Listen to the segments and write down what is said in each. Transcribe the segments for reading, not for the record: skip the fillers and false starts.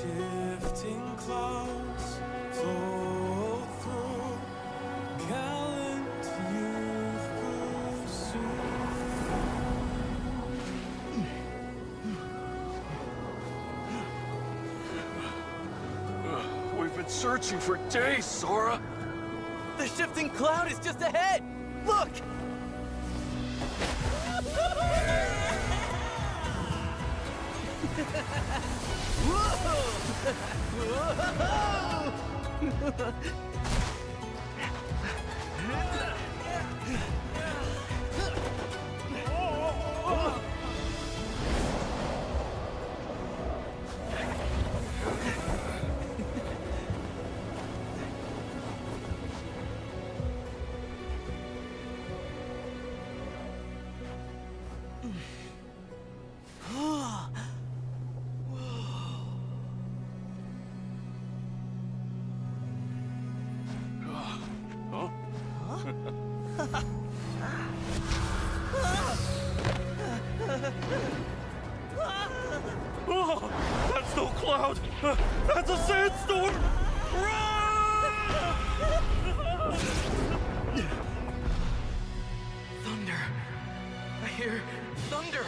Shifting clouds float through, gallant youth pursue. We've been searching for days, Sora. The shifting cloud is just ahead! Look! Oh, that's no cloud! That's a sandstorm! Thunder! I hear thunder!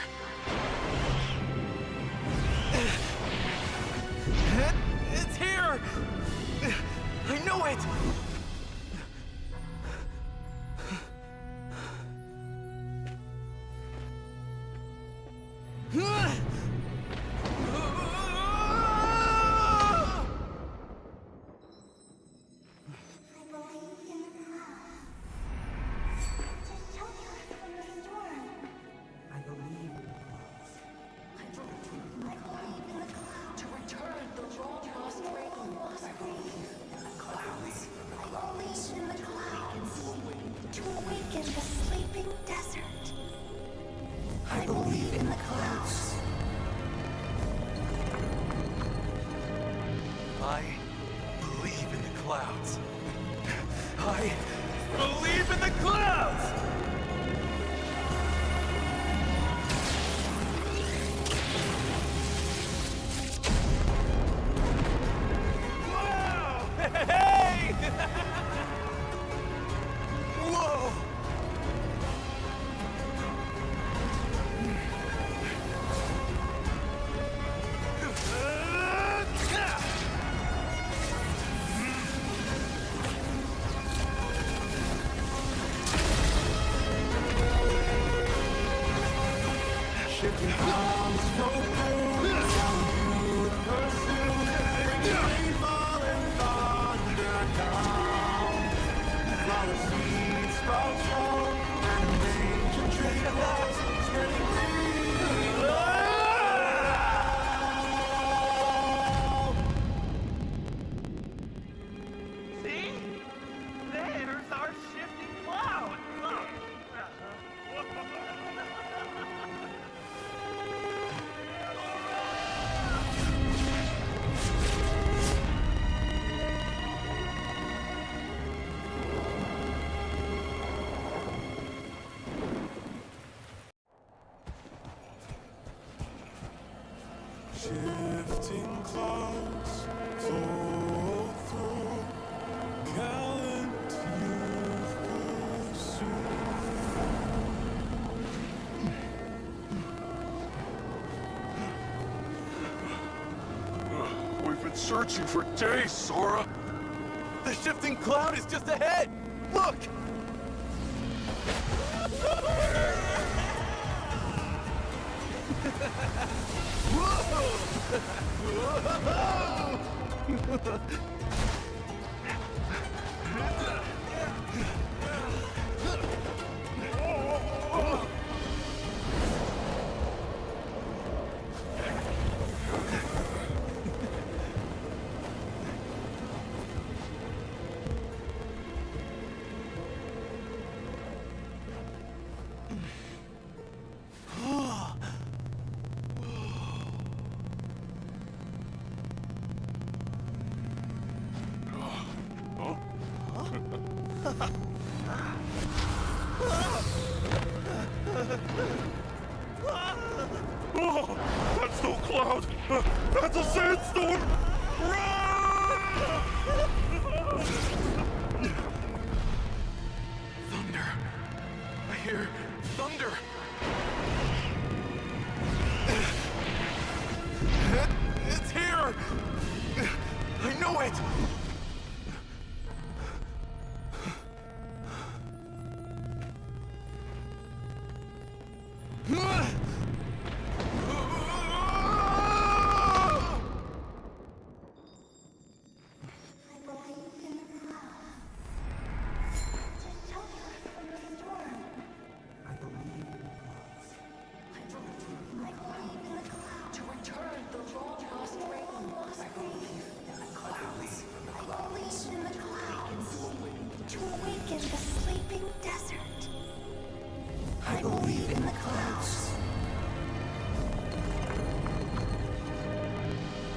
It's here! I know it! I believe in the clouds. I believe in the clouds! Wow! Hey! Whoa! See? There's our shifting cloud! Shifting clouds float through, gallant youth pursue. We've been searching for days, Sora. The shifting cloud is just ahead! Look! Oh, that's no cloud. That's a sandstorm. Thunder. I hear thunder. It's here. I know it. To return the long-lost rain. I believe in the clouds. I believe in the clouds. To awaken the sleeping desert. I believe in the clouds.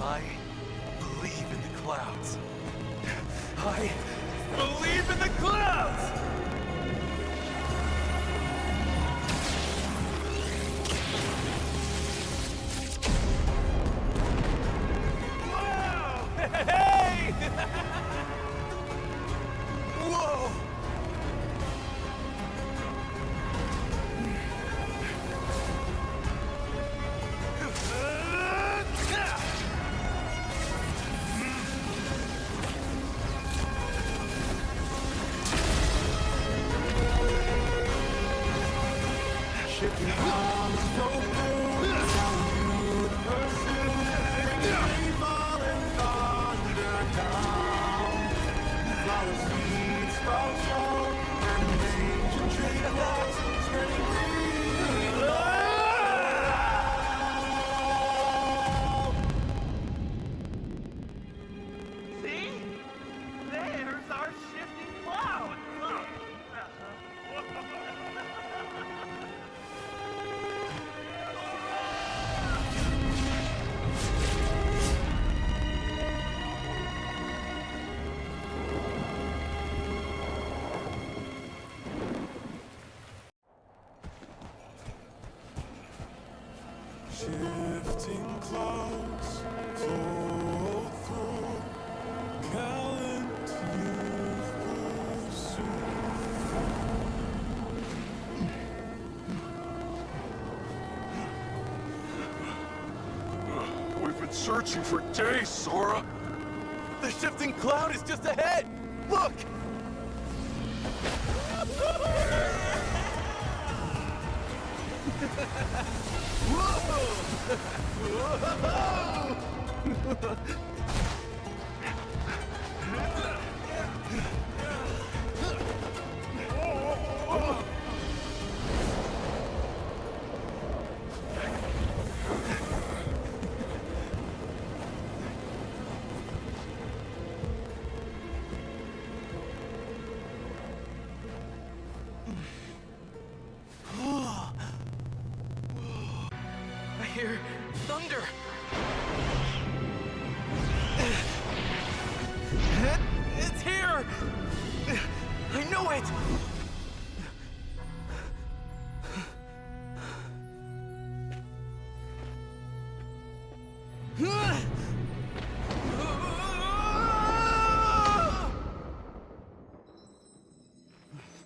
I believe in the clouds. I believe in the clouds! Whoa! Hey! Whoa! See? There's our shifting cloud. Look. Shifting clouds flow through gallant youth pursue. We've been searching for days, Sora. The shifting cloud is just ahead! Look! I hear thunder. It's here! I know it!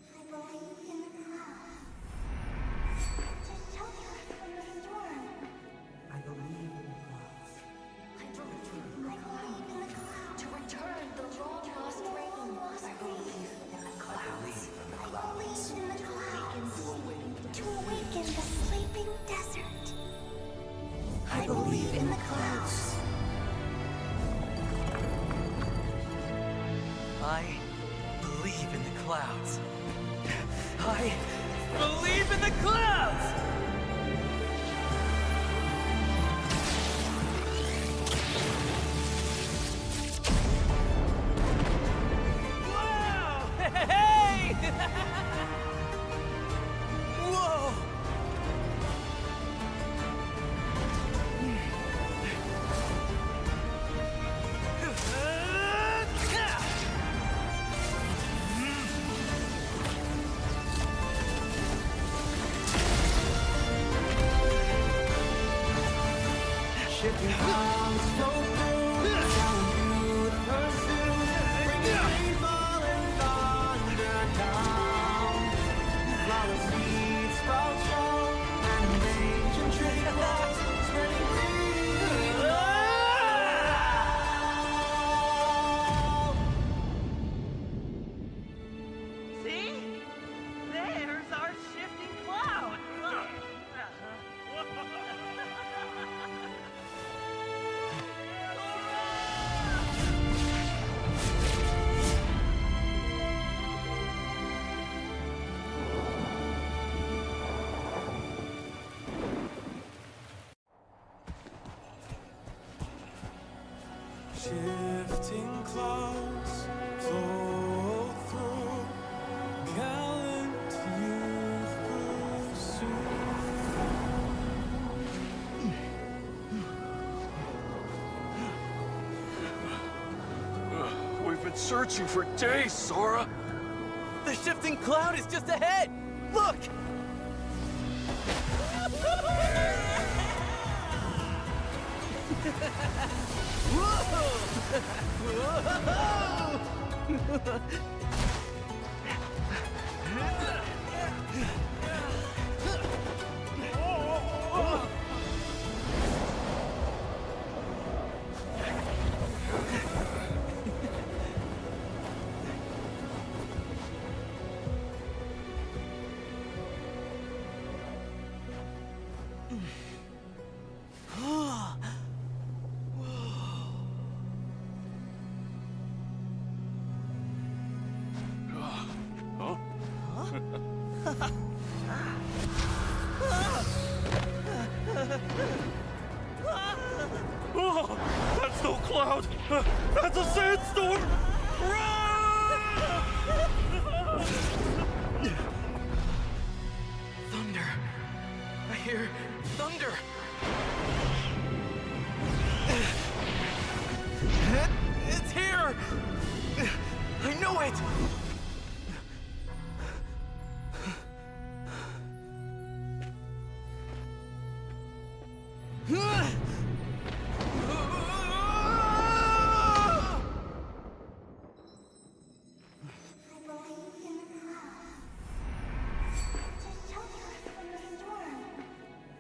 I believe in the clouds. To shelter us from the storm. I believe in the clouds. I believe in the clouds. To return the long-lost rain. I believe in the clouds. I believe in the clouds. To awaken the sleeping desert. I believe in the clouds. I believe in the clouds. I believe in the clouds! Wow! Hey! Whoa! clouds flow through, telling you to pursue. Bring rainfall and thunder down. Flower seeds sprout strong, and ancient trickles spreading free. See? There's our shifting cloud. Shifting clouds flow through, gallant youth pursue. We've been searching for days, Sora. The shifting cloud is just ahead! Look! Oh, that's no cloud. That's a sandstorm. Thunder. I hear thunder. It's here! I know it!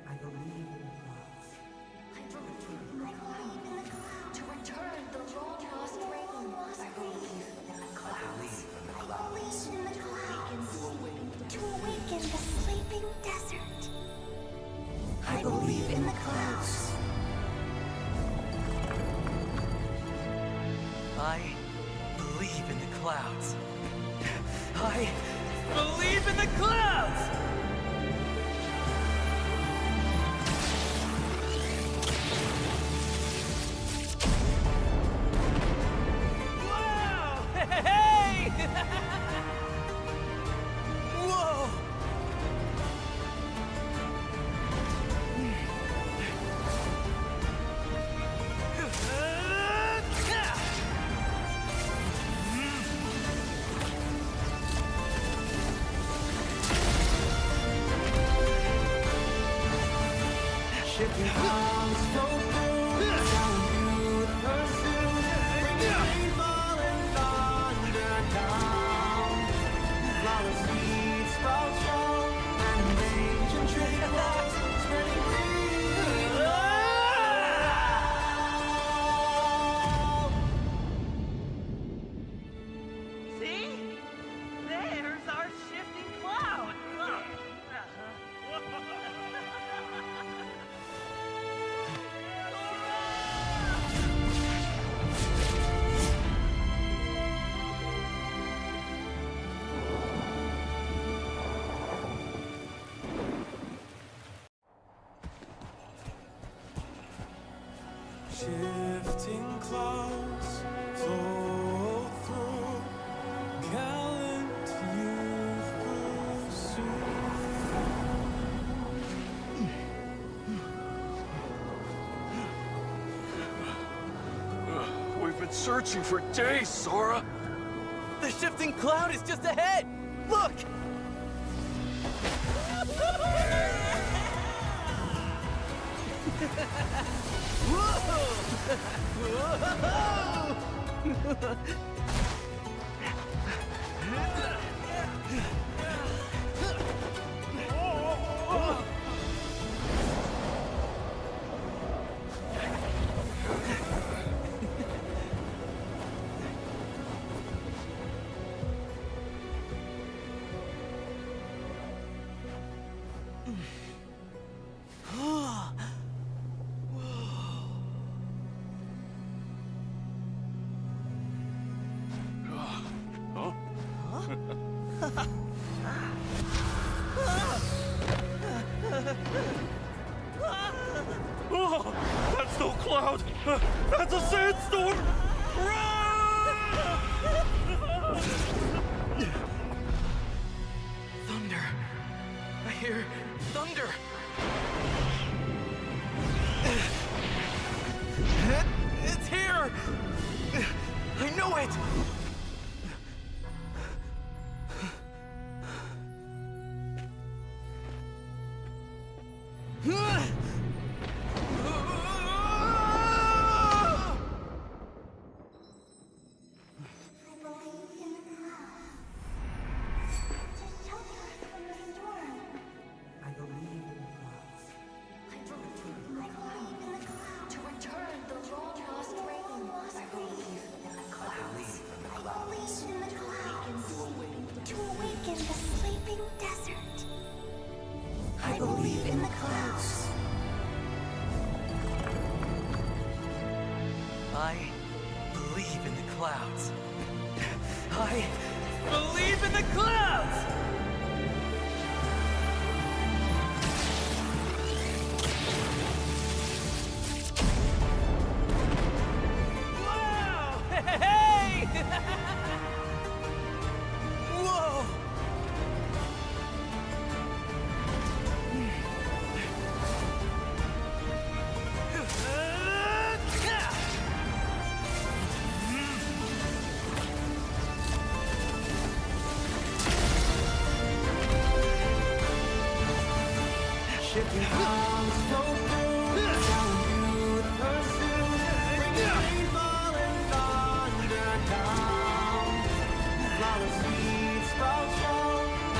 I believe in the clouds. I believe in the clouds. To return the long lost rain. I believe in the clouds. I believe in the clouds. To awaken the sleeping desert. I believe in the clouds. I believe in the clouds. I believe in the clouds! Wow! Hey! Whoa! Shifting clouds flow through, telling you to pursue. Bring rainfall and thunder down. Flower seeds sprout strong, and ancient trickles spreading free. See? There's our shifting cloud. Shifting clouds flow through, gallant youth pursue. We've been searching for days, Sora. The shifting cloud is just ahead! Look! Oh, that's no cloud! That's a sandstorm! Run! Thunder. I hear thunder. It's here! I know it! I believe in the clouds to shelter us from the storm. I believe in the clouds. I believe in the clouds to return the long lost rain. I believe in the clouds. I believe in the clouds to awaken the sleeping desert. I believe in the clouds. I believe in the clouds. I believe in the clouds! Wow! Hey! Whoa! Shifting clouds flow through, telling you to pursue. Bringing rainfall and thunder down. Flawless seeds sprout show,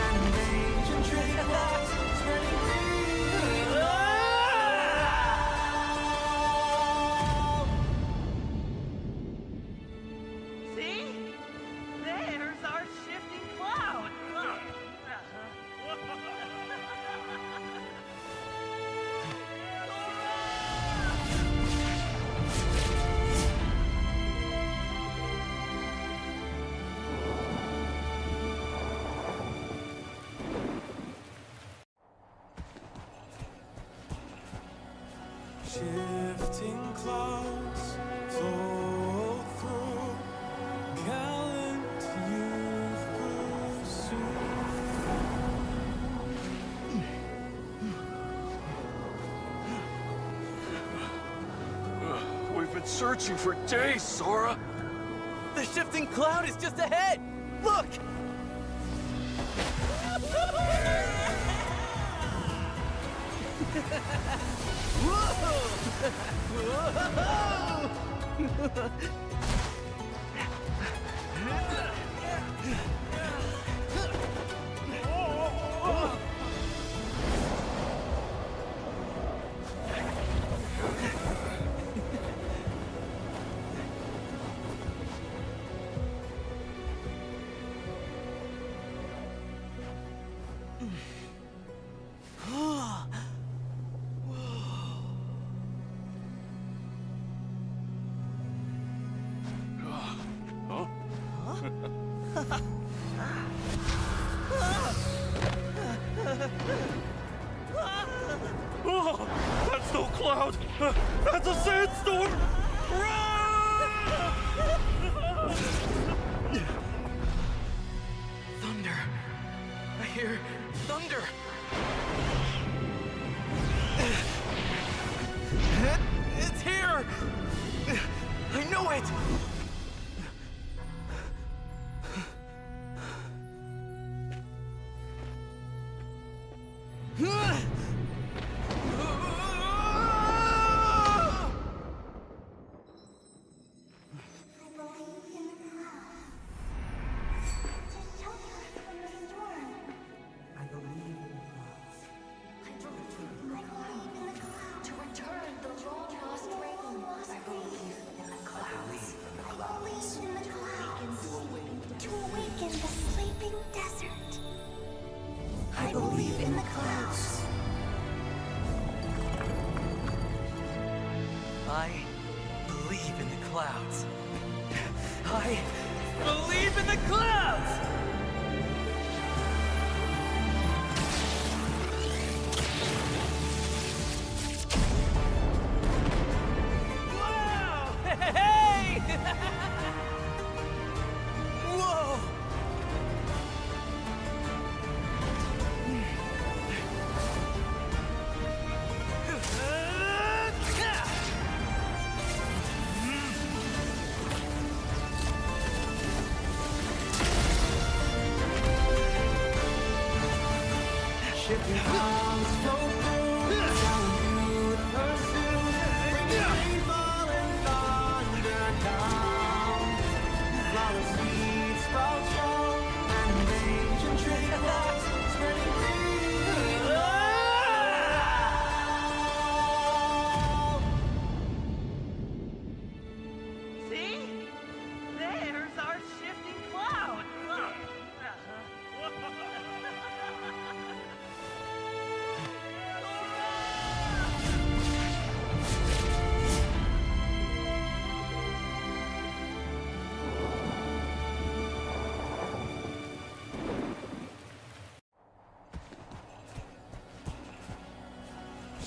and ancient tree grows, spreading green. See? There's our shifting cloud. Shifting clouds flow through, gallant youth pursue. We've been searching for days, Sora! The shifting cloud is just ahead! Look! Oh, that's no cloud! That's a sandstorm! Run! Thunder. I hear thunder. It's here! I know it! in the clouds. I believe in the clouds. I believe in the clouds! Whoa! Hey! Whoa! Shifting clouds, no food, down the pursuit, bringing rainfall and thunder down. Flowers, seeds, sprouts fall, and ancient tree blocks spreading green. See? There's our shifting cloud.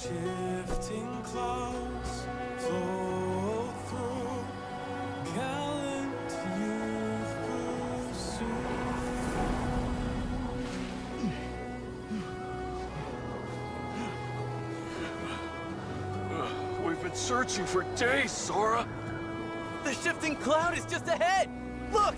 Shifting clouds flow through, gallant youth pursue. We've been searching for days, Sora. The shifting cloud is just ahead! Look!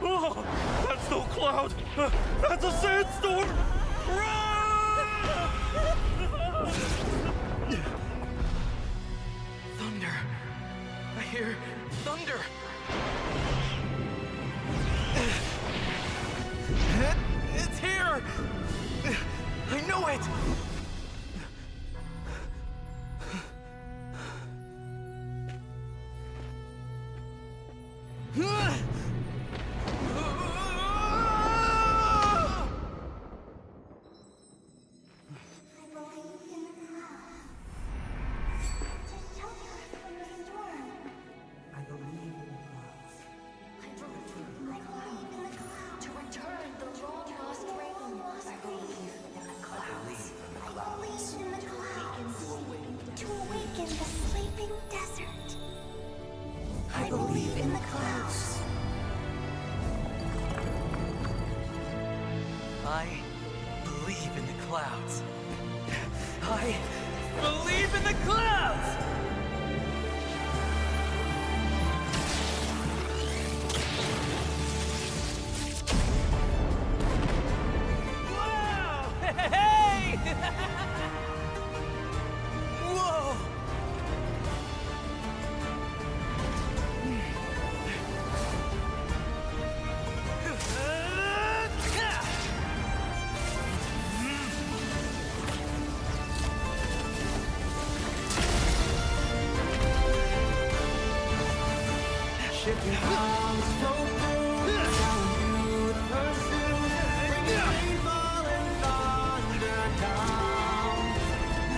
Oh, that's no cloud. That's a sandstorm. Run! Thunder. I hear thunder. It's here! I know it! I believe in the clouds to shelter us from the storm. I believe in the clouds. I believe in the clouds to return the long lost rain. I believe in the clouds. I believe in the clouds to awaken the sleeping desert. I believe in the clouds. I believe in the clouds. I believe in the clouds! Whoa! Hey! Whoa! Shifting clouds, no food, down the pursuit, bringing rainfall and thunder down.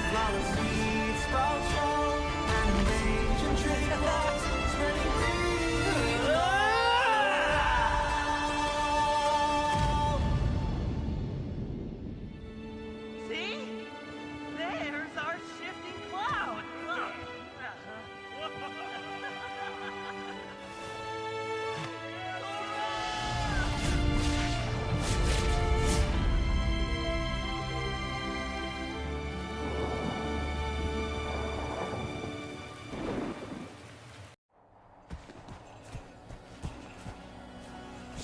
Flowers, seeds, sprouts fall, and ancient tree blocks spreading green. See? There's our shifting cloud.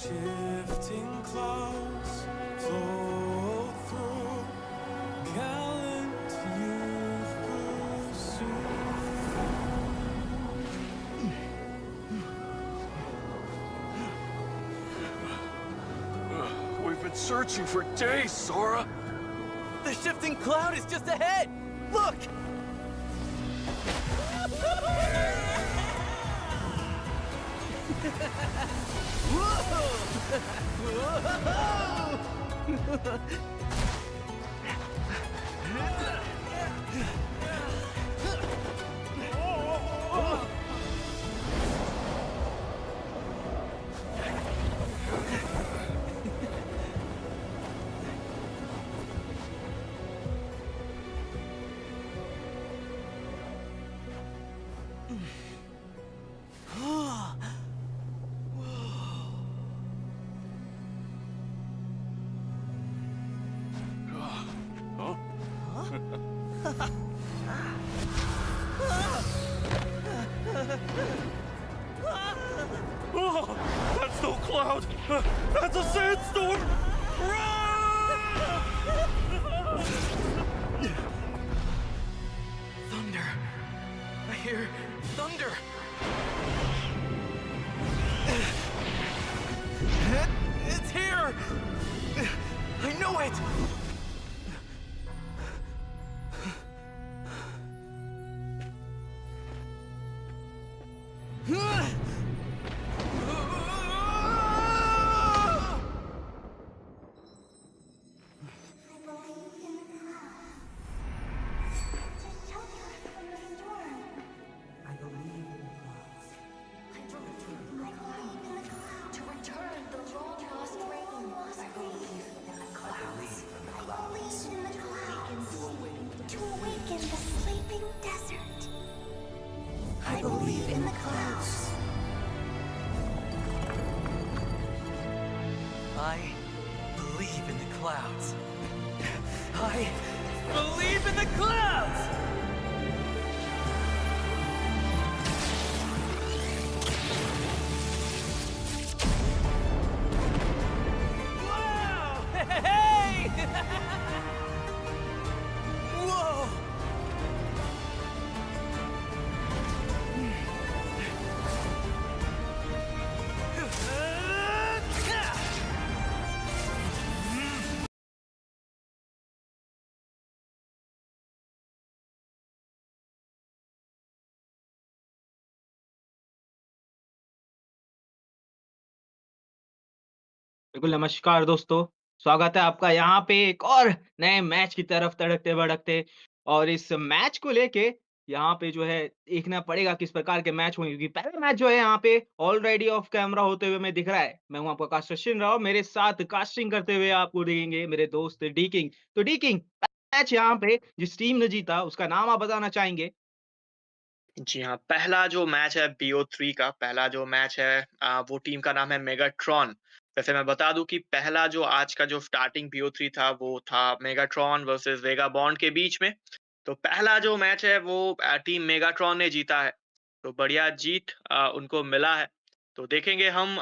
Shifting clouds flow through, gallant youth pursue. We've been searching for days, Sora. The shifting cloud is just ahead! Look! Oh, that's no cloud. That's a sandstorm. Thunder! I hear thunder! It's here! I know it! I believe in the clouds. I believe in the clouds. To return the long lost rain. I believe in the clouds. I believe in the clouds. To awaken the sleeping desert. I believe in the clouds. I believe in the clouds. I believe in the clouds! Wow! Hey! Whoa! बिल्कुल, नमस्कार दोस्तों। स्वागत है आपका यहाँ पे एक और नए मैच की तरफ तड़कते-भड़कते और इस मैच को लेके यहाँ पे जो है देखना पड़ेगा किस प्रकार के मैच होंगे क्योंकि पहला मैच जो है यहाँ पे ऑलरेडी ऑफ कैमरा होते हुए हमें दिख रहा है। मैं हूँ आपका कास्टर अश्विन राव, मेरे साथ कास्टिंग करते हुए आपको दिखेंगे मेरे दोस्त डी किंग। तो डी किंग, मैच यहाँ पे जिस टीम ने जीता उसका नाम आप बताना चाहेंगे? जी हाँ, पहला जो मैच है BO3 का पहला जो मैच है वो टीम का नाम है मेगाट्रॉन। वैसे मैं बता दूँ कि पहला जो आज का जो स्टार्टिंग BO3 था वो था मेगाट्रॉन वर्सेस वेगाबॉन्ड के बीच में। तो पहला जो मैच है वो टीम मेगाट्रॉन ने जीता है। तो बढ़िया जीत उनको मिला है। तो देखेंगे हम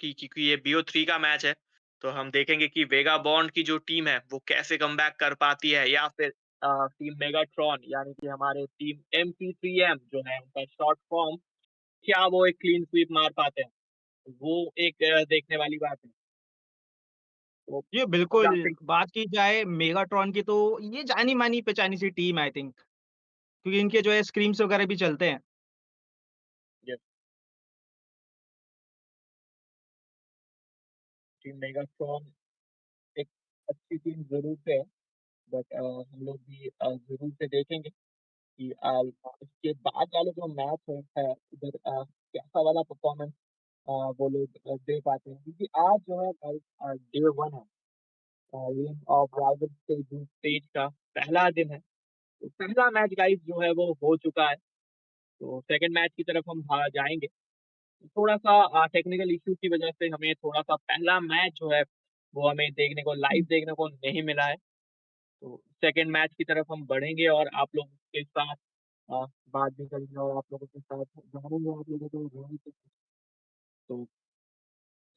कि क्योंकि ये BO3 का मैच है, तो हम देखेंगे कि वेगाबॉन्ड की जो टीम है वो कैसे कमबैक कर पाती है या फिर टीम मेगाट्रॉन यानी कि हमारे टीम MP3M जो है उनका शॉर्ट फॉर्म क्या वो एक क्लीन स्वीप मार पाते हैं? वो एक देखने वाली बात है। तो जी, बिल्कुल, ग्राफिक बात की जाए मेगाट्रॉन की तो ये जानी-मानी पहचानी सी टीम है आई थिंक क्योंकि इनके जो है स्क्रीम्स वगैरह भी चलते हैं। यस, टीम मेगाट्रॉन एक अच्छी टीम ज़रूर से है, बट हम लोग भी ज़रूर से देखेंगे कि इसके बाद वाले जो मैच है उधर कैसा वाला परफॉर्मेंस वो लोग दे पाते हैं क्योंकि आज जो है गाइस डे 1 है गेम ऑफ राइवल के ग्रुप स्टेज का पहला दिन है। तो पहला मैच गाइस जो है वो हो चुका है। तो सेकंड मैच की तरफ हम जाएँगे। थोड़ा-सा टेक्निकल इश्यू की वजह से हमें थोड़ा-सा पहला मैच जो है वो हमें देखने को लाइव देखने को नहीं मिला है। तो सेकंड मैच की तरफ हम बढ़ेंगे और आप लोगों के साथ बात भी करेंगे और आप लोगों के साथ जानेंगे आप लोगों को तो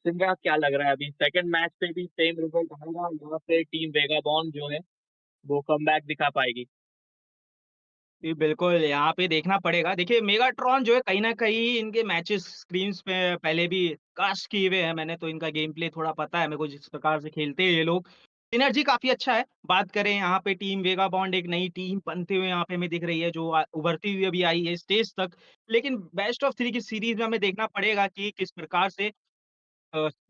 सिमरा क्या लग रहा है अभी सेकंड मैच पे भी सेम रिजल्ट आएगा या फिर टीम वेगाबॉन्ड जो है वो कमबैक दिखा पाएगी? जी, बिल्कुल, यहाँ पे देखना पड़ेगा। देखिए, मेगाट्रॉन जो है कहीं न कहीं इनके मैचेस स्क्रीन्स पे पहले भी कास्ट किए हुए हैं मैंने, तो इनका गेम प्ले थोड़ा पता है मेरे को जिस प्रकार से खेलते हैं ये लोग। सिनर्जी काफ़ी अच्छा है। बात करें यहाँ पे टीम वेगाबॉन्ड एक नई टीम बनते हुए यहाँ पे हमें दिख रही है जो उभरती हुई अभी आई है स्टेज तक। लेकिन बेस्ट ऑफ 3 की सीरीज़ में हमें देखना पड़ेगा कि किस प्रकार से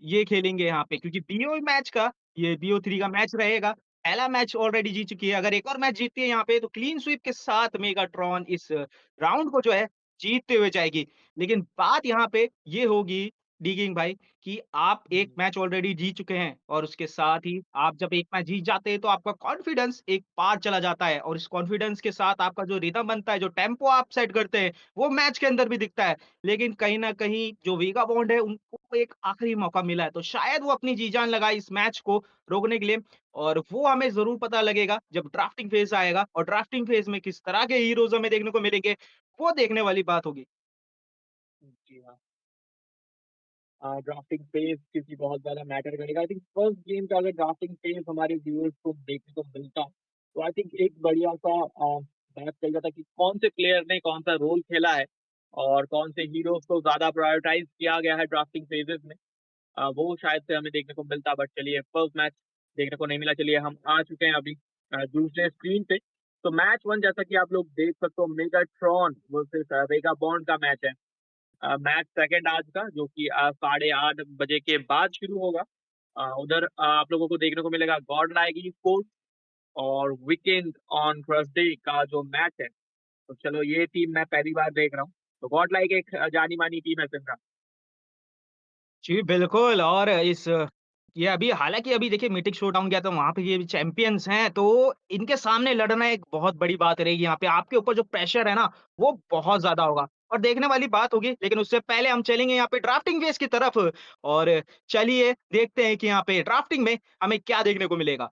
ये खेलेंगे यहाँ पे क्योंकि बीओ मैच का ये बीओ3 का मैच रहेगा। पहला मैच ऑलरेडी जीत चुकी है, अगर एक और मैच जीतती है यहाँ पे तो क्लीन स्वीप के साथ मेगाट्रॉन इस राउंड को जो है जीतते हुए जाएगी। लेकिन बात यहाँ पे ये होगी डी किंग भाई कि आप एक मैच ऑलरेडी जीत चुके हैं और उसके साथ ही आप जब एक मैच जीत जाते हैं तो आपका कॉन्फिडेंस एक पार चला जाता है और इस कॉन्फिडेंस के साथ आपका जो रिदम बनता है, जो टेम्पो आप सेट करते हैं, वो मैच के अंदर भी दिखता है। लेकिन कहीं न कहीं जो वीगा बॉन्ड है उनको एक आखिरी मौका मिला है, तो शायद वो अपनी जी-जान लगाए इस मैच को रोकने के लिए और वो हमें ज़रूर पता लगेगा जब ड्राफ्टिंग फेज़ आएगा और ड्राफ्टिंग फेज़ में किस तरह के हीरोज़ हमें देखने को मिलेंगे, वो देखने वाली बात होगी। जी हाँ। ड्राफ्टिंग फेज़ क्योंकि बहुत ज़्यादा मैटर करेगा। आई थिंक फर्स्ट गेम का अगर ड्राफ्टिंग फेज़ हमारे व्यूअर्स को देखने को मिलता, तो आई थिंक एक बढ़िया-सा बात चल जाता कि कौन से प्लेयर ने कौन-सा रोल खेला है और कौन से हीरोज़ को ज़्यादा प्रायोरिटाइज़ किया गया है ड्राफ्टिंग फेजेज़ में। वो शायद से हमें देखने को मिलता बट चलिए फर्स्ट मैच देखने को नहीं मिला। चलिए हम आ चुके हैं अभी दूसरे स्क्रीन पे। तो मैच 1 जैसा कि आप लोग देख सकते हो मेगाट्रॉन वर्सेस वेगा बॉन्ड का मैच है। मैच सेकंड आज का जो कि 8:30 बजे के बाद शुरू होगा। उधर आप लोगों को देखने को मिलेगा गॉड लाइक ई-स्पोर्ट्स और वीकेंड ऑन थर्सडे का जो मैच है। तो चलो ये टीम मैं पहली बार देख रहा हूँ। तो गॉड लाइक एक जानी-मानी टीम है सिमरा। जी, बिल्कुल और इस ये अभी हालाँकि अभी देखिए मिटिक शोडाउन गया था वहाँ पे ये चैंपियंस हैं, तो इनके सामने लड़ना एक बहुत बड़ी बात रहेगी यहाँ पे। आपके ऊपर जो प्रेशर है ना, वो बहुत ज़्यादा होगा और देखने वाली बात होगी। लेकिन उससे पहले हम चलेंगे यहाँ पे ड्राफ्टिंग फेज़ की तरफ और चलिए देखते हैं कि यहाँ पे ड्राफ्टिंग में हमें क्या देखने को मिलेगा।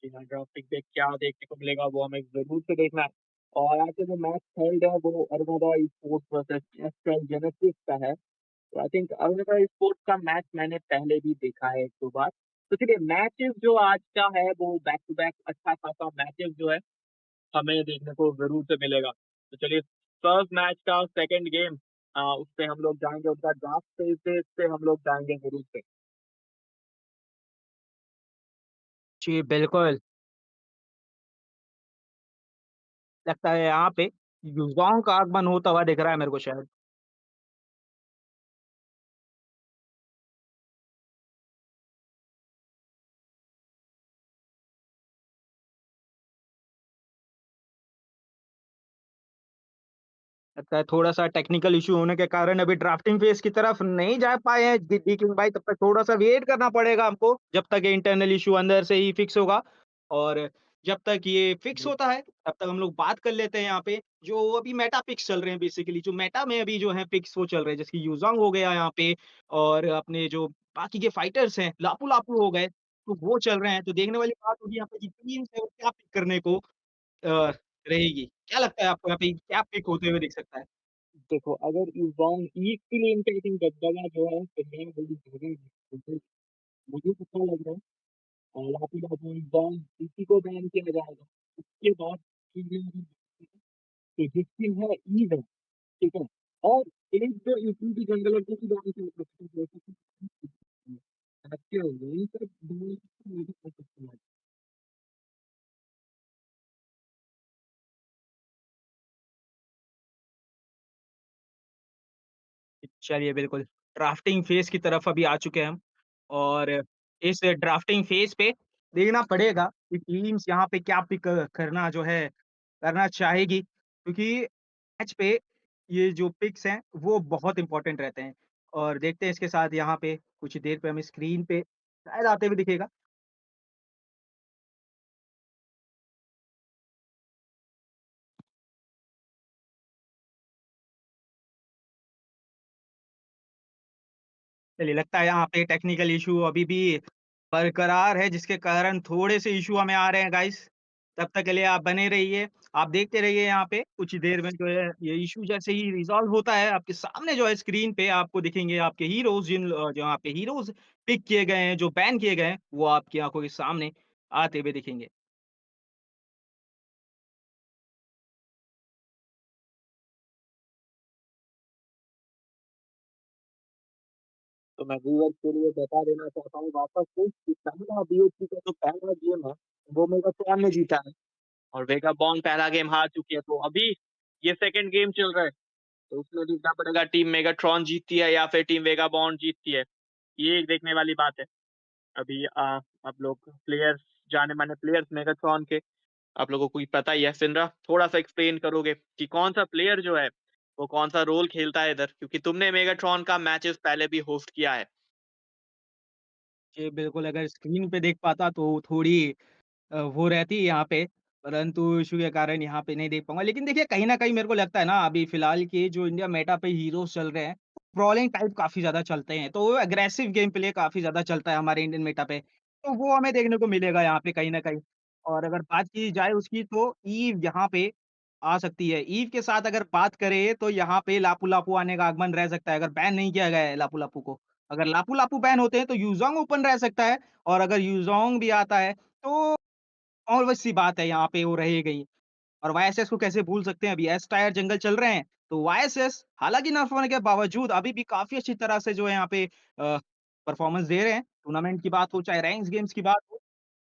जी हाँ, ड्राफ्टिंग पे क्या देखने को मिलेगा वो हमें ज़रूर से देखना है। और आज का जो मैच हेल्ड है वो अरुणादा स्पोर्ट्स वर्सेस एस्ट्रल जेनेसिस का है। तो आई थिंक अरुणादा स्पोर्ट्स का मैच मैंने पहले भी देखा है 1-2 बार। तो चलिए मैचेस जो आज का है वो बैक टू बैक अच्छा खासा मैचेस जो है हमें देखने को ज़रूर से मिलेगा। तो चलिए फर्स्ट मैच का सेकंड गेम उस पे हम लोग जाएँगे उनका ड्राफ्ट फेज़ पे हम लोग जाएँगे ज़रूर से। जी, बिल्कुल। लगता है यहाँ पे युवाओं का आगमन होता हुआ दिख रहा है मेरे को शायद। लगता है थोड़ा-सा टेक्निकल इश्यू होने के कारण अभी ड्राफ्टिंग फेज़ की तरफ नहीं जा पाए हैं डी किंग भाई, तब तक थोड़ा-सा वेट करना पड़ेगा हमको, जब तक ये इंटरनल इश्यू अंदर से ही फिक्स होगा और जब तक ये फिक्स जी, होता है, तब तक हम लोग बात कर लेते हैं यहाँ पे, जो अभी मेटा पिक्स चल रहे हैं बेसिकली, जो मेटा में अभी जो है पिक्स वो चल रहे हैं, जैसे कि युज़ांग हो गया यहाँ पे और अपने जो बाकी के फाइटर्स हैं, लापू-लापू हो गए, तो वो चल रहे हैं। तो देखने वाली बात होगी यहाँ पे कि टीम्स है वो क्या पिक करने को रहेगी। क्या लगता है आपको यहाँ पे क्या पिक होते हुए दिख सकता है? देखो अगर ईज़ोंग ईग के लिए इनका आई थिंक दबदबा जो है कहीं बड़ी जगह है। मुझे मुझे पता लग रहा है लापी-लापी ईज़ोंग इसी को बैन किया जाएगा। उसके बाद चीज़ें तो जिसकी है ईज़ है, ठीक है? और एक जो यूपी की जंगल है उसकी बैन किया वहीं पर चलिए बिल्कुल, ड्राफ्टिंग फ़ेज़ की तरफ अभी आ चुके हैं हम और इस ड्राफ्टिंग फ़ेज़ पे देखना पड़ेगा कि टीम्स यहाँ पे क्या पिक करना जो है करना चाहेगी क्योंकि मैच पे ये जो पिक्स हैं, वो बहुत इम्पोर्टेंट रहते हैं और देखते हैं इसके साथ यहाँ पे कुछ देर पे हमें स्क्रीन पे शायद आते हुए दिखेगा। चलिए लगता है यहाँ पे टेक्निकल इश्यू अभी भी बरकरार है जिसके कारण थोड़े से इश्यू हमें आ रहे हैं गाइस। तब तक के लिए आप बने रहिए, आप देखते रहिए यहाँ पे, कुछ ही देर में जो है ये इश्यू जैसे ही रिज़ॉल्व होता है, आपके सामने जो है स्क्रीन पे आपको दिखेंगे आपके हीरोज़ जो यहाँ पे हीरोज़ पिक किए गए हैं, जो बैन किए गए हैं, वो आपकी आँखों के सामने आते हुए दिखेंगे। तो मैं व्यूअर्स के लिए बता देना चाहता हूँ वापस से कि पहला बीओसी का जो पहला गेम है, वो मेगाटॉन ने जीता है और वेगाबॉर्न पहला गेम हार चुकी है। तो अभी ये सेकंड गेम चल रहा है, तो उसमें देखना पड़ेगा टीम मेगाट्रॉन जीतती है या फिर टीम वेगाबॉर्न जीतती है। ये एक देखने वाली बात है। अभी आप लोग प्लेयर्स, जाने-माने प्लेयर्स मेगाट्रॉन के आप लोगों को भी पता ही है। सिंड्रा, थोड़ा-सा एक्सप्लेन करोगे कि कौन-सा प्लेयर जो है, वो कौन-सा रोल खेलता है इधर? क्योंकि तुमने मेगाट्रॉन का मैचेस पहले भी होस्ट किया है। जी, बिल्कुल अगर स्क्रीन पे देख पाता तो थोड़ी वो रहती है यहाँ पे, परंतु इश्यू के कारण यहाँ पे नहीं देख पाऊँगा। लेकिन देखिए कहीं न कहीं मेरे को लगता है ना अभी फ़िलहाल के जो इंडिया मेटा पे हीरोज़ चल रहे हैं, ब्रॉलिंग टाइप काफ़ी ज़्यादा चलते हैं, तो वो एग्रेसिव गेम प्ले काफ़ी ज़्यादा चलता है हमारे इंडियन मेटा पे, तो वो हमें देखने को मिलेगा यहाँ पे कहीं न कहीं। और अगर बात की जाए उसकी तो ईव यहाँ पे आ सकती है। ईव के साथ अगर बात करें तो यहाँ पे लापू-लापू आने का आगमन रह सकता है, अगर बैन नहीं किया गया है लापू-लापू को। अगर लापू-लापू बैन होते हैं तो यूज़ोंग ओपन रह सकता है और अगर यूज़ोंग भी आता है तो ऑब्वियस सी बात है यहाँ पे वो रहेगा ही। और वाईएसएस को कैसे भूल सकते हैं, अभी एस टायर जंगल चल रहे हैं, तो वाईएसएस हालाँकि नर्फ होने के बावजूद अभी भी काफ़ी अच्छी तरह से जो है यहाँ पे परफ़ॉर्मेंस दे रहे हैं। टूर्नामेंट की बात हो, चाहे रैंक्स गेम्स की बात हो,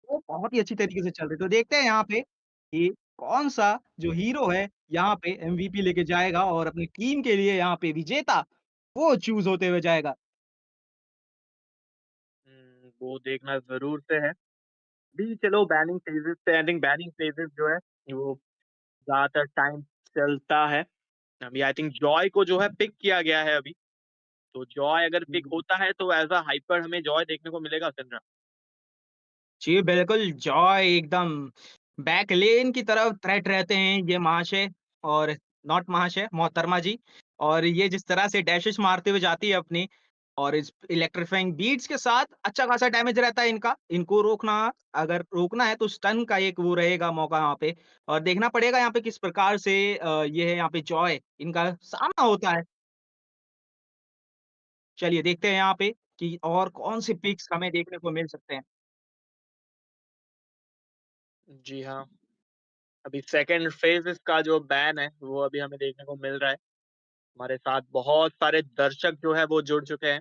वो बहुत ही अच्छी तरीके से चल रही है। तो देखते हैं यहाँ पे कि कौन-सा जो हीरो है, यहाँ पे एमवीपी लेके जाएगा और अपनी टीम के लिए यहाँ पे विजेता, वो चूज़ होते हुए जाएगा। वो देखना ज़रूर से है। अभी चलो बैनिंग फ़ेज़ेज़ पे आई बैनिंग फ़ेज़ेज़ जो है, वो ज़्यादातर टाइम चलता है। अभी आई थिंक जॉय को जो है पिक किया गया है अभी, तो जॉय अगर पिक होता है तो ऐज़ अ हाइपर हमें जॉय देखने को मिलेगा सिंड्रा। जी, बिल्कुल, जॉय एकदम बैक लेन की तरफ थ्रेट रहते हैं ये महाशय और नॉट महाशय, मोहतरमा जी। और ये जिस तरह से डैशेस मारते हुए जाती है अपनी और इस इलेक्ट्रीफाइंग बीट्स के साथ अच्छा खासा डैमेज रहता है इनका। इनको रोकना अगर रोकना है तो स्टन का एक वो रहेगा मौका यहाँ पे और देखना पड़ेगा यहाँ पे किस प्रकार से ये है यहाँ पे जॉय इनका सामना होता है। चलिए देखते हैं यहाँ पे कि और कौन से पिक्स हमें देखने को मिल सकते हैं। जी हाँ, अभी सेकंड फ़ेज़ेज़ का जो बैन है, वो अभी हमें देखने को मिल रहा है। हमारे साथ बहुत सारे दर्शक जो है वो जुड़ चुके हैं।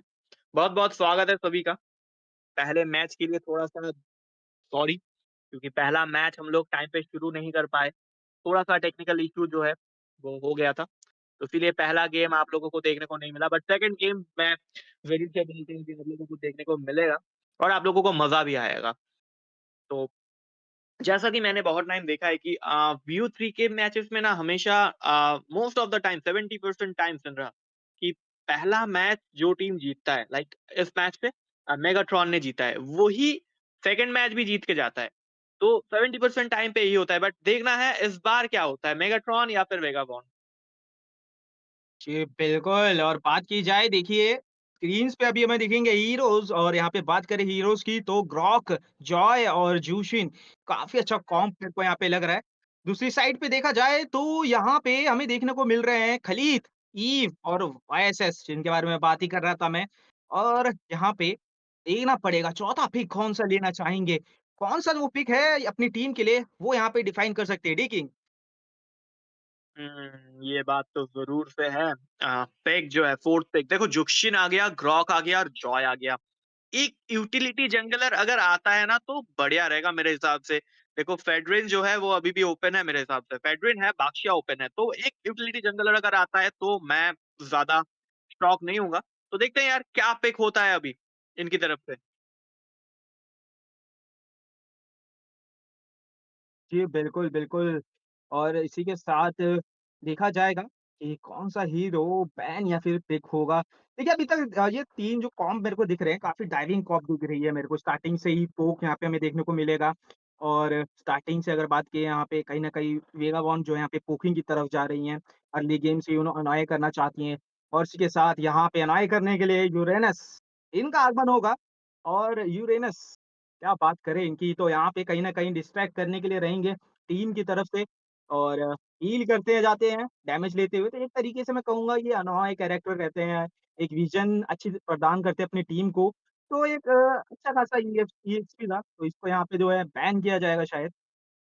बहुत-बहुत स्वागत है सभी का। पहले मैच के लिए थोड़ा-सा सॉरी, क्योंकि पहला मैच हम लोग टाइम पे शुरू नहीं कर पाए। थोड़ा-सा टेक्निकल इश्यू जो है, वो हो गया था। तो इसीलिए पहला गेम आप लोगों को देखने को नहीं मिला, बट सेकंड गेम मैं ज़रूर से बोलता हूँ कि आप लोगों को देखने को मिलेगा और आप लोगों को मज़ा भी आएगा। तो जैसा कि मैंने बहुत टाइम देखा है कि VO3 के मैचेस में ना हमेशा most of the time 70% time सुन रहा कि पहला मैच जो टीम जीतता है, लाइक इस मैच पे मेगाट्रॉन ने जीता है, वही सेकंड मैच भी जीत के जाता है। तो 70% टाइम पे यही होता है, बट देखना है इस बार क्या होता है, मेगाट्रॉन या फिर वेगाबॉर्न। जी, बिल्कुल और बात की जाए देखिए, स्क्रीन्स पे अभी हमें दिखेंगे हीरोज़ और यहाँ पे बात करें हीरोज़ की तो ग्रॉक, जॉय और जूशिन काफ़ी अच्छा कॉम्प मेरे को यहाँ पे लग रहा है। दूसरी साइड पे देखा जाए तो यहाँ पे हमें देखने को मिल रहे हैं खलीद, ईव और वाईएसएस जिनके बारे में बात ही कर रहा था मैं। और यहाँ पे देखना पड़ेगा चौथा पिक कौन-सा लेना चाहेंगे? कौन-सा वो पिक है अपनी टीम के लिए वो यहाँ पे डिफाइन कर सकते हैं, डी किंग। ये बात तो ज़रूर से है। पिक जो है 4th पिक देखो, जुक्शिन आ गया, ग्रॉक आ गया और जॉय आ गया। एक यूटिलिटी जंगलर अगर आता है ना तो बढ़िया रहेगा मेरे हिसाब से। देखो फेडरिन जो है वो अभी भी ओपन है मेरे हिसाब से। फेडरिन है, बादशाह ओपन है। तो एक यूटिलिटी जंगलर अगर आता है तो मैं ज़्यादा शॉक नहीं होऊँगा। तो देखते हैं यार क्या पिक होता है अभी इनकी तरफ से। जी, बिल्कुल, बिल्कुल। और इसी के साथ देखा जाएगा कि कौन-सा हीरो बैन या फिर पिक होगा। देखिए, अभी तक ये 3 जो कॉम्प मेरे को दिख रहे हैं, काफ़ी डाइविंग कॉम्प दिख रही है मेरे को। स्टार्टिंग से ही पोक यहाँ पे हमें देखने को मिलेगा और स्टार्टिंग से अगर बात की यहाँ पे कहीं न कहीं वेगाबॉर्न जो है यहाँ पे पोकिंग की तरफ जा रही हैं। अर्ली गेम से अनॉय करना चाहती हैं और इसी के साथ यहाँ पे अनॉय करने के लिए यूरेनस, इनका आगमन होगा और यूरेनस क्या बात करें इनकी तो यहाँ पे कहीं न कहीं डिस्ट्रैक्ट करने के लिए रहेंगे टीम की तरफ से और हील करते जाते हैं, डैमेज लेते हुए। तो एक तरीके से मैं कहूँगा ये अनोआ कैरेक्टर रहते हैं, एक विज़न अच्छी प्रदान करते हैं अपनी टीम को। तो एक अच्छा खासा ईएक्सपी था, तो इसको यहाँ पे जो है बैन किया जाएगा शायद।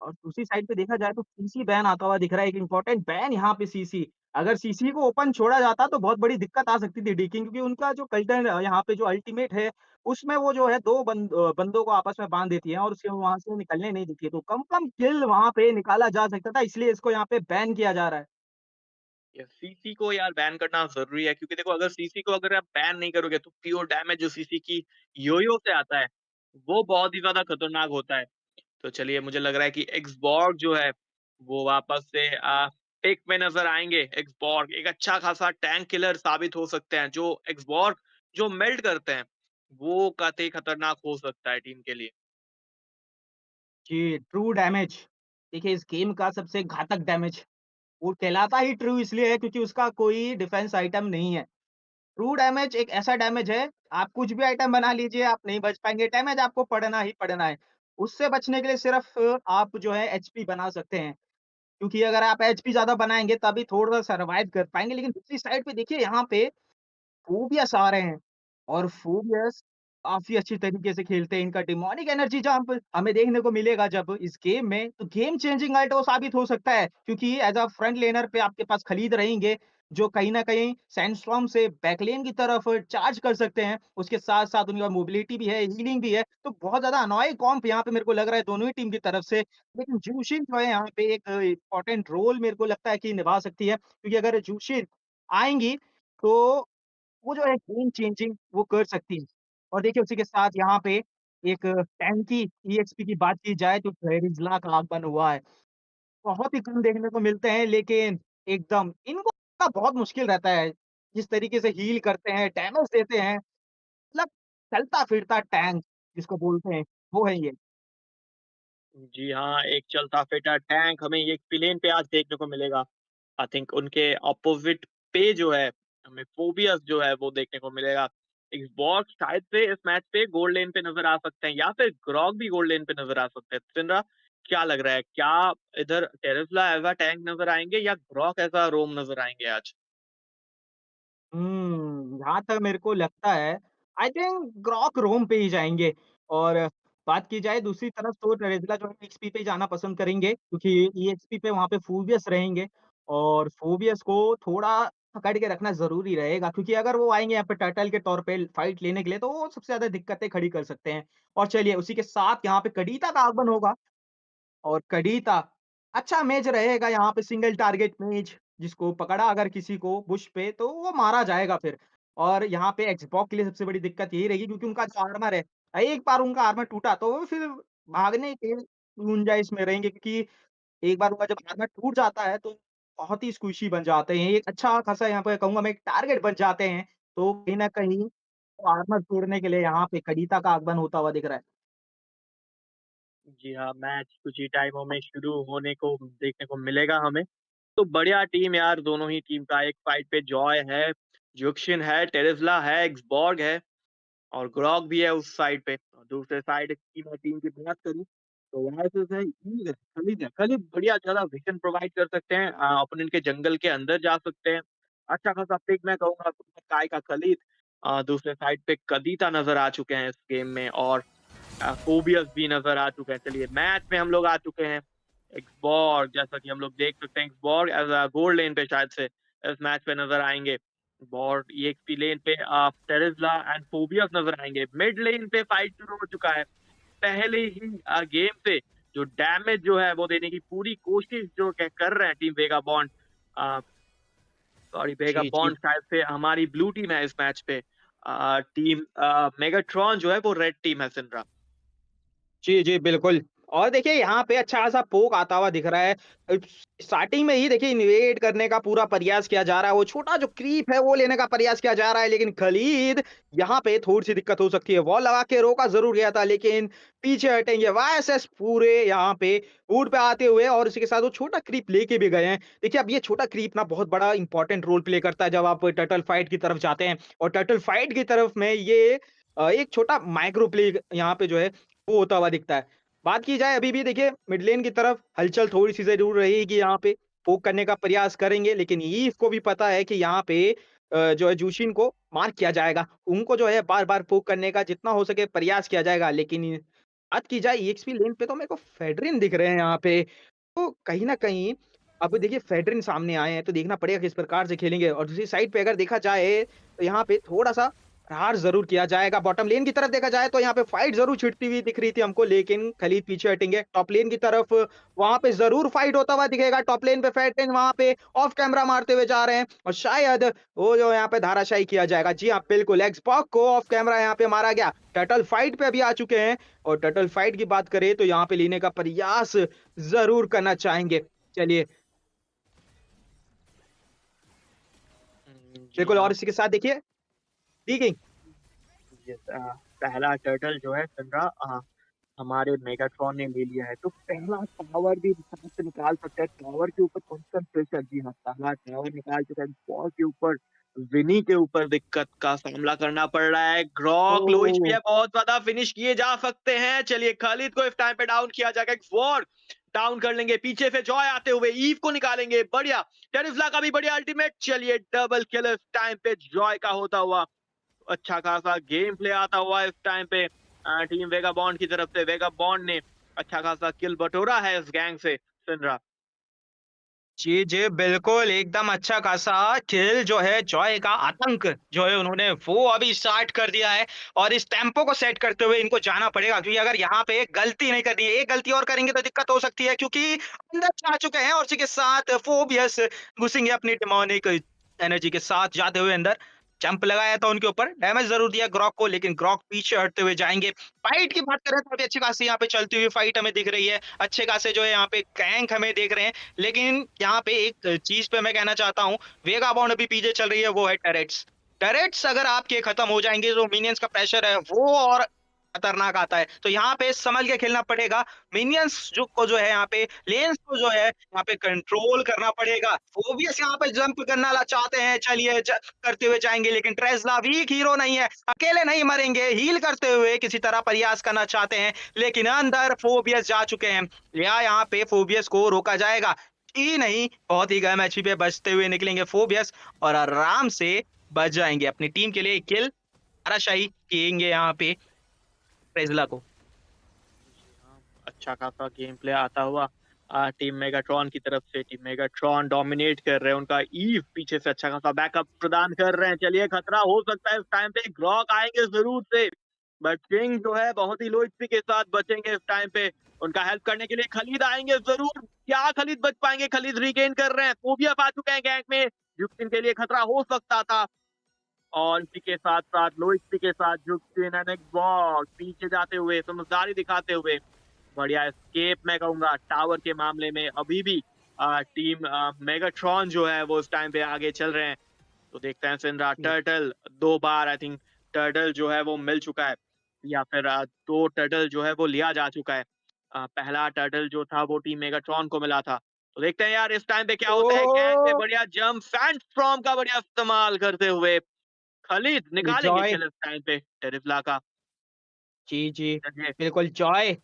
और दूसरी साइड पे देखा जाए तो सीसी बैन आता हुआ दिख रहा है, एक इम्पोर्टेंट बैन यहाँ पे सीसी। अगर सीसी को ओपन छोड़ा जाता तो बहुत बड़ी दिक्कत आ सकती थी डीकिंग क्योंकि उनका जो कल्टन यहाँ पे जो अल्टीमेट है, उसमें वो जो है 2 बंदों को आपस में बाँध देती है और उससे वहाँ से निकलने नहीं देती है। तो कम किल वहाँ पे निकाला जा सकता था इसलिए इसको यहाँ पे बैन किया जा रहा है। ये सीसी को यार बैन करना ज़रूरी है क्योंकि देखो अगर सीसी को अगर आप बैन नहीं करोगे तो प्योर डैमेज जो सीसी की यो-यो से आता है, वो बहुत ही ज़्यादा खतरनाक होता है। तो चलिए मुझे लग रहा है कि एक्सबॉर्ग जो है वो वापस से पिक में नज़र आएँगे। एक्सबॉर्ग एक अच्छा खासा टैंक किलर साबित हो सकते हैं। जो एक्सबॉर्ग जो मेल्ट करते हैं, वो काफ़ी खतरनाक हो सकता है टीम के लिए। जी, ट्रू डैमेज। देखिए इस गेम का सबसे घातक डैमेज, वो कहलाता ही ट्रू इसलिए है क्योंकि उसका कोई डिफेंस आइटम नहीं है। ट्रू डैमेज एक ऐसा डैमेज है, आप कुछ भी आइटम बना लीजिए, आप नहीं बच पाएँगे, डैमेज आपको पड़ना ही पड़ना है। उससे बचने के लिए सिर्फ़ आप जो है एचपी बना सकते हैं, क्योंकि अगर आप एचपी ज़्यादा बनाएँगे तभी थोड़ा सर्वाइव कर पाएँगे। लेकिन दूसरी साइड पे देखिए यहाँ पे फ़ोबियस आ रहे हैं और फ़ोबियस काफ़ी अच्छी तरीके से खेलते हैं। इनका डेमोनिक एनर्जी जंप हमें देखने को मिलेगा जब इस गेम में, तो गेम चेंजिंग आइटम वो साबित हो सकता है क्योंकि एज़ अ फ्रंट लेनर पे आपके पास खलीद रहेंगे, जो कहीं न कहीं सैंडस्टॉर्म से बैकलेन की तरफ चार्ज कर सकते हैं। उसके साथ-साथ उनका मोबिलिटी भी है, हीलिंग भी है, तो बहुत ज़्यादा अनोई कॉम्प यहाँ पे मेरे को लग रहा है दोनों ही टीम की तरफ से। लेकिन जूशिन जो है यहाँ पे एक इम्पोर्टेंट रोल मेरे को लगता है कि निभा सकती है, क्योंकि अगर जूशिन आएँगी, तो वो जो है गेम चेंजिंग वो कर सकती है। और देखिए उसी के साथ यहाँ पे एक टैंकी ईएक्सपी की बात की जाए तो ग्लेरिज़ला का आगमन हुआ है। बहुत ही कम देखने को मिलते हैं लेकिन एकदम इनको ना बहुत मुश्किल रहता है। जिस तरीके से हील करते हैं, डैमेज देते हैं, मतलब चलता-फिरता टैंक जिसको बोलते हैं, वो है ये। जी हाँ, एक चलता-फिरता टैंक हमें ये प्लेन पे आज देखने को मिलेगा। आई थिंक उनके अपोज़िट पे जो है, हमें फ़ोबियस जो है वो देखने को मिलेगा। एक्सबॉक्स शायद से इस मैच पे गोल्ड लेन पे नज़र आ सकते हैं या फिर ग्रॉग भी गोल्ड लेन पे नज़र आ सकते हैं। सिन्रा क्या लग रहा है? क्या इधर टेरेस्ला एज़ अ टैंक नज़र आएँगे या ग्रॉक एज़ अ रोम नज़र आएँगे आज? जहाँ तक मेरे को लगता है, आई थिंक ग्रॉक रोम पे ही जाएँगे और बात की जाए दूसरी तरफ तो टेरेज़ला जो है ईएक्सपी पे जाना पसंद करेंगे क्योंकि ईएक्सपी पे वहाँ पे फ़ोबियस रहेंगे और फ़ोबियस को थोड़ा पकड़ के रखना ज़रूरी रहेगा क्योंकि अगर वो आएँगे यहाँ पे टर्टल के तौर पे फाइट लेने के लिए, तो वो सबसे ज़्यादा दिक्कतें खड़ी कर सकते हैं। और चलिए उसी के साथ यहाँ पे कडीता का आगमन होगा और कडीता, अच्छा मेज रहेगा यहाँ पे सिंगल टारगेट मेज, जिसको पकड़ा अगर किसी को बुश पे तो वो मारा जाएगा फिर। और यहाँ पे एक्सबॉक्स के लिए सबसे बड़ी दिक्कत यही रहेगी क्योंकि उनका जो आर्मर है, एक बार उनका आर्मर टूटा तो वो फिर भागने के गुंजाइश में रहेंगे क्योंकि एक बार उनका जब आर्मर टूट जाता है तो बहुत ही स्क्विशी बन जाते हैं। एक अच्छा खासा यहाँ पे कहूँगा मैं एक टारगेट बन जाते हैं, तो कहीं न कहीं आर्मर तोड़ने के लिए यहाँ पे कडीता का आगमन होता हुआ दिख रहा है। जी हाँ, मैच कुछ ही टाइमों में शुरू होने को देखने को मिलेगा हमें। तो बढ़िया टीम यार दोनों ही टीम का एक साइड पे जॉय है, जुक्शिन है, टेरेज़ला है, एक्सबॉर्ग है और ग्रॉग भी है उस साइड पे। और दूसरे साइड की मैं टीम की बात करूँ तो वैसे से ईग है, खलीद है। खलीद बढ़िया ज़्यादा विज़न प्रोवाइड कर सकते हैं ओपोनेंट के जंगल के अंदर जा सकते हैं। अच्छा खासा पिक मैं कहूँगा तो काय का खलीद दूसरे साइड पे कदीता नज़र आ चुके हैं इस गेम में और फ़ोबियस भी नज़र आ चुके हैं। चलिए मैच में हम लोग आ चुके हैं। एक्सबॉर्ग जैसा कि हम लोग देख सकते हैं एक्सबॉर्ग एज़ अ गोल्ड लेन पे शायद से इस मैच पे नज़र आएँगे। बॉर्ड ईएक्सपी लेन पे टेरेज़ला एंड फ़ोबियस नज़र आएँगे। मिड लेन पे फाइट शुरू हो चुका है। पहले ही गेम से जो डैमेज जो है वो देने की पूरी कोशिश जो कर रहे हैं टीम वेगा बॉन्ड अ, सॉरी वेगा जी, जी। बॉन्ड शायद से हमारी ब्लू टीम है इस मैच पे। टीम मेगाट्रॉन जो है वो रेड टीम है सिन्रा। जी, जी, बिल्कुल। और देखिए यहाँ पे अच्छा खासा पोक आता हुआ दिख रहा है। अ, स्टार्टिंग में ही देखिए इन्वेड करने का पूरा प्रयास किया जा रहा है, वो छोटा जो क्रीप है वो लेने का प्रयास किया जा रहा है, लेकिन खलीद यहाँ पे थोड़ी-सी दिक्कत हो सकती है। वॉल लगा के रोका ज़रूर गया था लेकिन पीछे हटेंगे वाईएसएस पूरे यहाँ पे वुड पे आते हुए और उसी के साथ वो छोटा क्रीप लेके भी गए हैं। देखिए अब ये छोटा क्रीप ना बहुत बड़ा इम्पोर्टेंट रोल प्ले करता है जब आप टर्टल फाइट की तरफ जाते हैं और टर्टल फाइट की तरफ में ये एक छोटा माइक्रो प्ले यहाँ पे जो है वो होता हुआ दिखता है। बात की जाए अभी भी देखिए मिड लेन की तरफ हलचल थोड़ी-सी ज़रूर रहेगी यहाँ पे, पोक करने का प्रयास करेंगे लेकिन ईव को भी पता है कि यहाँ पे जो है जूशिन को मार्क किया जाएगा। उनको जो है बार-बार पोक करने का जितना हो सके प्रयास किया जाएगा लेकिन बात की जाए ईएक्सपी लेन पे तो मेरे को फेडरिन दिख रहे हैं यहाँ पे। तो कहीं न कहीं अब देखिए फेडरिन सामने आए हैं तो देखना पड़ेगा किस प्रकार से खेलेंगे और दूसरी साइड पे अगर देखा जाए तो यहाँ पे थोड़ा-सा प्रहार ज़रूर किया जाएगा। बॉटम लेन की तरफ देखा जाए तो यहाँ पे फाइट ज़रूर छिड़ती हुई दिख रही थी हमको लेकिन खलीद पीछे हटेंगे। टॉप लेन की तरफ वहाँ पे ज़रूर फाइट होता हुआ दिखेगा। टॉप लेन पे फेडरिन वहाँ पे ऑफ कैमरा मारते हुए जा रहे हैं और शायद वो जो यहाँ पे धाराशायी किया जाएगा। जी हाँ, बिल्कुल एक्सबॉक को ऑफ कैमरा यहाँ पे मारा गया। टर्टल फाइट पे अभी आ चुके हैं और टर्टल फाइट की बात करें तो यहाँ पे लेने का प्रयास ज़रूर करना चाहेंगे। चलिए जी बिल्कुल हाँ। और इसी के साथ देखिए दी गई यस, पहला टर्टल जो है सिंड्रा हमारे मेगाट्रॉन ने ले लिया है तो पहला टावर भी साथ से निकाल सकता है। टावर के ऊपर कांस्टेंट प्रेशर, जी हाँ, पहला टावर निकाल चुका है। बॉल के ऊपर विनी के ऊपर दिक्कत का सामना करना पड़ रहा है। ग्रॉक लो एचपी ओह! है, बहुत ज्यादा फिनिश किए जा सकते हैं। चलिए खालिद को इस टाइम पे डाउन किया जाएगा। एक वॉर डाउन कर लेंगे, पीछे से जॉय आते हुए ईव को निकालेंगे। बढ़िया, टेरिफ्ला का भी बढ़िया अल्टीमेट। चलिए डबल किल इस टाइम पे जॉय का होता हुआ। अच्छा खासा गेम प्ले आता हुआ इस टाइम पे टीम वेगा बॉन्ड की तरफ से। वेगा बॉन्ड ने अच्छा खासा किल बटोरा है इस गैंग से सिंड्रा। जी, जी, बिल्कुल, एकदम अच्छा खासा किल जो है जॉय का आतंक जो है उन्होंने वो अभी स्टार्ट कर दिया है और इस टेम्पो को सेट करते हुए इनको जाना पड़ेगा क्योंकि अगर यहाँ पे गलती नहीं करनी है, एक गलती और करेंगे तो दिक्कत हो सकती है क्योंकि अंदर जा चुके हैं और उसी के साथ फोबियस घुसेंगे अपनी डेमोनिक एनर्जी के साथ जाते हुए अंदर। जंप लगाया था उनके ऊपर, डैमेज ज़रूर दिया ग्रॉक को लेकिन ग्रॉक पीछे हटते हुए जाएँगे। फाइट की बात करें तो अभी अच्छी खासी यहाँ पे चलती हुई फाइट हमें दिख रही है। अच्छे खासे जो है यहाँ पे गैंक हमें देख रहे हैं। लेकिन यहाँ पे एक चीज़ पे मैं कहना चाहता हूँ, वेगा बॉन्ड अभी पीछे चल रही है, वो है टरेट्स। टरेट्स अगर आपके खत्म हो जाएँगे, जो मिनियंस का प्रेशर है, वो और खतरनाक आता है। तो यहाँ पे संभल के खेलना पड़ेगा। मिनियंस जो है यहाँ पे, लेन्स को जो है यहाँ पे कंट्रोल करना पड़ेगा। फोबियस यहाँ पे जंप करना चाहते हैं, चलिए करते हुए जाएँगे, लेकिन ट्रेज़ला वीक हीरो नहीं है, अकेले नहीं मरेंगे, हील करते हुए किसी तरह प्रयास करना चाहते हैं, लेकिन अंदर फोबियस जा चुके हैं। या यहाँ पे फोबियस को रोका जाएगा ही नहीं, बहुत ही गहम एचपी पे बचते हुए निकलेंगे फोबियस और आराम से बच जाएँगे। अपनी टीम के लिए किल धाराशायी किएंगे यहाँ पे ट्रेज़ला को। अच्छा खासा गेम प्ले आता हुआ टीम मेगाट्रॉन की तरफ से। टीम मेगाट्रॉन डोमिनेट कर रहे हैं, उनका ईव पीछे से अच्छा खासा बैकअप प्रदान कर रहे हैं। चलिए खतरा हो सकता है इस टाइम पे, ग्रॉक आएंगे जरूर से बट किंग जो है बहुत ही लो एचपी के साथ बचेंगे इस टाइम पे। उनका हेल्प करने के लिए खलीद आएंगे जरूर। क्या खलीद बच पाएंगे? खलीद रिगेन कर रहे हैं, फोबिया आ चुके हैं गैंग में। जुक्सिन के लिए खतरा हो सकता था और इसी के साथ साथ लो एचपी के साथ जुक्सिन एंड बॉक्स पीछे जाते हुए समझदारी दिखाते हुए बढ़िया एस्केप मैं कहूंगा। टावर के मामले में अभी भी टीम मेगाट्रॉन जो है वो इस टाइम पे आगे चल रहे हैं। तो देखते हैं सिंड्रा टर्टल 2 बार आई थिंक टर्टल जो है वो मिल चुका है या फिर 2 टर्टल जो है वो लिया जा चुका है। पहला टर्टल जो था वो टीम मेगाट्रॉन को मिला था। तो देखते हैं यार इस टाइम पे क्या होता है। गैंग में ओह! बढ़िया जंप सैंडस्टॉर्म का बढ़िया इस्तेमाल करते हुए खलीद निकालेंगे जॉय किल इस टाइम पे टेरिफ्ला का। जी, जी, चलिए बिल्कुल जॉय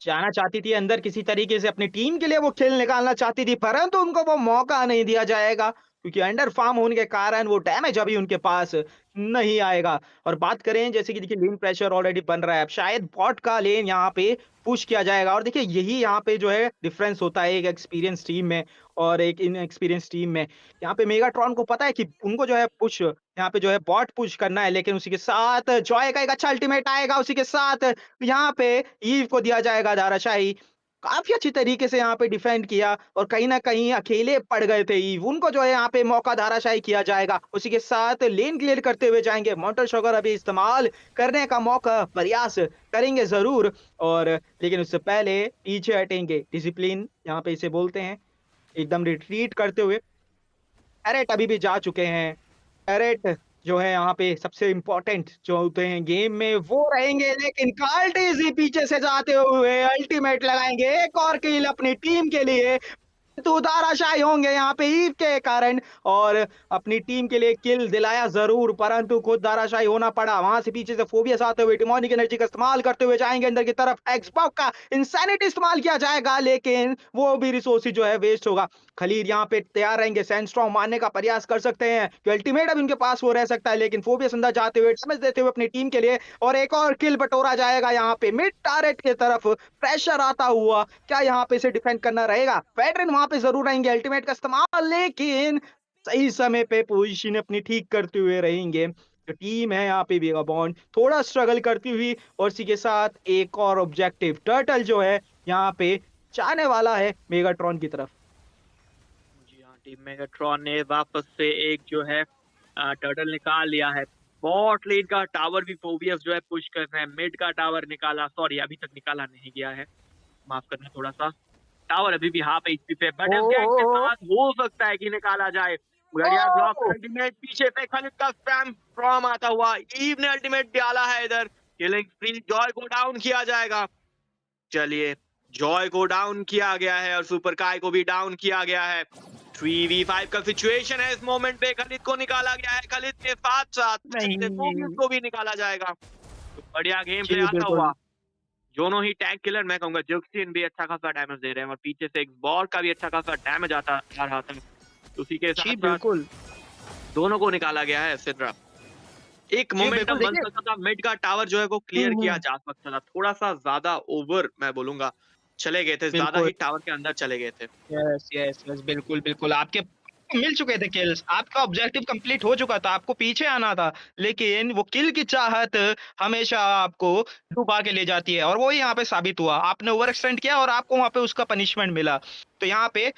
जाना चाहती थी अंदर किसी तरीके से अपनी टीम के लिए वो खेल निकालना चाहती थी, परंतु उनको वो मौका नहीं दिया जाएगा क्योंकि अंडर फार्म होने के कारण वो डैमेज अभी उनके पास नहीं आएगा। और बात करें जैसे कि देखिए लेन प्रेशर ऑलरेडी बन रहा है, अब शायद बॉट का लेन यहाँ पे पुश किया जाएगा और देखिए यही यहाँ पे जो है डिफरेंस होता है एक एक्सपीरियंस टीम में और एक इनएक्सपीरियंस टीम में। यहाँ पे मेगाट्रॉन को पता है कि उनको जो है पुश यहाँ पे जो है बॉट पुश करना है, लेकिन उसी के साथ जॉय का एक अच्छा अल्टीमेट आएगा, उसी के साथ यहाँ पे ईव को दिया जाएगा धाराशायी। काफ़ी अच्छी तरीके से यहाँ पे डिफेंड किया और कहीं न कहीं अकेले पड़ गए थे ईव, उनको जो है यहाँ पे मौका धाराशायी किया जाएगा। उसी के साथ लेन क्लियर करते हुए जाएँगे, मॉन्टर शुगर अभी इस्तेमाल करने का मौका प्रयास करेंगे ज़रूर और लेकिन उससे पहले पीछे हटेंगे। डिसिप्लिन यहाँ पे इसे बोलते हैं, एकदम रिट्रीट करते हुए। टैरेट अभी भी जा चुके हैं। टैरेट जो है यहाँ पे सबसे इम्पोर्टेंट जो होते हैं गेम में वो रहेंगे, लेकिन कार्टिज़ ही पीछे से जाते हुए अल्टीमेट लगाएँगे। एक और किल अपनी टीम के लिए। तो धाराशायी होंगे यहाँ पे ईव के कारण और अपनी टीम के लिए किल दिलाया जरूर, परंतु खुद धाराशायी होना पड़ा। वहां से पीछे से फोबियस आते हुए डिमोनिक एनर्जी का इस्तेमाल करते हुए जाएंगे अंदर की तरफ। एक्सबॉक्स का इंसैनिटी इस्तेमाल किया जाएगा, लेकिन वो भी रिसोर्सेज जो है वेस्ट होगा। खलीद यहाँ पे तैयार रहेंगे, सैंडस्टॉर्म मारने का प्रयास कर सकते हैं कि अल्टीमेट अब उनके पास वो रह सकता है, लेकिन फोबियस अंदर जाते हुए डैमेज देते हुए अपनी टीम के लिए और एक और किल बटोरा जाएगा। यहाँ पे मिड टारेट की तरफ प्रेशर आता हुआ, क्या यहाँ पे इसे डिफेंड करना रहेगा? फेडरिन वहां पे जरूर रहेंगे, अल्टीमेट का इस्तेमाल, लेकिन सही समय पे पोजीशन अपनी ठीक करते हुए रहेंगे। जो टीम है यहाँ पे वेगाबॉन्ड थोड़ा स्ट्रगल करती हुई और इसी के साथ एक और ऑब्जेक्टिव टर्टल जो है यहाँ पे जाने वाला है मेगाट्रॉन की तरफ। जी हाँ, टीम मेगाट्रॉन ने वापस से एक जो है टर्टल निकाल लिया है। बॉट लेन का टावर भी फोबियस जो है पुश कर रहे हैं। मिड का टावर निकाला, सॉरी अभी तक निकाला नहीं गया है, माफ करना थोड़ा सा। टावर अभी भी हाफ एचपी पे, बट के साथ हो सकता है कि निकाला जाए। बढ़िया ब्लॉक अल्टीमेट पीछे पे खलीद का स्पैम फ्रॉम आता हुआ। ईव ने अल्टीमेट डाला है इधर, किलिंग स्प्री, जॉय को डाउन किया जाएगा। चलिए जॉय को डाउन किया गया है और सुपर काय को भी डाउन किया गया है। 3v5 का सिचुएशन है इस मोमेंट पे। खलीद को निकाला गया है, खलीद के साथ साथ फोबियस को भी निकाला जाएगा। तो बढ़िया गेम प्ले आता हुआ। दोनों ही टैग किलर, मैं कहूंगा जुक्सिन भी अच्छा खासा डैमेज दे रहे हैं और पीछे से एक बॉल का भी अच्छा खासा डैमेज आता आ रहा था। उसी के साथ बिल्कुल दोनों को निकाला गया है। सिद्रा एक मोमेंटम बन सकता था, मिड का टावर जो है वो क्लियर किया जा सकता था। थोड़ा सा ज्यादा ओवर मैं बोलूंगा चले गए थे, ज्यादा ही टावर के अंदर चले गए थे। यस यस यस, बिल्कुल बिल्कुल, आपके मिल चुके थे किल्स, आपका ऑब्जेक्टिव कंप्लीट हो चुका था, आपको पीछे आना था, लेकिन वो किल की चाहत हमेशा आपको डुबा के ले जाती है और वो यहाँ पे साबित हुआ। आपने ओवर एक्सटेंड किया और आपको वहाँ पे उसका पनिशमेंट मिला। तो यहाँ पे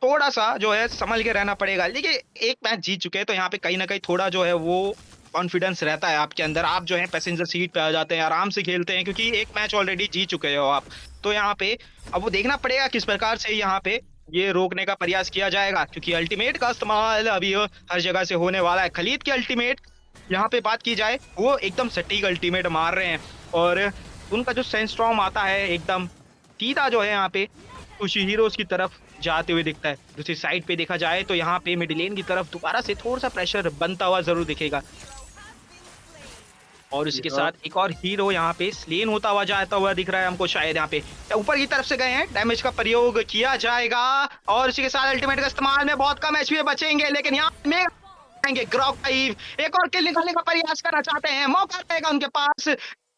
थोड़ा सा जो है संभल के रहना पड़ेगा, लेकिन एक मैच जीत चुके हैं तो यहाँ पे कहीं ना कहीं थोड़ा जो है वो कॉन्फिडेंस रहता है आपके अंदर। आप जो है पैसेंजर सीट पे आ जाते हैं, आराम से खेलते हैं, क्योंकि एक मैच ऑलरेडी जीत चुके हो आप। तो यहाँ पे अब वो देखना पड़ेगा किस प्रकार से यहाँ पे ये रोकने का प्रयास किया जाएगा, क्योंकि अल्टीमेट का इस्तेमाल अभी हर जगह से होने वाला है। खलीद के अल्टीमेट यहाँ पे बात की जाए, वो एकदम सटीक अल्टीमेट मार रहे हैं और उनका जो सैंडस्टॉर्म आता है एकदम सीधा जो है यहाँ पे कुछ हीरोज की तरफ जाते हुए दिखता है। दूसरी साइड पे देखा जाए तो यहाँ पे मिड लेन की तरफ दोबारा से थोड़ा सा प्रेशर बनता हुआ जरूर दिखेगा और इसके साथ एक और हीरो यहाँ पे स्लेन होता हुआ जाता हुआ दिख रहा है हमको, शायद यहाँ पे ऊपर की तरफ से गए हैं। डैमेज का प्रयोग किया जाएगा और इसी के साथ अल्टीमेट का इस्तेमाल में बहुत कम एचपी बचेंगे, लेकिन यहाँ में ग्रॉक का ईव एक और किल निकालने का प्रयास करना चाहते हैं, मौका रहेगा उनके पास।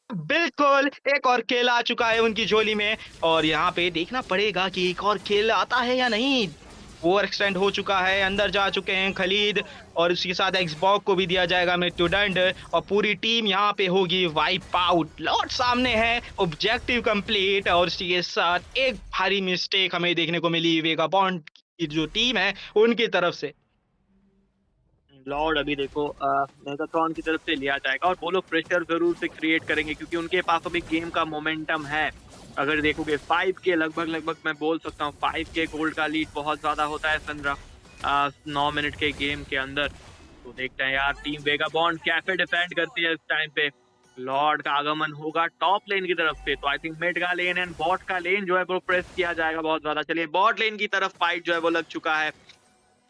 बिल्कुल एक और किल आ चुका है उनकी झोली में और यहाँ पे देखना पड़ेगा कि एक और किल आता है या नहीं। ओवर एक्सटेंड हो चुका है, अंदर जा चुके हैं खलीद और उसके साथ एक्सबॉक्स को भी दिया जाएगा मृत्युदंड और पूरी टीम यहाँ पे होगी वाइप आउट। लॉर्ड सामने है, ऑब्जेक्टिव कंप्लीट और इसके साथ एक भारी मिस्टेक हमें देखने को मिली वेगाबॉन्ड की जो टीम है उनकी तरफ से। लॉर्ड अभी देखो मेगाट्रॉन की तरफ से लिया जाएगा और वो लोग प्रेशर जरूर से क्रिएट करेंगे क्योंकि उनके पास अभी गेम का मोमेंटम है। अगर देखोगे 5 के लगभग मैं बोल सकता हूँ 5 के गोल्ड का लीड बहुत ज्यादा होता है 9 मिनट के गेम के अंदर। तो देखते हैं यार टीम वेगाबॉन्ड कैसे डिफेंड करती है इस टाइम पे। लॉर्ड का आगमन होगा टॉप लेन की तरफ से, तो आई थिंक मिड का लेन एंड बॉट का लेन जो है वो प्रेस किया जाएगा बहुत ज्यादा। चलिए बॉट लेन की तरफ फाइट जो है वो लग चुका है।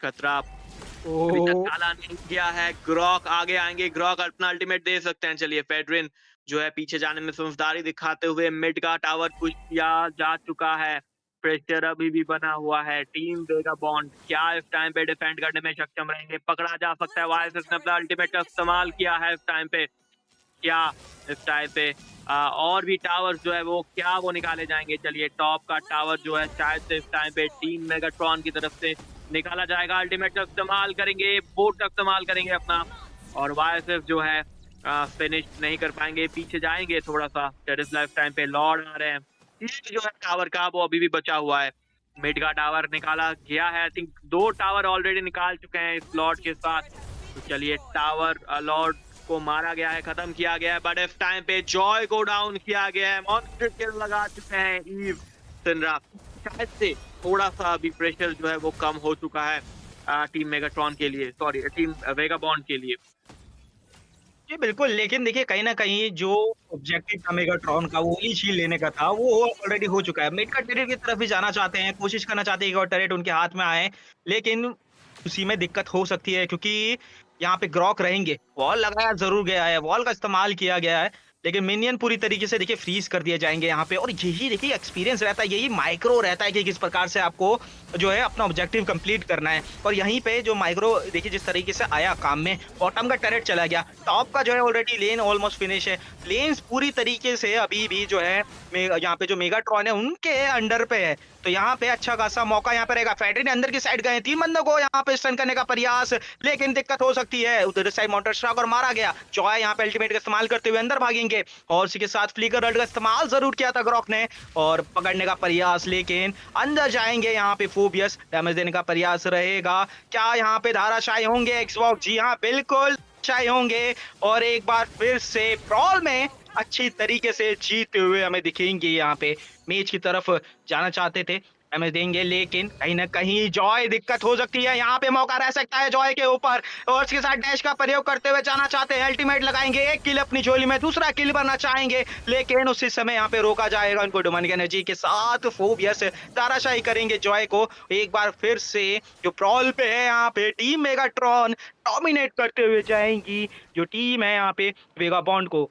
खतरा अभी तक काला नहीं किया है। ग्रॉक आगे आएंगे, ग्रॉक अपना अल्टीमेट दे सकते हैं। चलिए फेडरिन जो है पीछे जाने में समझदारी दिखाते हुए मिड का टावर पुश किया जा चुका है। प्रेशर अभी भी बना हुआ है। टीम वेगाबॉन्ड क्या इस टाइम पे डिफेंड करने में सक्षम रहेंगे? पकड़ा जा सकता है। वायरसेस ने अपना अल्टीमेट का इस्तेमाल किया है इस टाइम पे। क्या इस टाइम पे और भी टावर जो है वो क्या वो निकाले जाएंगे? चलिए टॉप का टावर जो है शायद से इस टाइम पे टीम मेगाट्रॉन की तरफ से निकाला जाएगा। अल्टीमेट का इस्तेमाल करेंगे, बोट का इस्तेमाल करेंगे अपना और वायरसेस जो है फिनिश नहीं कर पाएंगे, पीछे जाएंगे थोड़ा सा। टेरिस लाइफ टाइम पे लॉर्ड आ रहे हैं। जो है टावर का वो अभी भी बचा हुआ है। मिड का टावर निकाला गया है। आई थिंक 2 टावर ऑलरेडी निकाल चुके हैं इस लॉर्ड के साथ। तो चलिए टावर लॉर्ड को मारा गया है, खत्म किया गया है। बट इस टाइम पे जॉय को डाउन किया गया है। मॉन्स्टर किल लगा चुके हैं ईव सिंद्रा। शायद से थोड़ा सा अभी प्रेशर जो है वो कम हो चुका है टीम मेगाट्रॉन के लिए, सॉरी टीम वेगाबॉन्ड के लिए। जी, बिल्कुल, लेकिन देखिए कहीं न कहीं जो ऑब्जेक्टिव था मेगाट्रॉन का वो ही शील्ड लेने का था, वो ऑलरेडी हो चुका है। मिड का टर्रेट की तरफ भी जाना चाहते हैं, कोशिश करना चाहते हैं कि और टर्रेट उनके हाथ में आए, लेकिन उसी में दिक्कत हो सकती है क्योंकि यहाँ पे ग्रॉक रहेंगे। वॉल लगाया ज़रूर गया है, वॉल का इस्तेमाल किया गया है, लेकिन मिनियन पूरी तरीके से देखिए फ्रीज़ कर दिए जाएँगे यहाँ पे और यही देखिए एक्सपीरियंस रहता है, यही माइक्रो रहता है कि किस प्रकार से आपको जो है अपना ऑब्जेक्टिव कंप्लीट करना है। और यहीं पे जो माइक्रो देखिए जिस तरीके से आया काम में, बॉटम का टर्रेट चला गया, टॉप का जो है ऑलरेडी लेन ऑलमोस्ट फिनिश है। लेन्स पूरी तरीके से अभी भी जो है यहाँ पे जो मेगाट्रॉन है उनके अंडर पे है। तो यहाँ पे अच्छा खासा मौका यहाँ पे रहेगा। फेडरी ने अंदर की साइड गए, 3 बंदों को यहाँ पे स्टन करने का प्रयास, लेकिन दिक्कत हो सकती है। उधर साइड माउंटेड स्ट्राक और मारा गया। जॉय यहाँ पे अल्टीमेट का इस्तेमाल करते हुए अंदर भागेंगे और उसी के साथ फ्लिकर रड का इस्तेमाल ज़रूर किया था ग्रॉक ने और पकड़ने का प्रयास, लेकिन अंदर जाएँगे यहाँ पे फोबियस, डैमेज देने का प्रयास रहेगा। क्या यहाँ पे धाराशायी होंगे एक्सबॉक्स? जी हाँ, बिल्कुल शायी होंगे और एक बार फिर से प्रॉल में अच्छी तरीके से जीते हुए हमें दिखेंगे यहाँ पे। मेज की तरफ जाना चाहते थे, डैमेज देंगे लेकिन कहीं न कहीं जॉय दिक्कत हो सकती है, यहाँ पे मौका रह सकता है जॉय के ऊपर और उसके साथ डैश का प्रयोग करते हुए जाना चाहते हैं, अल्टीमेट लगाएँगे, एक किल अपनी झोली में, दूसरा किल बनना चाहेंगे, लेकिन उसी समय यहाँ पे रोका जाएगा उनको डोमिनिक एनर्जी के साथ फोबियस ताराशाही करेंगे जॉय को। एक बार फिर से जो प्रॉल पे है यहाँ पे टीम मेगाट्रॉन डोमिनेट करते हुए जाएँगी, जो टीम है यहाँ पे वेगाबॉन्ड को।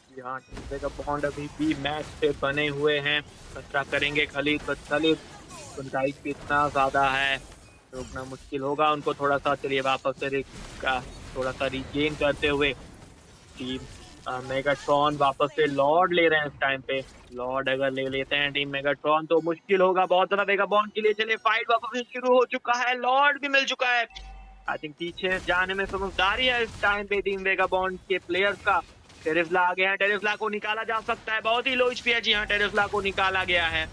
जी हाँ, टीम वेगा बॉन्ड अभी भी मैच से बने हुए हैं। खतरा करेंगे खलीद, बट खलीद उनका आईक्यू इतना ज़्यादा है, रोकना मुश्किल होगा उनको थोड़ा-सा। चलिए वापस से थोड़ा-सा रीगेन करते हुए टीम मेगाट्रॉन वापस से लॉर्ड ले रहे हैं इस टाइम पे। लॉर्ड अगर ले लेते हैं टीम मेगाट्रॉन तो मुश्किल होगा बहुत ज़्यादा वेगा बॉन्ड के लिए। चलिए फाइट वापस से शुरू हो चुका है, लॉर्ड भी मिल चुका है। आई थिंक पीछे जाने में समझदारी है इस टाइम पे टीम वेगा बॉन्ड के प्लेयर्स का। टेरिफ्ला आ गया है, टेरिफ्ला को निकाला जा सकता है, बहुत ही लो एचपी है। जी हाँ, टेरिफ्ला को निकाला गया है।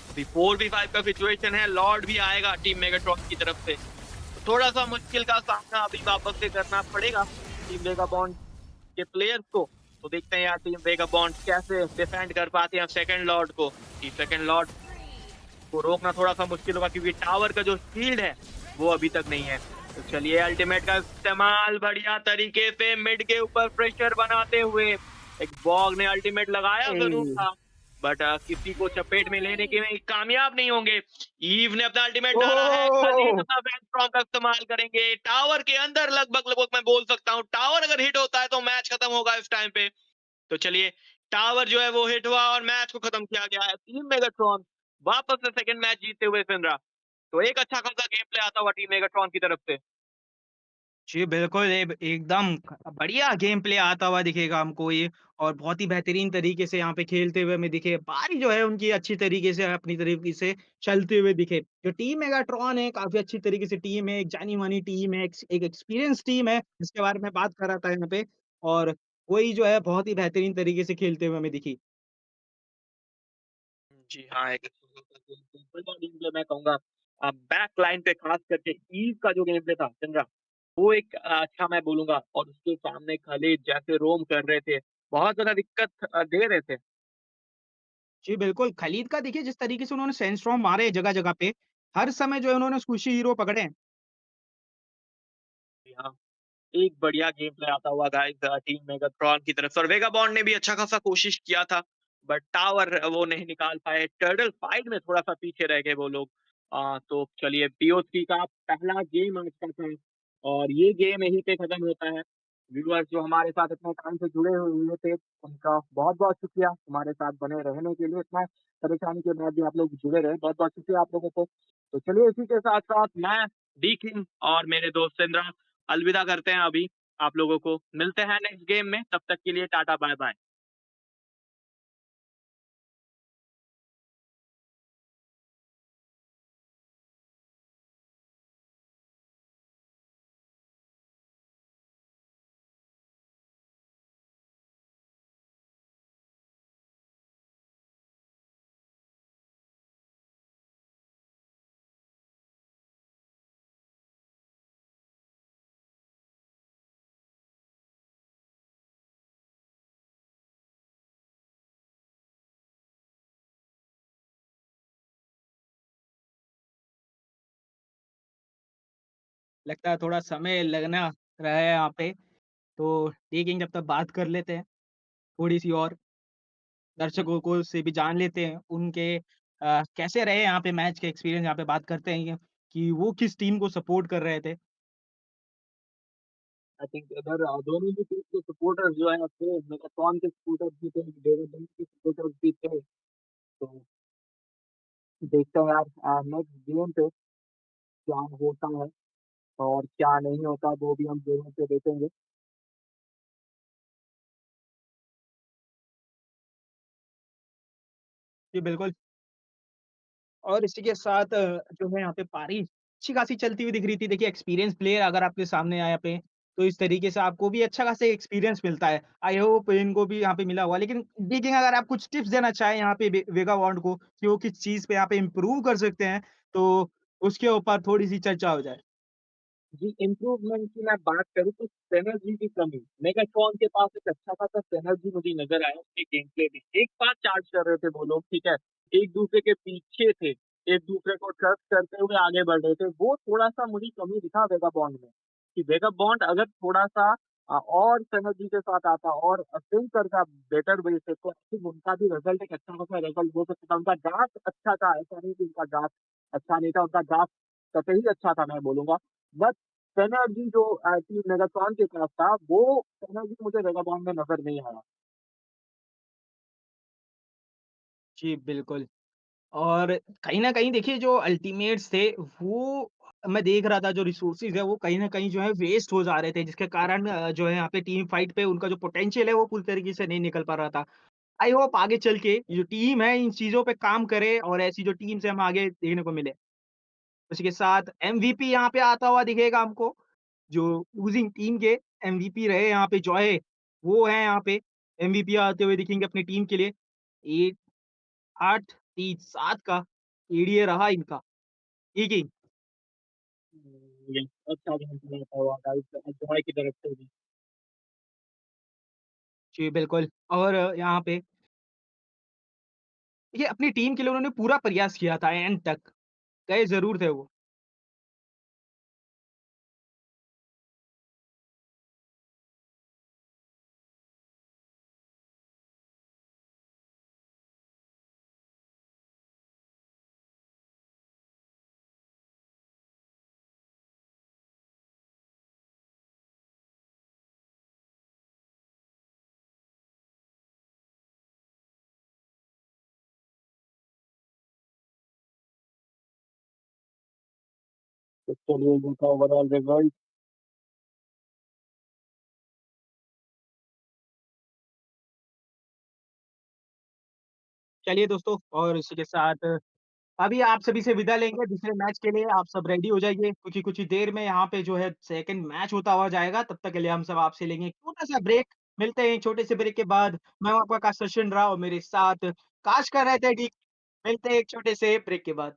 अभी 4v5 का सिचुएशन है, लॉर्ड भी आएगा टीम मेगाट्रॉन की तरफ से। तो थोड़ा-सा मुश्किल का सामना अभी वापस से करना पड़ेगा टीम वेगा बॉन्ड के प्लेयर्स को। तो देखते हैं यार टीम वेगा बॉन्ड कैसे डिफेंड कर पाते हैं सेकंड लॉर्ड को। कि सेकंड लॉर्ड को रोकना थोड़ा-सा मुश्किल होगा क्योंकि टावर का जो शील्ड है, वो अभी तक नहीं है। तो चलिए अल्टीमेट का इस्तेमाल बढ़िया तरीके से मिड के ऊपर प्रेशर बनाते हुए एक बॉग ने अल्टीमेट लगाया ज़रूर था, बट किसी को चपेट में लेने के में कामयाब नहीं होंगे। ईव ने अपना अल्टीमेट डाला है, खलीद ओह! अपना वैनस्टॉर्म का इस्तेमाल करेंगे। टावर के अंदर लगभग-लगभग मैं बोल सकता हूँ, टावर अगर हिट होता है तो मैच खत्म होगा इस टाइम पे। तो चलिए टावर जो है वो हिट हुआ और मैच को खत्म किया गया है। टीम मेगाट्रॉन वापस से सेकंड मैच जीतते हुए फिर रहा। तो एक अच्छा खासा गेम प्ले आता हुआ टीम मेगाट्रॉन की तरफ से। जी, बिल्कुल, एकदम बढ़िया गेम प्ले आता हुआ दिखेगा हमको ये और बहुत ही बेहतरीन तरीके से यहाँ पे खेलते हुए हमें दिखे। बारी जो है उनकी अच्छी तरीके से अपनी तरीके से चलते हुए दिखे। जो टीम मेगाट्रॉन है, काफ़ी अच्छी तरीके से टीम है, एक जानी-मानी टीम है, एक एक्सपीरियंस टीम है, जिसके बारे में बात कर रहा था यहाँ पे और वही जो है बहुत ही बेहतरीन तरीके से खेलते हुए हमें दिखी। जी हाँ, एक बढ़िया गेम प्ले मैं कहूँगा। बैक लाइन पे खास करके ईव का जो गेम प्ले था चंद्रा, वो एक अच्छा मैं बोलूँगा और उसके सामने खालिद जैसे रोम कर रहे थे, बहुत ज़्यादा दिक्कत दे रहे थे। जी, बिल्कुल, खलीद का देखिए जिस तरीके से उन्होंने सैंडस्टॉर्म मारे जगह-जगह पे, हर समय जो है उन्होंने स्क्विशी हीरो पकड़े हैं। जी हाँ। एक बढ़िया गेम प्ले आता हुआ गाइस टीम मेगाट्रॉन की तरफ से और वेगाबॉन्ड ने भी अच्छा खासा कोशिश किया था, बट टावर वो नहीं निकाल पाए। टर्टल फाइट में थोड़ा-सा पीछे रह गए वो लोग। तो चलिए पीओसी का पहला गेम आज का था और ये गेम यहीं पे खत्म होता है। व्यूअर्स जो हमारे साथ इतने टाइम से जुड़े हुए थे, उनका बहुत-बहुत शुक्रिया हमारे साथ बने रहने के लिए। इतना परेशानी के बाद भी आप लोग जुड़े रहे, बहुत-बहुत शुक्रिया आप लोगों को। तो चलिए इसी के साथ-साथ मैं डी किंग और मेरे दोस्त सिंद्रा अलविदा करते हैं अभी आप लोगों को। मिलते हैं नेक्स्ट गेम में, तब तक के लिए टाटा बाय-बाय। लगता है थोड़ा समय लगना रहा है यहाँ पे, तो देखेंगे जब तक बात कर लेते हैं, थोड़ी-सी और दर्शकों को से भी जान लेते हैं, उनके कैसे रहे यहाँ पे मैच के एक्सपीरियंस यहाँ पे बात करते हैं कि वो किस टीम को सपोर्ट कर रहे थे। आई थिंक इधर दोनों ही टीम के सपोर्टर्स जो है थे, मेगाटॉन के सपोर्टर्स भी थे, डेविड के सपोर्टर्स भी थे। तो देखते हैं यार नेक्स्ट गेम पे क्या होता है और क्या नहीं होता, वो भी हम ज़रूर से देखेंगे। जी, बिल्कुल। और इसी के साथ जो है यहाँ पे पारी अच्छी खासी चलती हुई दिख रही थी। देखिए एक्सपीरियंस प्लेयर अगर आपके सामने आए यहाँ पे, तो इस तरीके से आपको भी अच्छा खासा एक्सपीरियंस मिलता है। आई होप इनको भी यहाँ पे मिला होगा। लेकिन देखिए अगर आप कुछ टिप्स देना चाहें यहाँ पे वेगा बॉन्ड को कि वो किस चीज़ पे यहाँ पे इम्प्रूव कर सकते हैं, तो उसके ऊपर थोड़ी-सी चर्चा हो जाए। जी, इम्प्रूवमेंट की मैं बात करूँ तो सिनर्जी की कमी, मेगाट्रॉन के पास एक अच्छा खासा सिनर्जी मुझे नज़र आया उसके गेम प्ले में। एक साथ चार्ज कर रहे थे वो लोग, ठीक है? एक-दूसरे के पीछे थे, एक-दूसरे को ट्रस्ट करते हुए आगे बढ़ रहे थे। वो थोड़ा-सा मुझे कमी दिखा वेगाबॉन्ड में, कि वेगाबॉन्ड अगर थोड़ा-सा और सिनर्जी के साथ आता और थिंक करता बेटर वे से, तो आई थिंक उनका भी रिज़ल्ट एक अच्छा खासा रिज़ल्ट हो सकता था। उनका ड्राफ्ट अच्छा था, ऐसा नहीं कि उनका ड्राफ्ट अच्छा नहीं था, उनका ड्राफ्ट कतई अच्छा था मैं बोलूँगा। बट सिनर्जी जो टीम मेगाट्रॉन के पास था, वो सिनर्जी मुझे वेगाबॉन्ड में नज़र नहीं आया। जी, बिल्कुल। और कहीं न कहीं देखिए जो अल्टीमेट्स थे, वो मैं देख रहा था जो रिसोर्सेज़ है वो कहीं न कहीं जो है वेस्ट हो जा रहे थे जिसके कारण जो है यहाँ पे टीम फाइट पे उनका जो पोटेंशियल है वो पूरी तरीके से नहीं निकल पा रहा था। आई होप आगे चल के ये जो टीम है इन चीज़ों पे काम करे और ऐसी जो टीम से हम आगे देखने को मिले। उसी के साथ एमवीपी यहाँ पे आता हुआ दिखेगा हमको, जो लूज़िंग टीम के एमवीपी रहे यहाँ पे जॉय, वो हैं यहाँ पे एमवीपी आते हुए दिखेंगे अपनी टीम के लिए। ए 8-3-7 का एडीए रहा इनका, ठीक है? ये अच्छा गेम प्ले था हुआ गाइस जॉय की तरफ से भी। जी, बिल्कुल और यहाँ पे देखिए अपनी टीम के लिए उन्होंने पूरा प्रयास किया था एंड तक, गए ज़रूर थे वो। तो चलिए इनका ओवरऑल रिजल्ट चलिए दोस्तों और इसी के साथ अभी आप सभी से विदा लेंगे दूसरे मैच के लिए आप सब रेडी हो जाइए क्योंकि कुछ ही देर में यहाँ पे जो है सेकंड मैच होता हुआ जाएगा तब तक के लिए हम सब आपसे लेंगे एक छोटा-सा ब्रेक। मिलते हैं छोटे से ब्रेक के बाद। मैं हूँ आपका काश सचिन राव और मेरे साथ काश कर रहे थे ठीक। मिलते हैं एक छोटे से ब्रेक के बाद।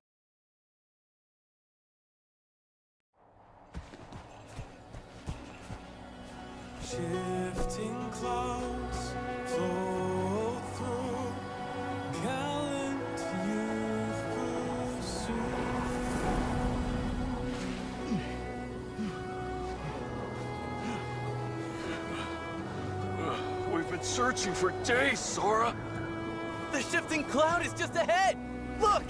Shifting clouds flow through gallant youth pursue. We've been searching for days, Sora. The shifting cloud is just ahead! Look!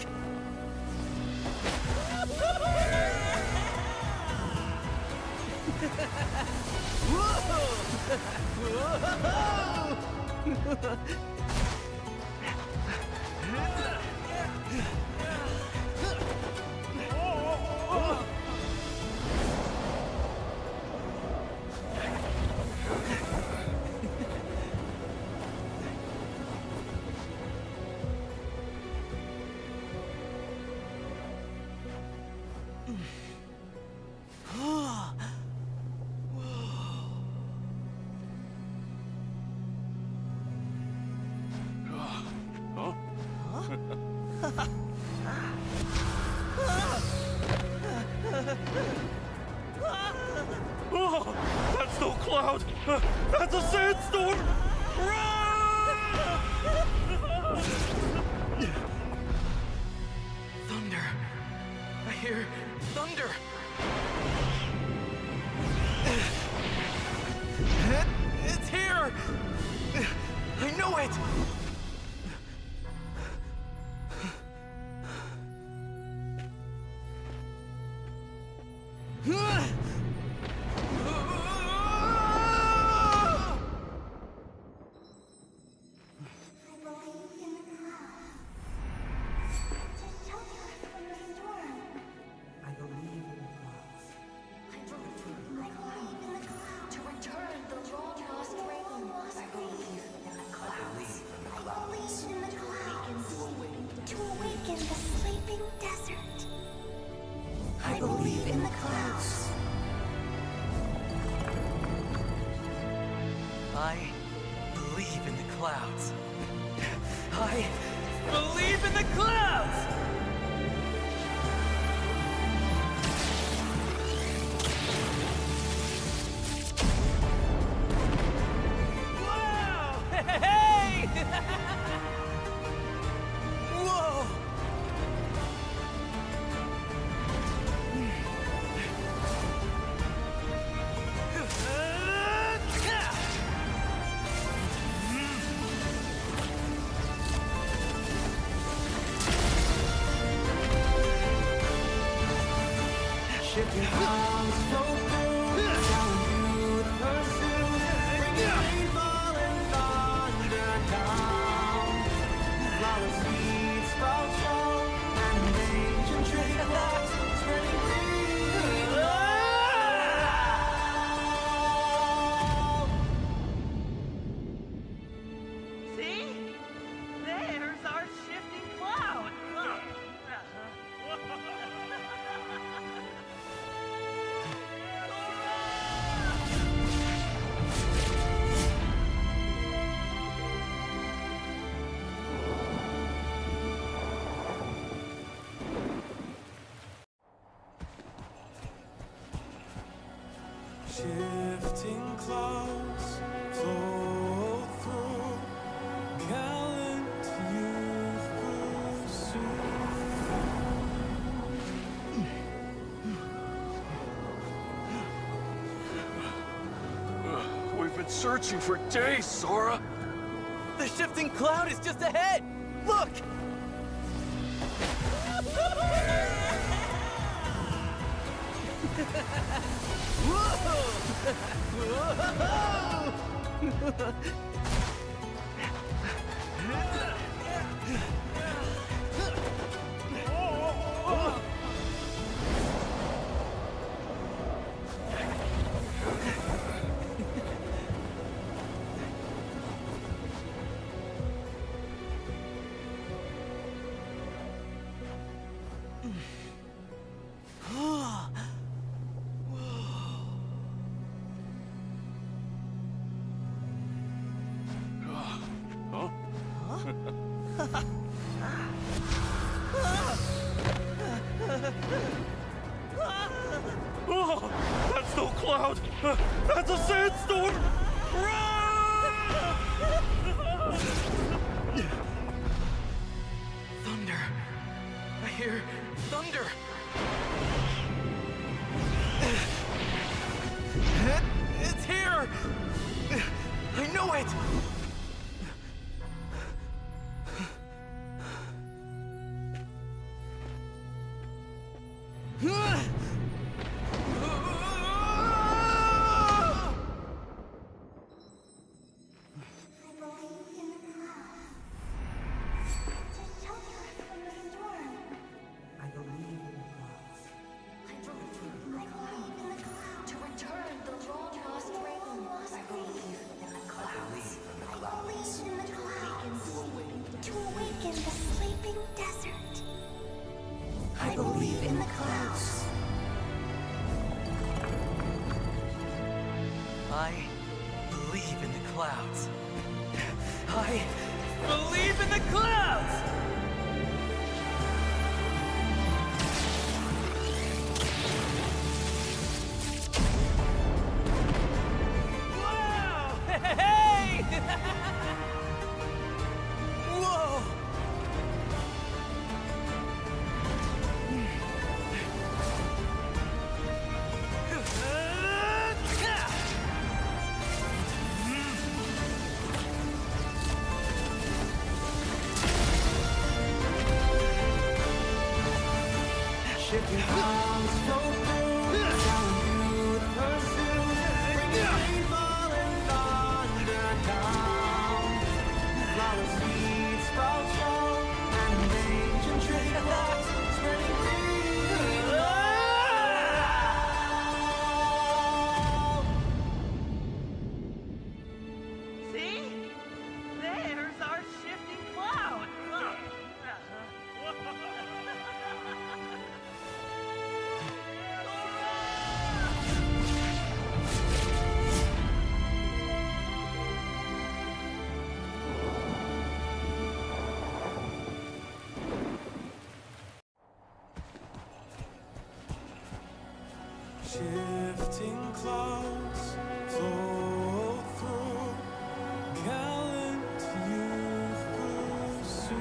Oh, that's no cloud. That's a sandstorm. Run! Thunder. I hear thunder. it! I believe in the clouds to shelter us from the storm. I believe in the clouds. I believe in the clouds to return the long lost rain. I believe in the clouds. I believe in the clouds to awaken the sleeping desert. I believe in the clouds. I believe in the clouds. I believe in the clouds! Wow! Hey! Whoa! Shifting clouds flow through, telling you to pursue. Bringing rainfall and thunder down. Flower seeds sprout strong, and ancient tree grows, spreading green. See? There's our shifting cloud. Shifting clouds flow through, gallant youth pursue. We've been searching for days, Sora! The shifting cloud is just ahead! Look! Oh, that's no cloud! That's a sandstorm! Thunder! I hear thunder! It's here! I know it! I believe in the clouds to shelter us from the storm. I believe in the clouds. I believe in the clouds to return the long lost rain. I believe in the clouds. I believe in the clouds to awaken the sleeping desert. I believe in the clouds. I believe in the clouds. I believe in the clouds! Wow! Hey! Whoa! clouds flow through, gallant youth pursue.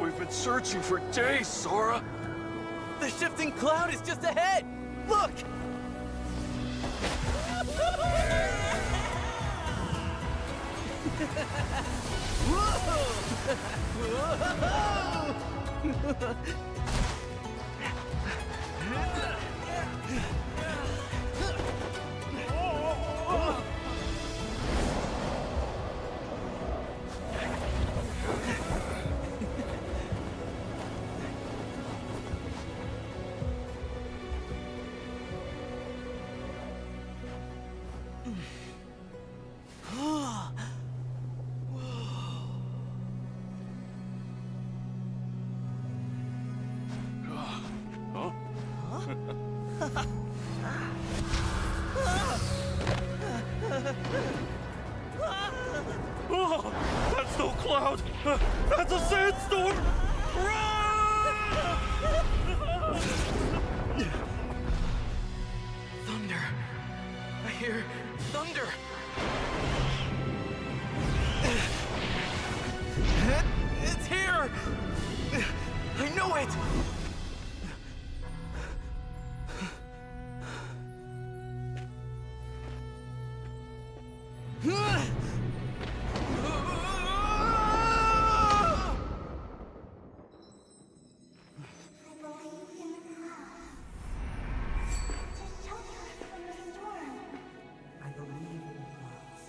We've been searching for days, Sora. The shifting cloud is just ahead! Look! Oh, that's no cloud! That's a sandstorm! Thunder. I hear thunder. It's here! I know it! I believe in the clouds to shelter us from the storm. I believe in the clouds.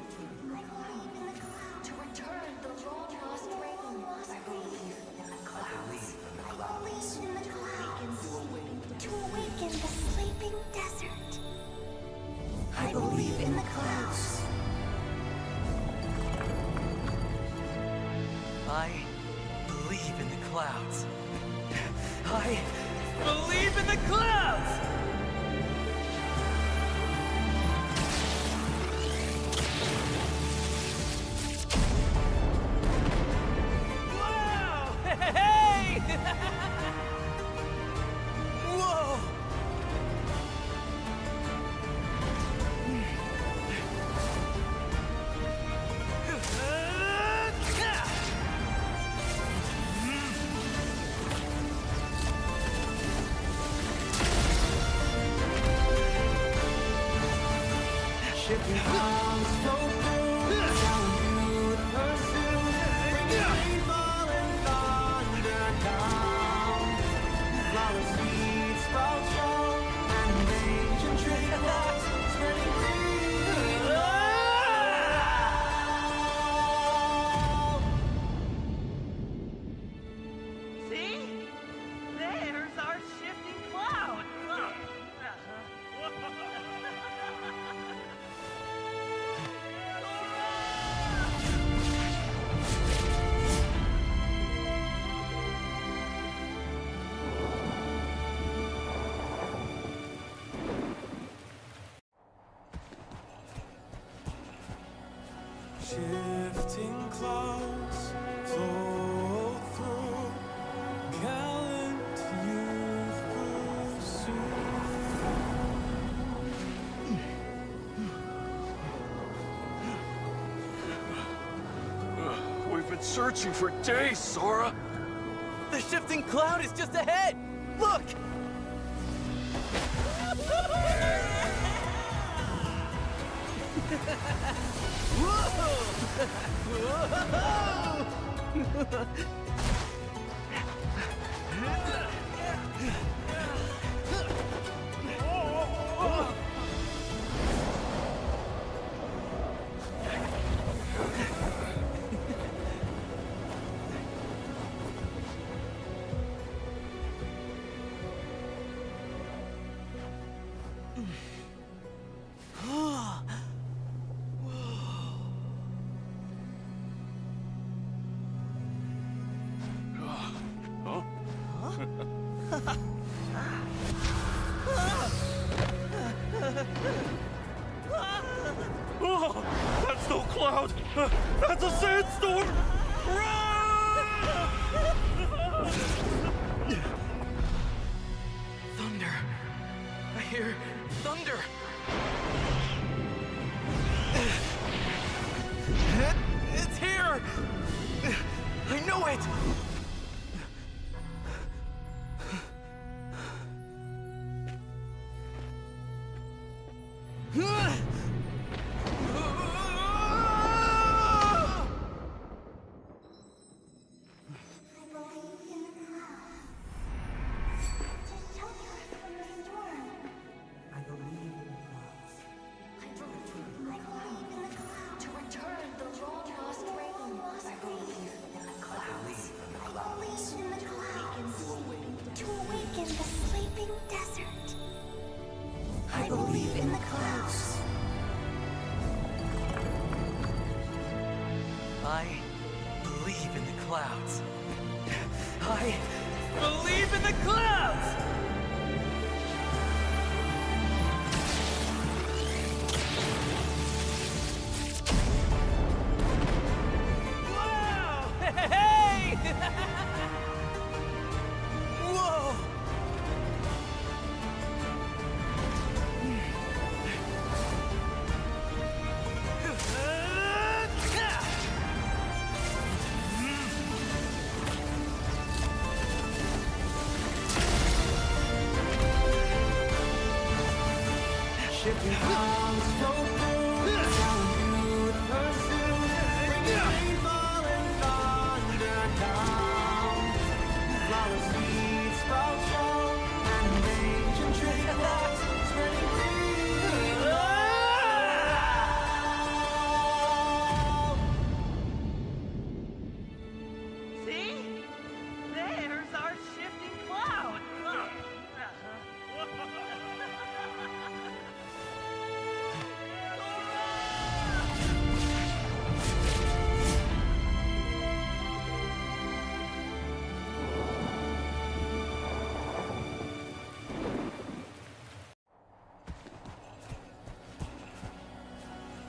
I believe in the clouds to return the long lost rain. I believe in the clouds. I believe in the clouds to awaken the sleeping desert. I believe in the clouds. I believe in the clouds. I believe in the clouds! Wow! Hey! Whoa! Shifting clouds flow through, gallant youth pursue, bringing rainfall and thunder down. Flower seeds sprout strong, and ancient tree blocks spreading green. See? There's our shifting cloud. Shifting clouds flow through, gallant youth pursue. We've been searching for days, Sora. The shifting cloud is just ahead! Look! Oh, that's no cloud! That's a sandstorm! Run! I believe in the clouds to shelter from the storm. I believe in the clouds. I believe in the clouds to return the long lost rain. I believe in the clouds. I believe in the clouds to awaken the sleeping desert. I believe in the clouds. I believe in the clouds. I believe in the clouds! Wow! Hey! Whoa! Shifting clouds flow through, telling you to pursue. Bringing rainfall and thunder down. Flawless seeds sprout strong, and ancient tree grows, spreading green around. See? There's our shifting cloud.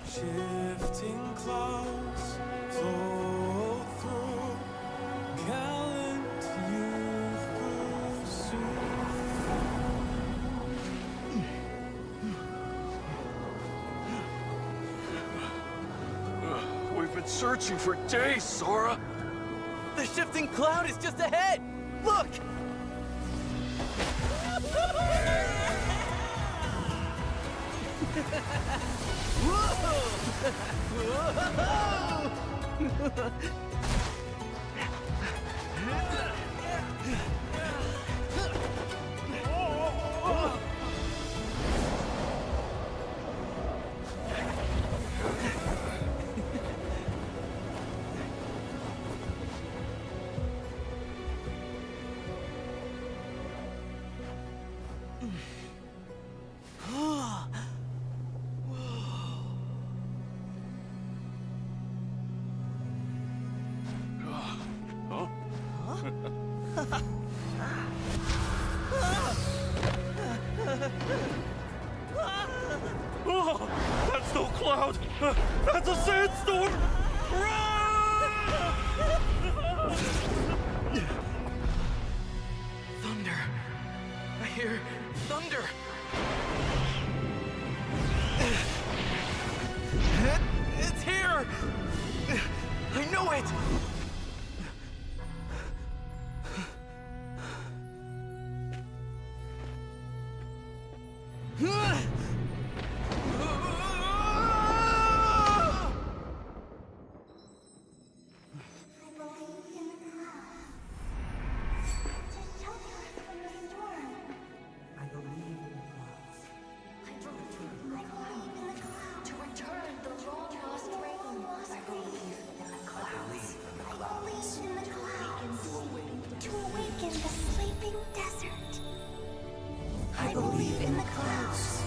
Shifting clouds flow through, gallant youth pursue. We've been searching for days, Sora. The shifting cloud is just ahead. Look! Oh, that's no cloud! That's a sandstorm! Thunder! I hear thunder! It's here! I know it! I believe in the clouds to shelter from the storm. I believe in the clouds. I believe in the clouds to return the long lost rain. I believe in the clouds. I believe in the clouds to awaken the sleeping desert. I believe in the clouds.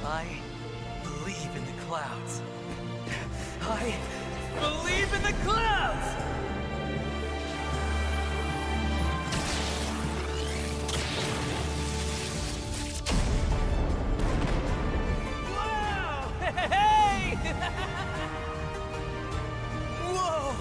I believe in the clouds. I believe in the clouds! Wow! Hey! Whoa!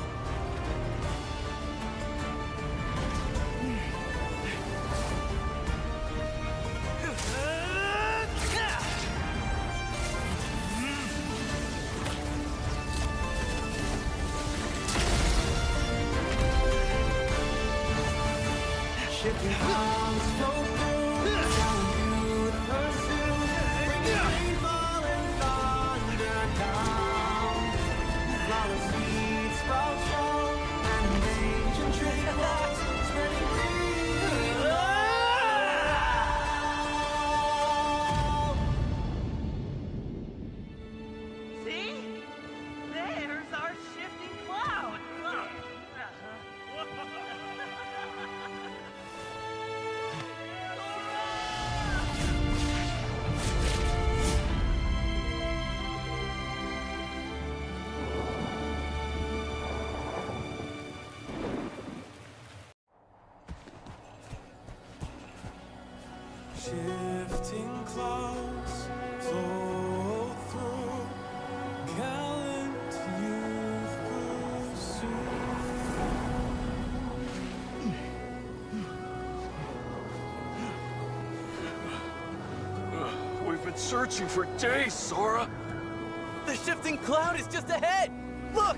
Shifting clouds flow through, down the pursuit, bringing rainfall and thunder down. Flawless seeds sprout strong, and ancient tree clouds spreading green. See? There's our shifting cloud. Shifting clouds flow through, gallant youth pursue. We've been searching for days, Sora. The shifting cloud is just ahead! Look!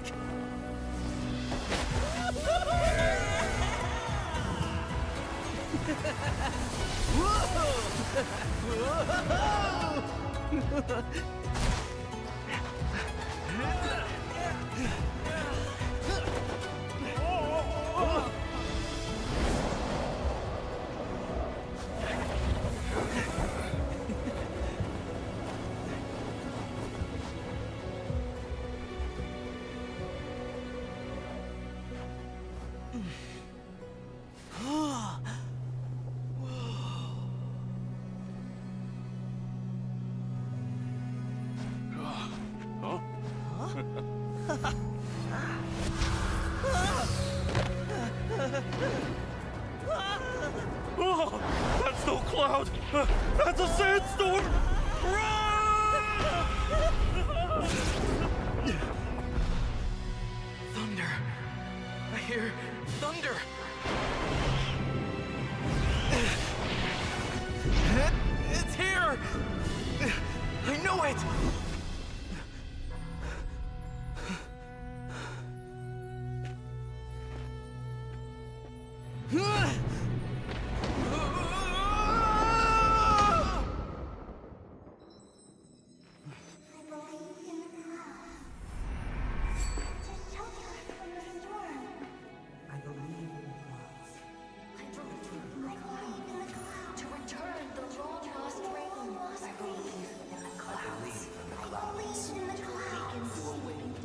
Oh, that's no cloud. That's a sandstorm. Thunder. I hear thunder. It's here! I know it! I believe in the clouds to shelter us from the storm. I believe in the clouds. I believe in the clouds to return the long lost rain. I believe in the clouds. I believe in the clouds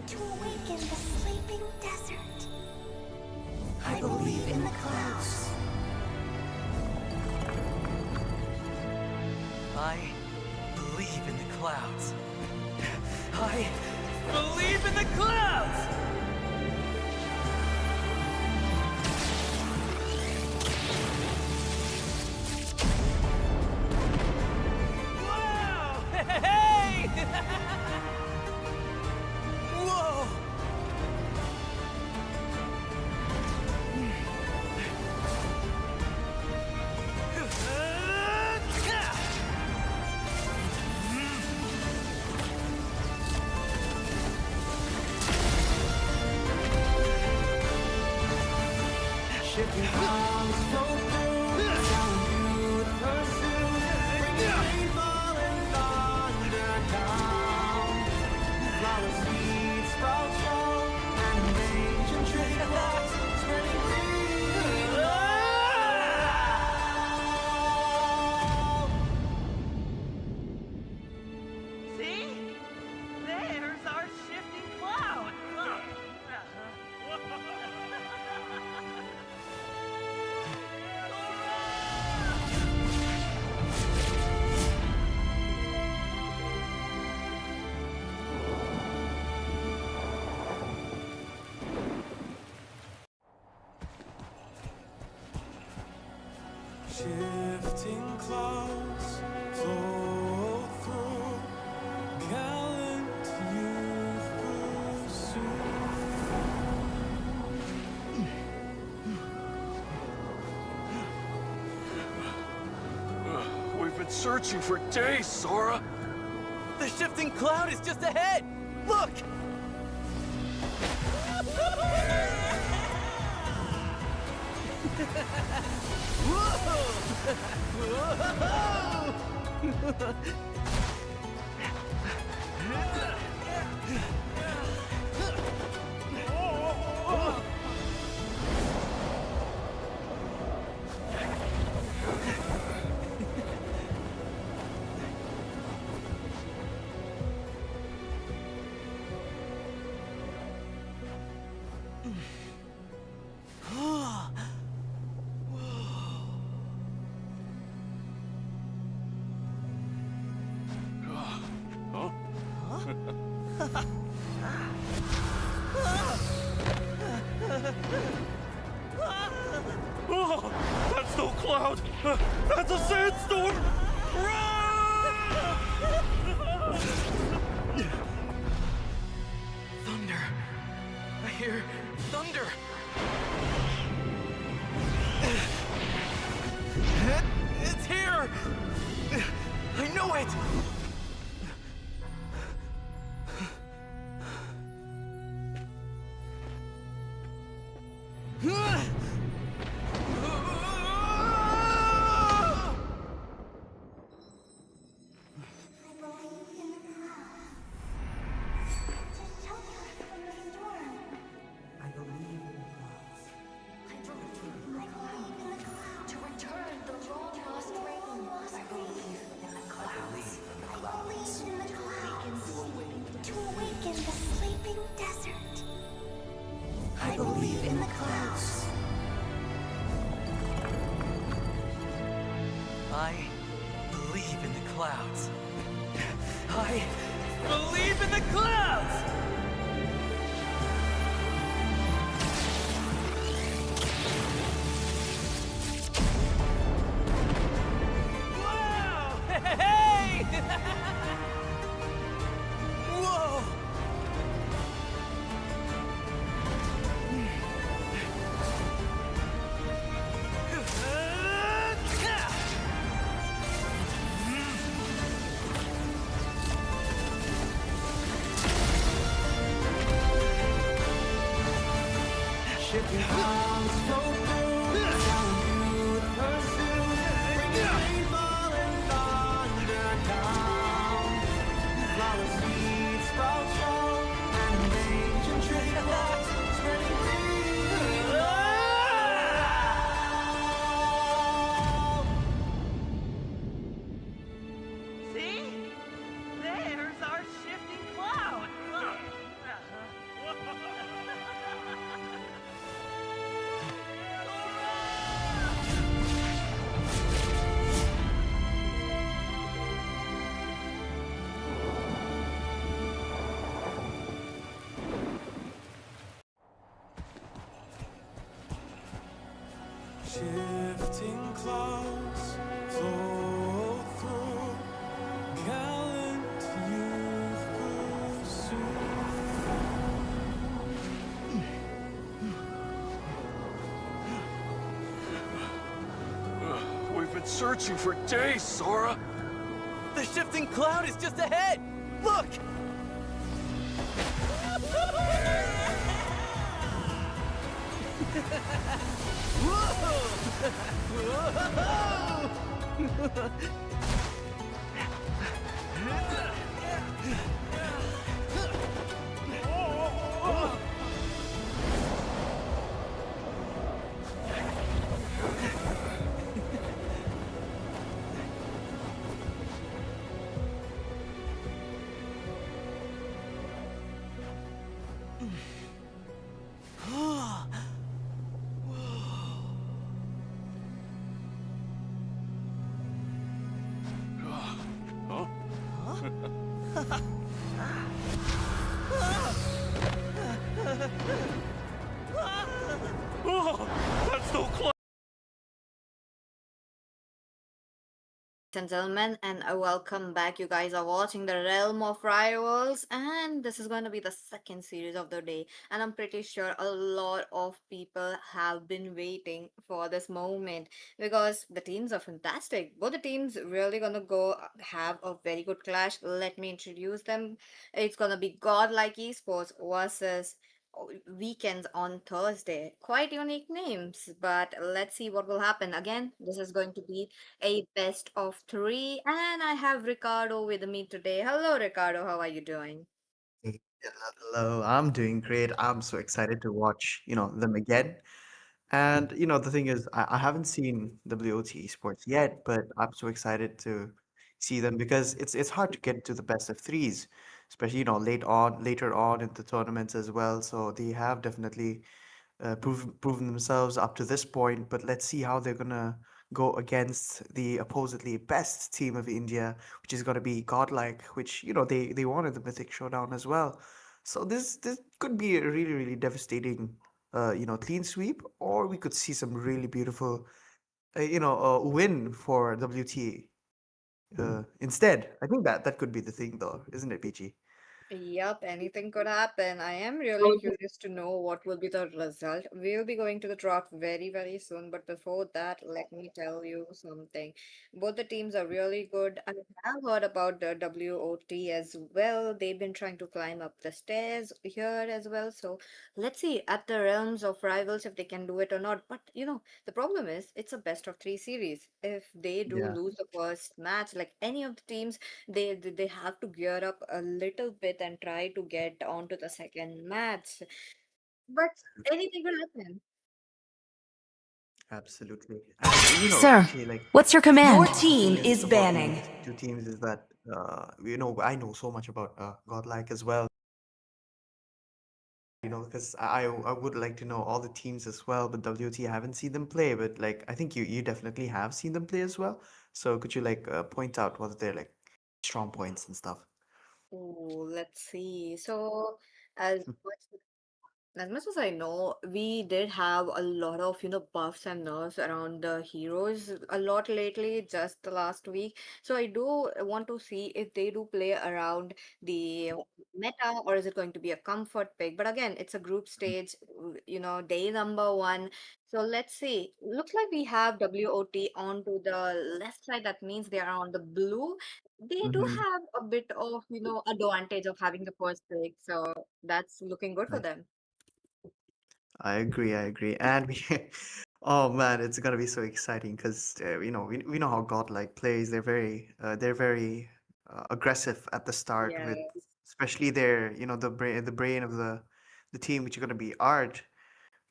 to awaken the sleeping desert. I believe in the clouds. I believe in the clouds. I believe in the clouds! Whoa! Hey! Whoa! Shifting clouds flow through, down the pursuit, bringing rainfall and thunder down. Flawless seeds sprout strong, and ancient tree clouds spreading green. See? There's our shifting cloud. Shifting clouds flow through, gallant youth pursue. We've been searching for days, Sora. The shifting cloud is just ahead! Look! Whoa! Oh, that's no cloud! That's a sandstorm! Run! Thunder. I hear thunder. It's here! I know it! I believe in the clouds to shelter us from the storm. I believe in the clouds. I believe in the clouds to return the long lost rain. I believe in the clouds. I believe in the clouds to awaken the sleeping desert. I believe in the clouds. I believe in the clouds. I believe in the clouds! Wow! Hey! Whoa! Shifting clouds flow through, telling you to pursue. Bringing rainfall and thunder down. Flowers, seeds, sprouts fall, and ancient tree blocks spreading green. See? There's our shifting cloud. Shifting clouds flow through, gallant youth pursue. We've been searching for days, Sora! The shifting cloud is just ahead! Look! Oh, that's no cloud! And gentlemen, and welcome back. You guys are watching the Realm of Rivals, and this is going to be the second series of the day. And I'm pretty sure a lot of people have been waiting for this moment because the teams are fantastic. Both the teams really gonna go have a very good clash. Let me introduce them. It's gonna be Godlike Esports versus weekends on Thursday. Quite unique names, but let's see what will happen. Again, this is going to be a best of three, and I have Ricardo with me today. Hello, Ricardo. How are you doing? Hey, hello, I'm doing great. I'm so excited to watch, them again. And the thing is, I haven't seen WOT Esports yet, but I'm so excited to see them because it's hard to get to the best of threes, especially, later on in the tournaments as well. So they have definitely proven themselves up to this point, but let's see how they're gonna go against the supposedly best team of India, which is gonna be Godlike, which they wanted the Mythic Showdown as well. So this could be a really devastating clean sweep, or we could see some really beautiful win for WTA. Instead, I think that could be the thing, though, isn't it, PG? Yep, anything could happen. I am really curious to know what will be the result. We'll be going to the draft very soon, but before that, let me tell you something. Both the teams are really good. I have heard about the WOT as well. They've been trying to climb up the stairs here as well. So let's see at the realms of rivals if they can do it or not. But the problem is it's a best of three series. If they do Yeah. lose the first match, like any of the teams, they have to gear up a little bit and try to get onto the second match. But anything will happen. Absolutely. And Sir, PJ, like what's your the command? the thing Team is is about banning. these two teams is that I know so much about Godlike as well, because I would like to know all the teams as well, but WT I haven't seen them play, but like I think you definitely have seen them play as well. So could you like point out what are their like strong points and stuff? Oh, let's see. So, as much as much as I know, we did have a lot of, buffs and nerfs around the heroes a lot lately, just the last week. So I do want to see if they do play around the meta, or is it going to be a comfort pick? But again, it's a group stage, day number one. So let's see. Looks like we have WOT onto the left side. That means they are on the blue. They do Mm-hmm. have a bit of, advantage of having the first pick. So that's looking good for them. I agree, I agree. And we, oh man, it's gonna be so exciting because we know how Godlike plays. They're very aggressive at the start with, Yes, especially their the brain of the team, which is gonna be Art.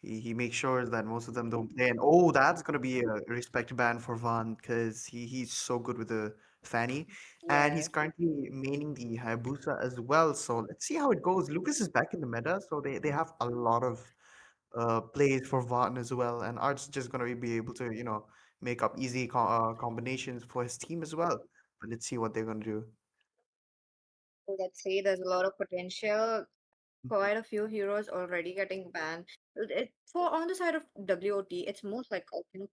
He makes sure that most of them don't play. And oh, that's gonna be a respect ban for Van because he's so good with the Fanny, and he's yes, currently maining the Hayabusa as well. So let's see how it goes. Lucas is back in the meta, so they have a lot of plays for Vaughn as well, and Art's just gonna be able to make up easy combinations for his team as well. But let's see what they're gonna do. let's see. There's a lot of potential. Quite a few heroes already getting banned. For on the side of WOT, it's most like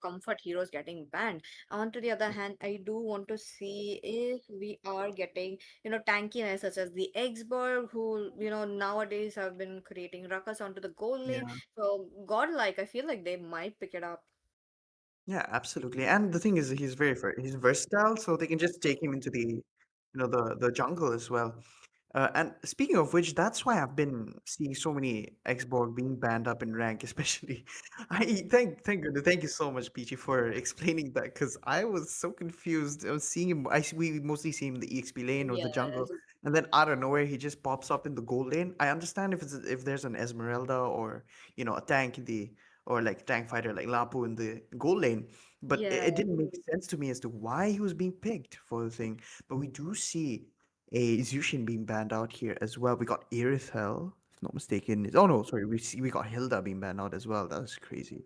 comfort heroes getting banned. On to the other hand, I do want to see if we are getting tankiness such as the Exberg, who nowadays have been creating ruckus onto the goal lane. Yeah, So godlike, I feel like they might pick it up. yeah, absolutely. And the thing is, he's versatile, so they can just take him into the jungle as well. And speaking of which, that's why I've been seeing so many Xborg being banned up in rank, especially. I thank you so much, Peachy, for explaining that because I was so confused. I was seeing him. We mostly see him in the EXP lane or the jungle, Yes, and then out of nowhere he just pops up in the gold lane. I understand if there's an Esmeralda or a tank in the or like tank fighter like Lapu in the gold lane, but it yes. didn't make sense to me as to why he was being picked for the thing. But we do see a Zushin being banned out here as well. We got Irithel, if not mistaken. Oh no, sorry, we got Hilda being banned out as well. That's crazy.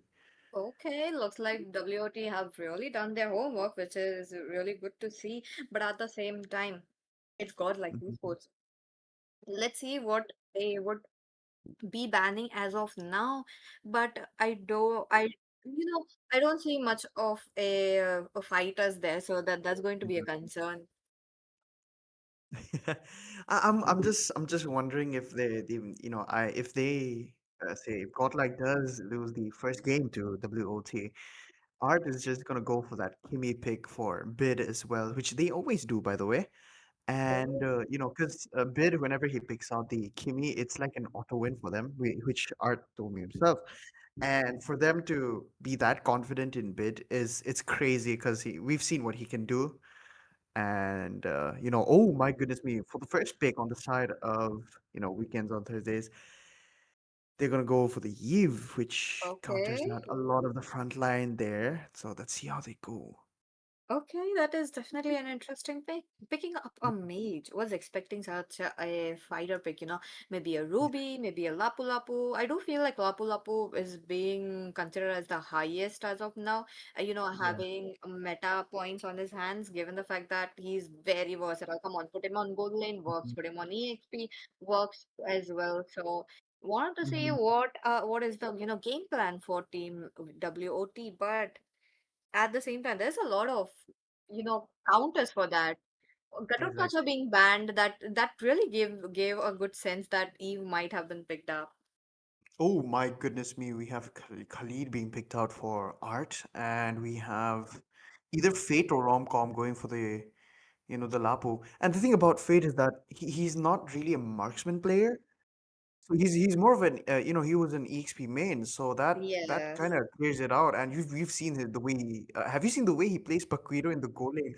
Okay, looks like WOT have really done their homework, which is really good to see. But at the same time, it's God like Mhm. esports. Let's see what they would be banning as of now. But I don't see much of a fighters there, so that's going to be a Mhm. concern. I'm just wondering if they if they say if Godlike does lose the first game to WOT, Art is just gonna go for that Kimmy pick for bid as well, which they always do, by the way. And Oh, because Bid, whenever he picks out the Kimi, it's like an auto win for them, which Art told me himself. And for them to be that confident in Bid is it's crazy because we've seen what he can do. And oh my goodness me, for the first pick on the side of weekends on Thursdays, they're gonna go for the Eve, which counters okay. out a lot of the front line there. So let's see how they go. Okay, that is definitely an interesting pick. Picking up a Mhm. mage, was expecting such a fighter pick, maybe a Ruby, maybe a Lapu Lapu. I do feel like Lapu Lapu is being considered as the highest as of now, Yeah. having meta points on his hands, given the fact that he's very versatile. Come on, put him on gold lane, works, Mhm. put him on EXP, works as well. So, wanted to see Mhm. what is the, game plan for team WOT, but at the same time, there's a lot of, counters for that. Gatotkacha Exactly. being banned, that really gave a good sense that Eve might have been picked up. Oh my goodness me, we have Khalid being picked out for art, and we have either Fate or Romcom going for the Lapu. And the thing about Fate is that he's not really a marksman player. So he's more of an he was an EXP main, so that kind Yes. of clears it out. And we've seen the way have you seen the way he plays Paquito in the goal lane?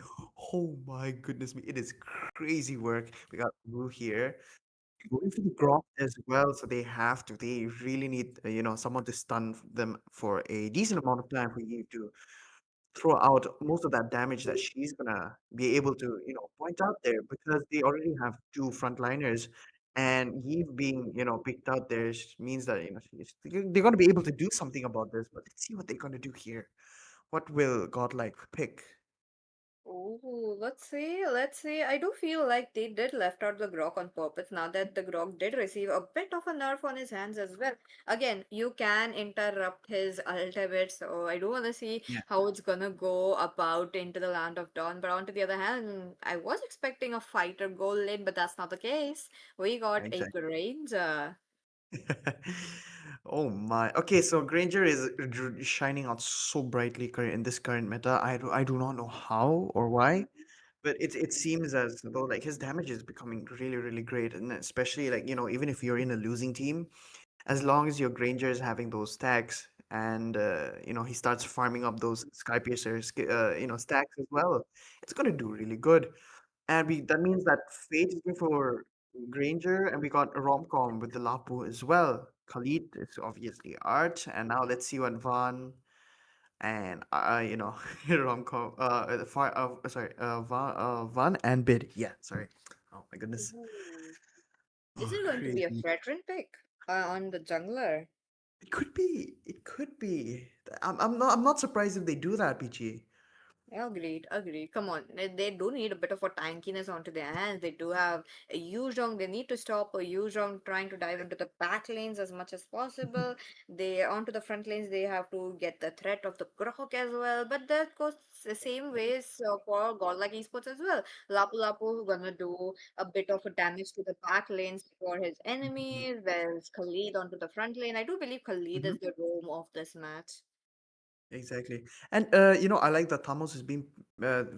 Oh my goodness me, it is crazy work. We got Wu here going for the Grok as well, so they really need someone to stun them for a decent amount of time for you to throw out most of that damage that she's gonna be able to, point out there because they already have two frontliners, and Eve being, picked out there means that they're gonna be able to do something about this. But let's see what they're gonna do here. What will Godlike pick? Oh, let's see. Let's see. I do feel like they did left out the Grok on purpose now that the Grok did receive a bit of a nerf on his hands as well. Again, you can interrupt his ult a bit, so I do want to see Yeah, how it's gonna go about into the Land of Dawn. But on to the other hand, I was expecting a fighter goal lane, but that's not the case. We got a exactly. Granger. Oh my. Okay, so Granger is shining out so brightly in this current meta. I do not know how or why, but it seems as though like his damage is becoming really really great, and especially like even if you're in a losing team, as long as your Granger is having those stacks and he starts farming up those Sky Piercer stacks as well, it's gonna do really good. And that means that Fate is going for Granger, and we got a Romcom with the Lapu as well. Khalid is obviously Art, and now let's see what Van and Romcom sorry Van and Bid. Yeah, sorry. Oh my goodness. Ooh. Is Oh, it going to be a crazy. veteran pick on the jungler? It could be. It could be. I'm not surprised if they do that, PG. Agreed, agreed. Come on, they do need a bit of a tankiness onto their hands. They do have a huge round. They need to stop a huge round trying to dive into the back lanes as much as possible. They onto the front lanes. They have to get the threat of the Grok as well. But that goes the same ways for Godlike Esports as well. Lapu Lapu gonna do a bit of a damage to the back lanes for his enemies. Whereas Khalid onto the front lane. I do believe Khalid is the roam of this match. Exactly. And I like that Thamos is being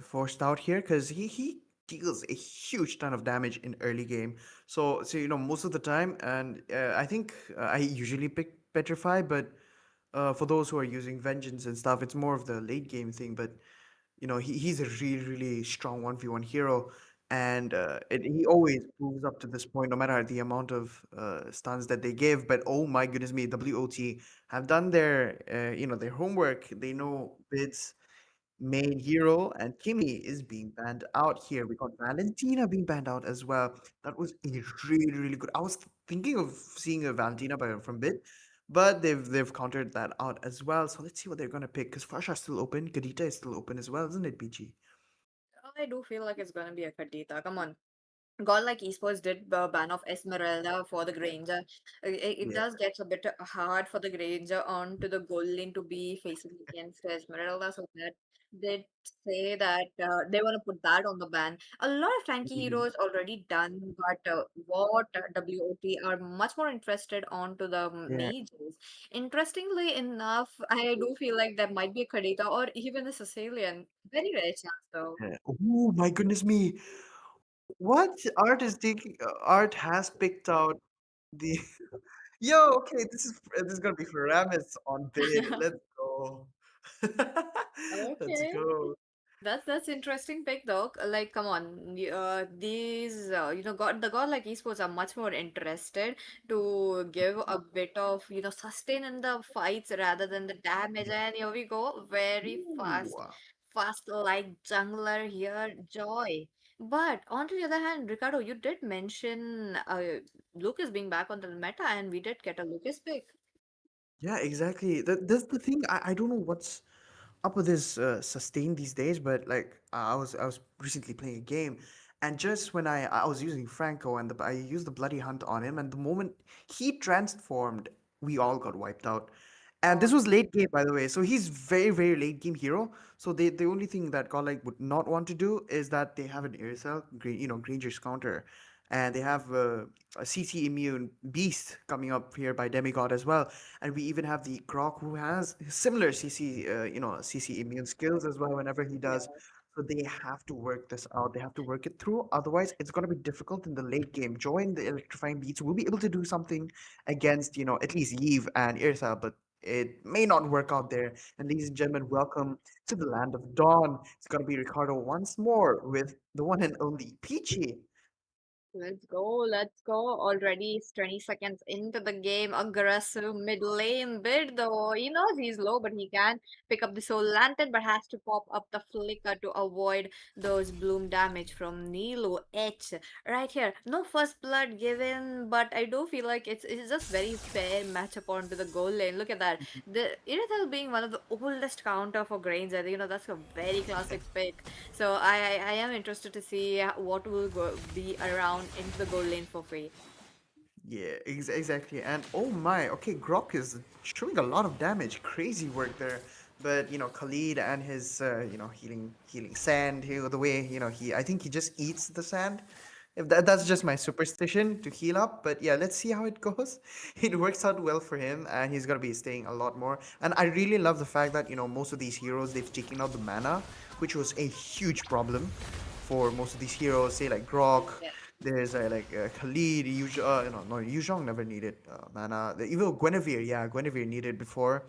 forced out here because he deals a huge ton of damage in early game. So most of the time, and I think I usually pick Petrify, but for those who are using Vengeance and stuff, it's more of the late game thing. But he's a really really strong 1v1 hero, and he always proves up to this point no matter the amount of stuns that they give. But oh my goodness me, WOT have done their homework. They know Bid's main hero, and Kimmy is being banned out here. We got Valentina being banned out as well. That was a really really good. I was thinking of seeing a Valentina from Bid, but they've countered that out as well. So let's see what they're gonna pick. Because Farsha is still open, Kadita is still open as well, isn't it, BG? I do feel like it's gonna be a Khadita. Come on. Godlike Esports did ban off Esmeralda for the Granger. It Yeah. does get a bit hard for the Granger onto the goal lane to be facing against Esmeralda, so that did say that they want to put that on the ban. A lot of tanky Mhm. heroes already done, but what WOT are much more interested onto the Yeah. mages. Interestingly enough, I do feel like there might be a Kadita or even a Sicilian. Very rare chance though. Yeah. Oh my goodness me. What art is taking? Art has picked out the. Yo, okay, this is gonna be for Ramis on bid. Let's go. Let's Okay. go. That's interesting pick though. Like, come on, these God the godlike esports are much more interested to give a bit of sustain in the fights rather than the damage. And here we go, very Ooh. fast like jungler here, Joy. But on to the other hand, Ricardo, you did mention Lucas being back on the meta, and we did get a Lucas pick. Yeah, exactly. That's the thing. I don't know what's up with this sustain these days, but like I was recently playing a game, and just when I was using Franco and I used the bloody hunt on him, and the moment he transformed, we all got wiped out. And this Oh, was late game, by the way. So he's very late game hero. So the only thing that Godlike would not want to do is that they have an Aircell, Granger's counter, and they have a CC immune beast coming up here by Demigod as well. And we even have the Grok who has similar CC, CC immune skills as well whenever he does. yeah. So they have to work this out. They have to work it through. Otherwise, it's going to be difficult in the late game. Join the electrifying beats will be able to do something against, at least Yve and Irsa, but it may not work out there. And ladies and gentlemen, welcome to the land of dawn. It's going to be Ricardo once more with the one and only Peachy. Let's go, let's go. Already it's 20 seconds into the game. Aggressive mid lane bid though. He knows he's low, but he can pick up the soul lantern, but has to pop up the flicker to avoid those bloom damage from Nilu H. Right here. No first blood given, but I do feel like it's just very fair matchup onto the goal lane. Look at that. The Irithel being one of the oldest counter for Granger, that's a very classic pick. So I am interested to see what will be around into the goal lane for free. Yeah, exactly. And oh my, okay, Grok is showing a lot of damage. Crazy work there. But Khalid and his healing sand, the way I think he just eats the sand. If that's just my superstition to heal up, but yeah, let's see how it goes. It works out well for him, and he's gonna be staying a lot more. And I really love the fact that most of these heroes they've taken out the mana, which was a huge problem for most of these heroes. Say like Grok, Yeah. there's Khalid, no, Yuzhong never needed mana. Even Guinevere, yeah, Guinevere needed before.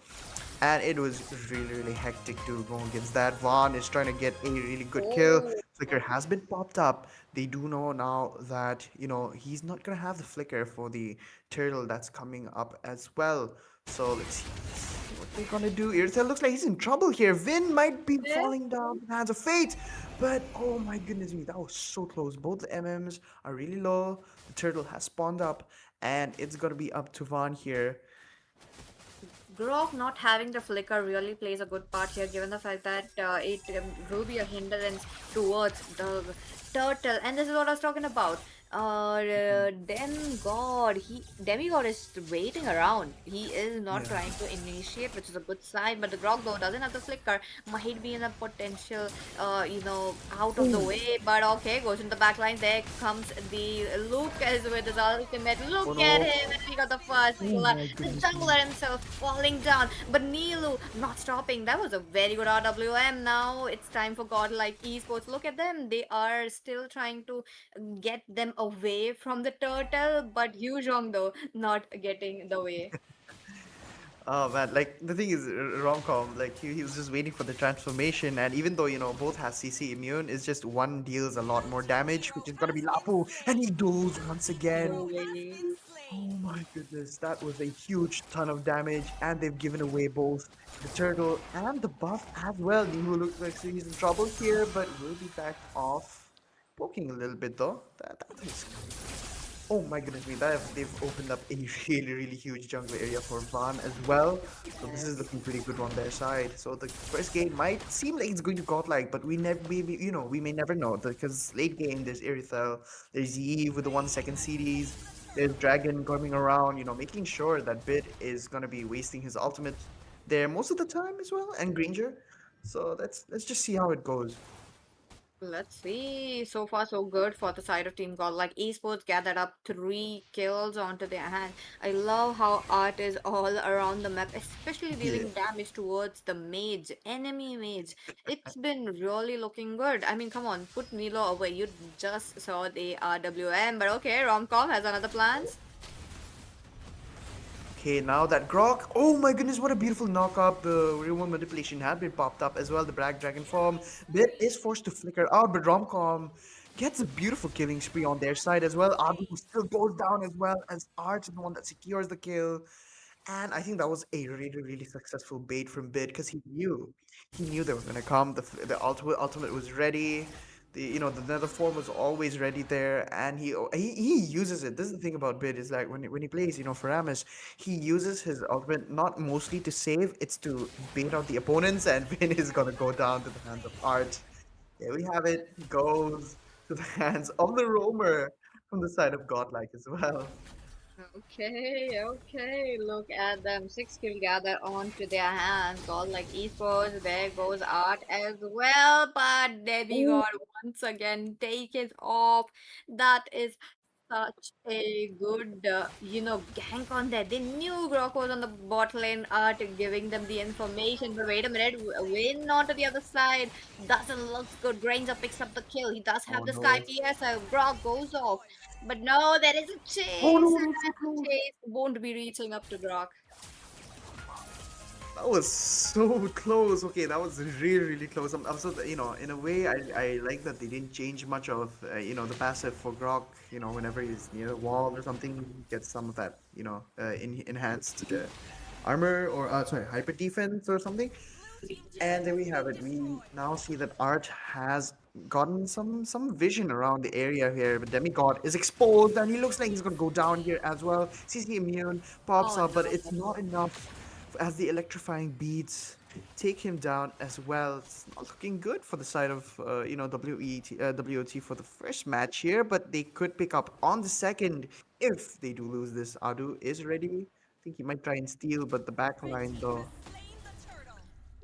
And it was really hectic to go against that. Vaughn is trying to get a really good kill. Oh, Flicker has been popped up. They do know now that, he's not going to have the flicker for the turtle that's coming up as well. So let's see what they're going to do. Irithel looks like he's in trouble here. Vin might be yeah. falling down in the hands of fate. But oh my goodness me, that was so close. Both the MMs are really low. The turtle has spawned up. And it's going to be up to Vaughn here. Grok not having the flicker really plays a good part here, given the fact that it will be a hindrance towards the turtle. And this is what I was talking about. Demigod is waiting around. He is not Yeah. trying to initiate, which is a good sign. But the Grok though doesn't have the flicker, might be in a potential, out of the way. But okay, goes into the back line. There comes the Lucas with his ultimate. Oh Look at no. him, and he got the first Oh blood. my The goodness me. jungler himself falling down, but Nilu not stopping. That was a very good RWM. Now it's time for Godlike Esports. Look at them. They are still trying to get them away from the turtle, but Hujong though not getting the way. Oh man, like the thing is, Romcom, like he was just waiting for the transformation, and even though both have CC immune, it's just one deals a lot more damage, which is gonna be Lapu, and he does once again. No way. Oh my goodness, that was a huge ton of damage, and they've given away both the turtle and the buff as well. Nimu looks like he's in trouble here, but will be back off, poking a little bit though. That is. Oh my goodness me, they've opened up a really huge jungle area for Van as well. So this is looking pretty good on their side. So the first game might seem like it's going to godlike, but we may never know because late game there's Irithel, there's Eve with the 1 second series, there's Dragon coming around, making sure that Bit is gonna be wasting his ultimate there most of the time as well, and Granger. So let's just see how it goes. Let's see. So far, so good for the side of Team God. Like esports gathered up 3 kills onto their hand. I love how art is all around the map, especially Yeah. dealing damage towards the mage, enemy mage. It's been really looking good. I mean, come on, put Nilo away. You just saw the RWM, but okay, Romcom has another plans. Okay, now that Grok. Oh my goodness, what a beautiful knock-up. The real manipulation had been popped up as well. The Bragg Dragon form. Bit is forced to flicker out, but Romcom gets a beautiful killing spree on their side as well. Abu still goes down as well as Art is the one that secures the kill. And I think that was a really, really successful bait from Bid because he knew they were gonna come. The ultimate was ready. The nether form was always ready there, and he uses it. This is the thing about Bid is like when he plays, for Ramus, he uses his ultimate not mostly to save, it's to bait out the opponents, and Vin is gonna go down to the hands of Art. There we have it. He goes to the hands of the roamer from the side of Godlike as well. Okay, okay. Look at them. 6 kill gather onto their hands. God like esports. There goes Art as well. But Demigod once again take it off. That is such a good, gank on that. They knew Grok was on the bot lane, Art giving them the information. But wait a minute, Win onto the other side. Doesn't look good. Granger picks up the kill. He does have Oh the Sky no. PS, so Grok goes off. But no, there is a Oh chase, no, and that's so close. chase won't be reaching up to Grok. That was so close. Okay, that was really, really close. I'm so, in a way, I like that they didn't change much of, the passive for Grok. Whenever he's near a wall or something, he gets some of that, enhanced armor or, sorry, hyper defense or something. And there we have it. We now see that Art has gotten some vision around the area here. But Demigod is exposed, and he looks like he's gonna go down here as well. CC immune pops Oh up, but it's no. not enough as the electrifying beats take him down as well. It's not looking good for the side of WOT for the first match here, but they could pick up on the second if they do lose this. Adu is ready. I think he might try and steal, but the back line though.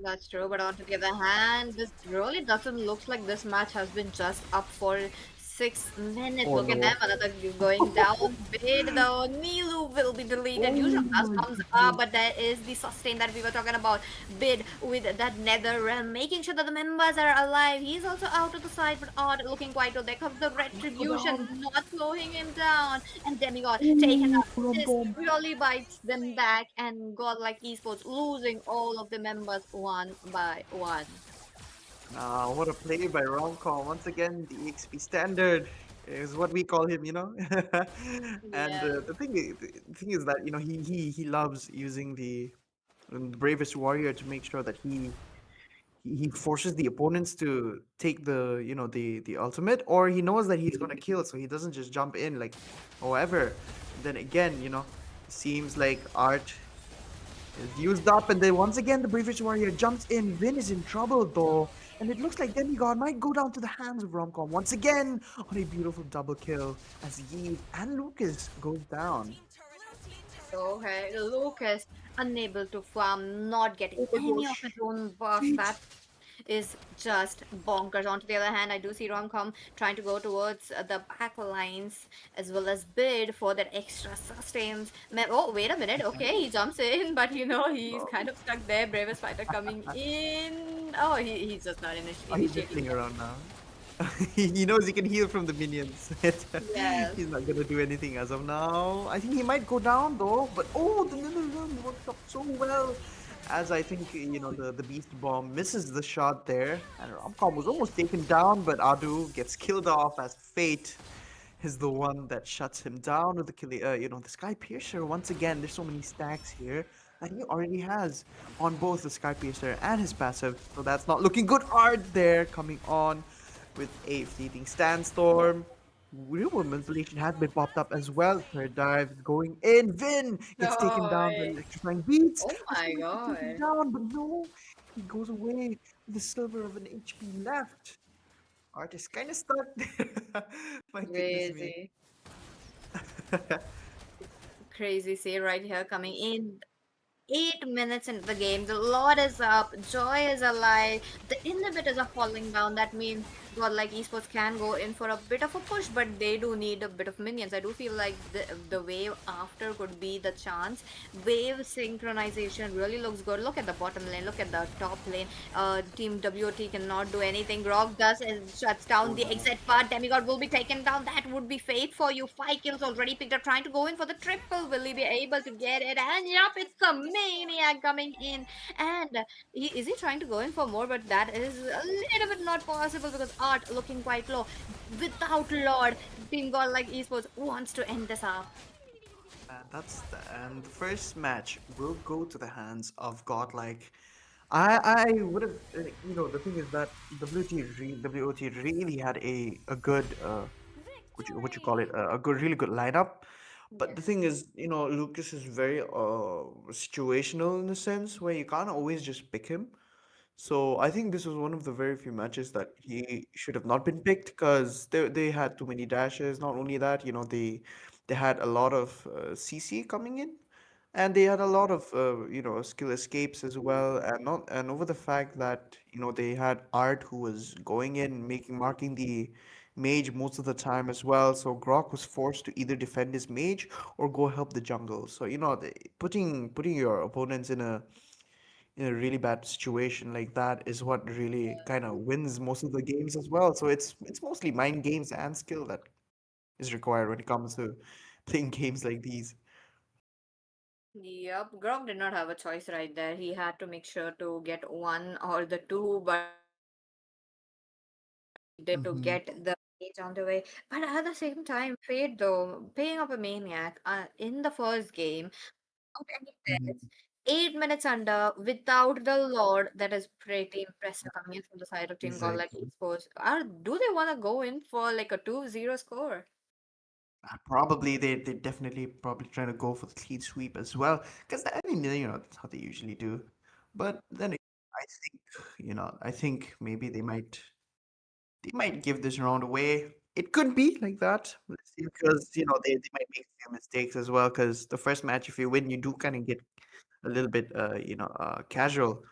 That's true, but on the other hand, this really doesn't look like this match has been just up for 6 minutes. Oh Look at them, no. another going down. Bid though, Nilu will be deleted. Usual Oh pass my comes goodness. up, but there is the sustain that we were talking about. Bid with that nether realm, making sure that the members are alive. He's also out of the side, but odd looking quite well. There comes the retribution, not slowing him down. And Demigod taken Ooh, out. This rom-com. really bites them back, and Godlike Esports losing all of the members one by one. What a play by Romcom. Once again, the EXP standard is what we call him. And Yeah. the thing is that he loves using the bravest warrior to make sure that he forces the opponents to take the ultimate, or he knows that he's gonna kill, so he doesn't just jump in like however. Then again, seems like Art is used up, and then once again the British warrior jumps in. Vin is in trouble though, and it looks like Demigod might go down to the hands of Romcom once again on a beautiful double kill as Yves and Lucas goes down. Okay, Lucas unable to farm, not getting any of his own buff. That is just bonkers. On to the other hand, I do see Romcom trying to go towards the back lines as well as bid for that extra sustains. Oh, wait a minute. Okay, he jumps in, but he's kind of stuck there. Bravest fighter coming in. Oh, he's just not He's just initiating. playing around now. He knows he can heal from the minions. Yes. He's not gonna do anything as of now. I think he might go down though, but the little run worked out so well. As I think the beast bomb misses the shot there, and Romcom was almost taken down, but Adu gets killed off as Fate is the one that shuts him down with the the Sky Piercer. Once again, there's so many stacks here that he already has on both the Sky Piercer and his passive, so that's not looking good. Art there coming on with a fleeting Sandstorm. Real world manipulation has been popped up as well. Third dive going in. Vin gets taken No down by way. electrifying beats. Oh my Taken god. down, but no, he goes away with a silver of an HP left. Art is kind of stuck there. My goodness me. Crazy. Crazy see right here coming in. 8 minutes into the game, the Lord is up, Joy is alive, the inhibitors are falling down. That means Godlike Esports can go in for a bit of a push, but they do need a bit of minions. I do feel like the wave after could be the chance. Wave synchronization really looks good. Look at the bottom lane, look at the top lane. Team WOT cannot do anything. Grog does and shuts down Oh the no. exit part. Demigod will be taken down. That would be fate for you. 5 kills already picked up, trying to go in for the triple. Will he be able to get it? And yup, it's the maniac coming in. And is he trying to go in for more? But that is a little bit not possible because Art looking quite low. Without Lord, Team Godlike Esports wants to end this up. And the first match will go to the hands of Godlike. I would have, the thing is that WOT really had a good what you call it, a good, really good lineup. But the Yes. thing is, Lucas is very situational in a sense where you can't always just pick him. So I think this was one of the very few matches that he should have not been picked because they had too many dashes. Not only that, they had a lot of CC coming in, and they had a lot of skill escapes as well, and over the fact that they had Art who was going in making marking the mage most of the time as well. So Grok was forced to either defend his mage or go help the jungle. So putting your opponents in a really bad situation like that is what really kind of wins most of the games as well. So it's mostly mind games and skill that is required when it comes to playing games like these. Yep, Grog did not have a choice right there. He had to make sure to get one or the two, but did to Hmm. get the page on the way. But at the same time, Fate though, paying up a maniac in the first game, without any deaths, Hmm. 8 minutes under, without the Lord, that is pretty impressive coming in from the side of Team Godlike Exactly. Esports. Do they want to go in for like a 2-0 score? Probably they definitely probably trying to go for the clean sweep as well because I mean that's how they usually do. But then I think I think maybe they might give this round away. It could be like that. Let's see, because they might make a few mistakes as well. Because the first match, if you win, you do kind of get a little bit casual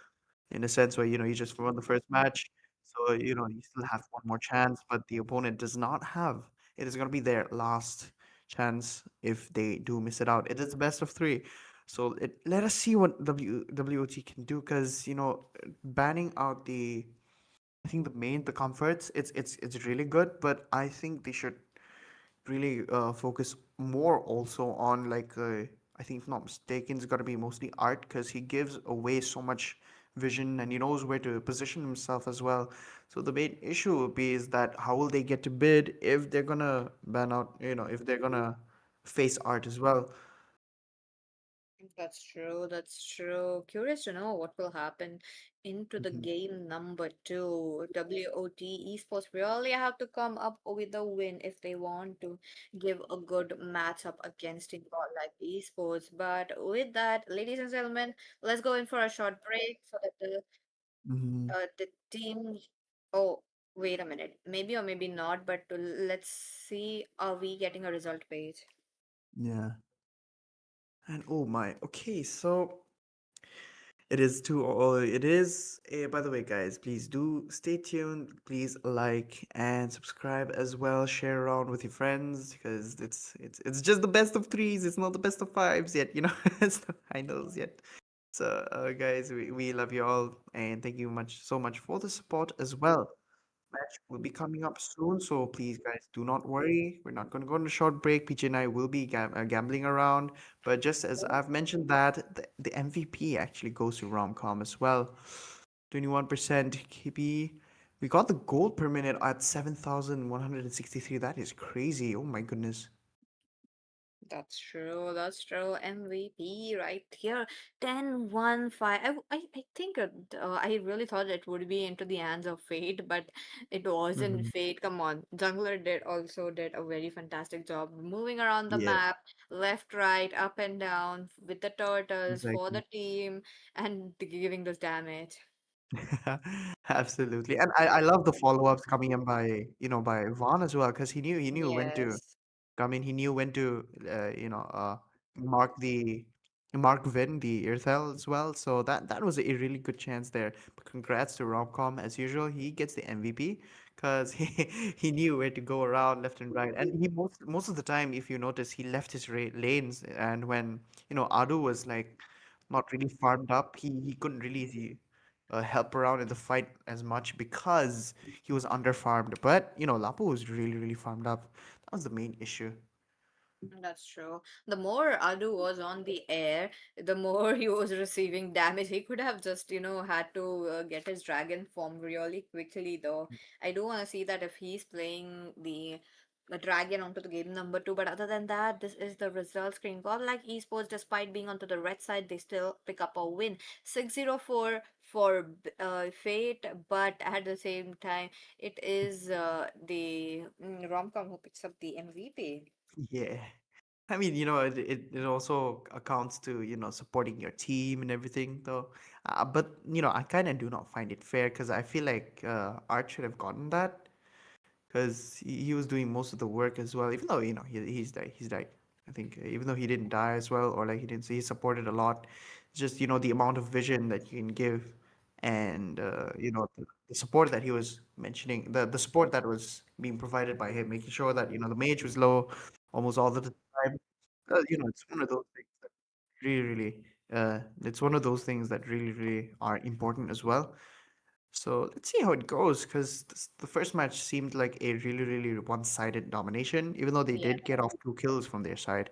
in a sense where you just won the first match, so you still have one more chance, but the opponent does not have. It is going to be their last chance if they do miss it out. It is the best of three. So let us see what WOT can do because banning out I think the comforts, it's really good, but I think they should really focus more also on like I think if not mistaken, it's got to be mostly Art because he gives away so much vision and he knows where to position himself as well. So the main issue would be is that how will they get to bid if they're gonna ban out, if they're gonna face Art as well. That's true, that's true. Curious to know what will happen into the Mhm. game number two. WOT Esports really have to come up with a win if they want to give a good matchup against Team like Esports. But with that, ladies and gentlemen, let's go in for a short break so that Mhm. the team. Oh, wait a minute. Maybe or maybe not, but let's see. Are we getting a result page? Yeah. And oh my, okay, so it is too. Oh, it is. By the way, guys, please do stay tuned. Please like and subscribe as well. Share around with your friends because it's just the best of threes. It's not the best of fives yet. It's the finals yet. So, guys, we love you all and thank you so much for the support as well. Match will be coming up soon, so please, guys, do not worry. We're not going to go on a short break. PJ and I will be gambling around, but just as I've mentioned that the MVP actually goes to Romcom as well. 21% KP. We got the gold per minute at 7,163. That is crazy. Oh my goodness. That's true. That's true. MVP right here. 10-1-5. I think I really thought it would be into the hands of Fate, but it wasn't Hmm. Fate. Come on. Jungler did a very fantastic job moving around the Yeah, map, left, right, up and down with the turtles for the exactly. team and giving those damage. Absolutely. And I love the follow-ups coming in by Vaughn as well, because he knew when to Yes. come in. He knew when to mark the mark Vin, the Earthel as well. So that was a really good chance there. But congrats to Romcom as usual. He gets the MVP because he knew where to go around left and right. And he most of the time, if you notice, he left his lanes. And when Adu was like not really farmed up, he couldn't really help around in the fight as much because he was under farmed. But Lapu was really farmed up. That was the main issue. That's true. The more Adu was on the air, the more he was receiving damage. He could have just, had to get his dragon form really quickly, though. I do want to see that if he's playing the dragon onto the game number 2. But other than that, this is the result screen. Godlike Esports, despite being onto the red side, they still pick up a win. 6-0 for Fate, but at the same time, it is the Romcom who picks up the MVP. Yeah. I mean, it also accounts to, supporting your team and everything, though. But, I kind of do not find it fair because I feel like Art should have gotten that because he was doing most of the work as well, even though, he's died. He's died. I think even though he didn't die as well, or like he supported a lot. It's just, the amount of vision that you can give and, the support that he was mentioning, the support that was being provided by him, making sure that, the mage was low almost all the time. It's one of those things that it's one of those things that really are important as well. So let's see how it goes because the first match seemed like a really one-sided domination, even though they Yeah. did get off 2 kills from their side.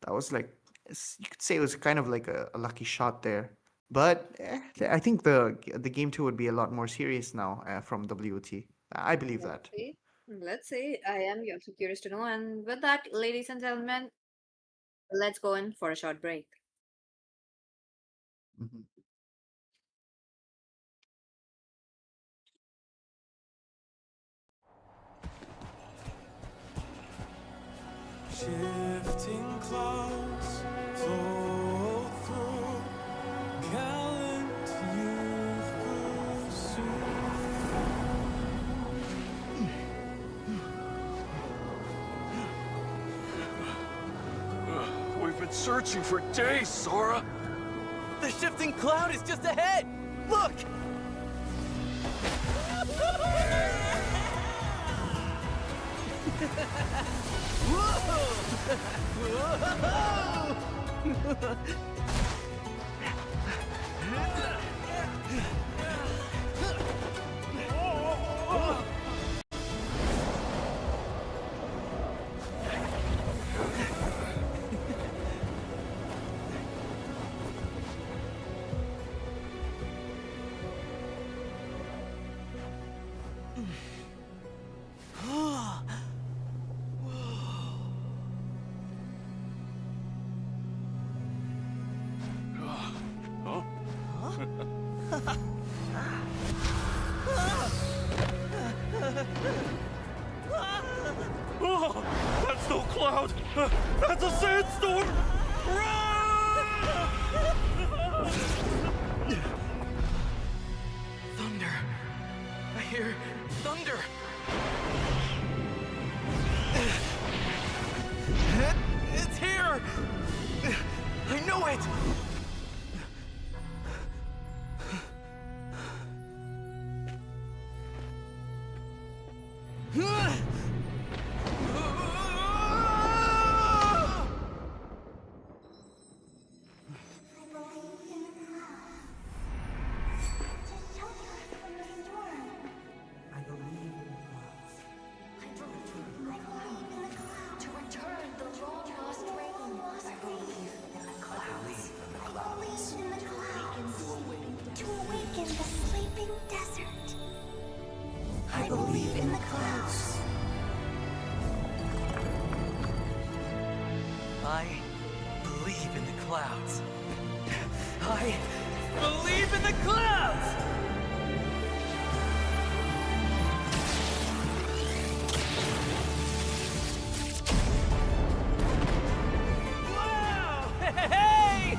That was like, you could say it was kind of like a lucky shot there. But I think the game 2 would be a lot more serious now from WOT. I believe that. See? Let's see. I am also curious to know. And with that, ladies and gentlemen, let's go in for a short break. Mhm. Shifting clouds flow through gallant youth pursue. We've been searching for days, Sora. The shifting cloud is just ahead! Look! Oh, that's no cloud! That's a sandstorm! Thunder. I hear thunder. It's here! I know it! To return the long lost rain. I believe in the clouds. I believe in the clouds. To awaken the sleeping desert. I believe in the clouds. I believe in the clouds. I believe in the clouds! Wow! Hey!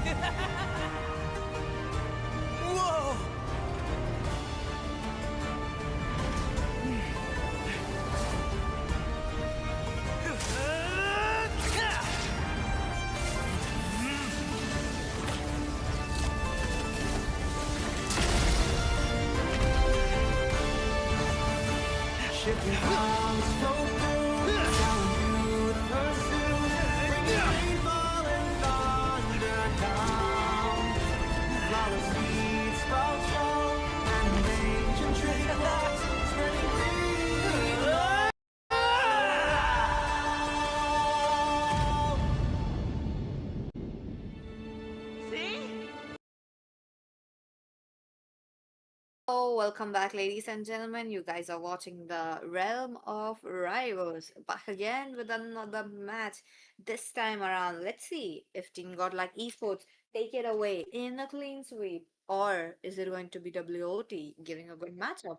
Whoa! comes so through, telling you to pursue, bringing rainfall and thunder down. Flawless seeds sprout fall, and ancient tree walls spreading free. See? Oh, welcome back, ladies and gentlemen. You guys are watching the Realm of Rivals. Back again with another match. This time around, let's see if Team Godlike Esports take it away in a clean sweep. Or is it going to be WOT giving a good matchup?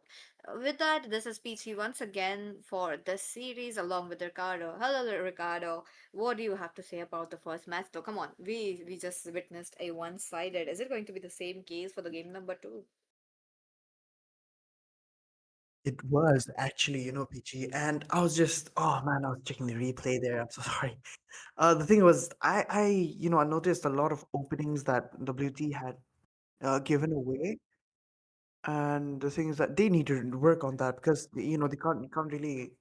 With that, this is Peachy once again for this series along with Ricardo. Hello, Ricardo. What do you have to say about the first match? Though, come on, we just witnessed a one-sided. Is it going to be the same case for the game number two? It was actually, PG, and I was just, oh man, I was checking the replay there. I'm so sorry. The thing was, I noticed a lot of openings that WT had given away, and the thing is that they need to work on that because they can't really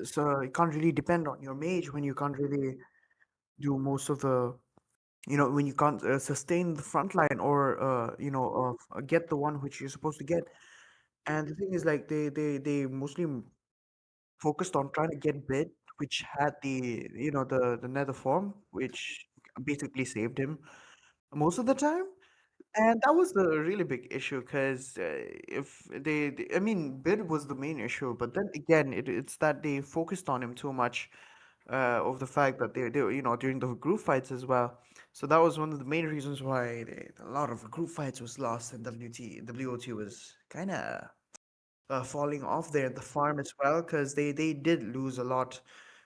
so you can't really depend on your mage when you can't really do most of the when you can't sustain the front line or get the one which you're supposed to get. And the thing is, like, they mostly focused on trying to get bid, which had the nether form, which basically saved him most of the time. And that was the really big issue because if I mean, bid was the main issue, but then again, it's that they focused on him too much of the fact that they were, during the group fights as well. So that was one of the main reasons why a lot of group fights was lost, and WOT was kind of falling off there at the farm as well because they did lose a lot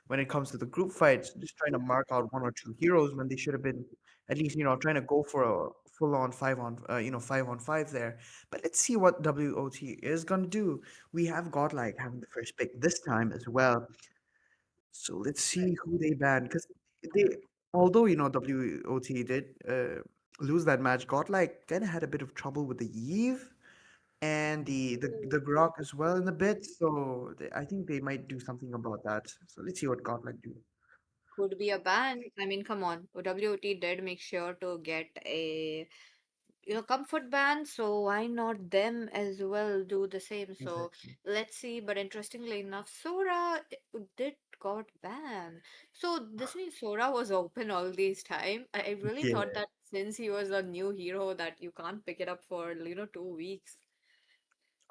when it comes to the group fights, just trying to mark out one or two heroes when they should have been at least trying to go for a full on 5-on-5 there. But let's see what WOT is gonna do. We have Godlike having the first pick this time as well, so let's see who they ban because they although WOT did lose that match, Godlike kind of had a bit of trouble with the Eve and the Grok as well in a bit. So I think they might do something about that. So let's see what Godlike do. Could be a ban. I mean, come on. WOT did make sure to get a comfort ban, so why not them as well do the same? So Exactly. let's see. But interestingly enough, Sora did got banned. So this means Sora was open all this time. I really Yeah. thought that since he was a new hero that you can't pick it up for 2 weeks.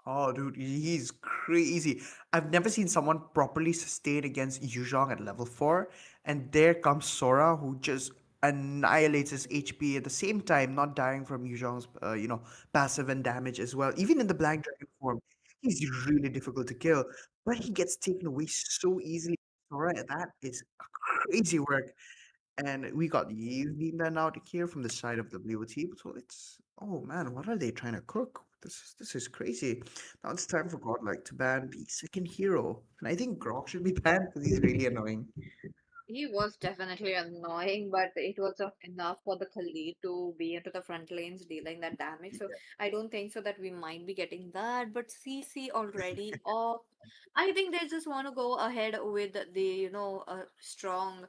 Oh, dude, he's crazy. I've never seen someone properly sustain against Yuzhong at level 4, and there comes Sora, who just annihilates his HP at the same time, not dying from Yuzhong's, passive and damage as well. Even in the Black Dragon form, he's really difficult to kill, but he gets taken away so easily. Sora, that is crazy work. And we got Yves being done out here from the side of WT. So it's oh man, what are they trying to cook? This is crazy. Now it's time for Godlike to ban the second hero. And I think Grok should be banned because he's really annoying. He was definitely annoying, but it was enough for the Khalid to be into the front lanes dealing that damage. So Yeah. I don't think so that we might be getting that. But CC already off. I think they just want to go ahead with the strong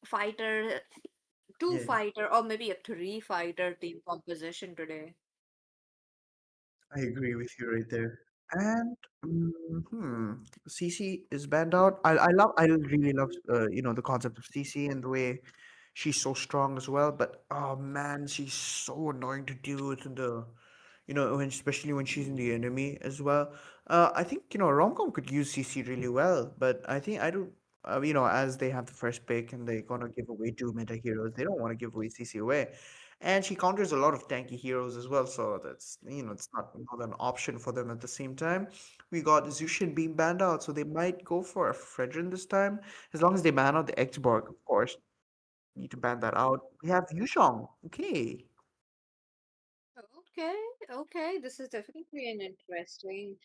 fighter, two Yeah. fighter, or maybe a three fighter team composition today. I agree with you right there. And CC is banned out. I really love the concept of CC and the way she's so strong as well. But oh man, she's so annoying to deal with in the especially when she's in the enemy as well. I think Romcom could use CC really well, but I think I don't. As they have the first pick and they're gonna give away two meta heroes, they don't want to give away CC away. And she counters a lot of tanky heroes as well, so that's it's not an option for them at the same time. We got Zushin being banned out, so they might go for a Fredrin this time, as long as they ban out the Xborg, of course. Need to ban that out. We have Yushong. Okay. Okay, okay, this is definitely an interesting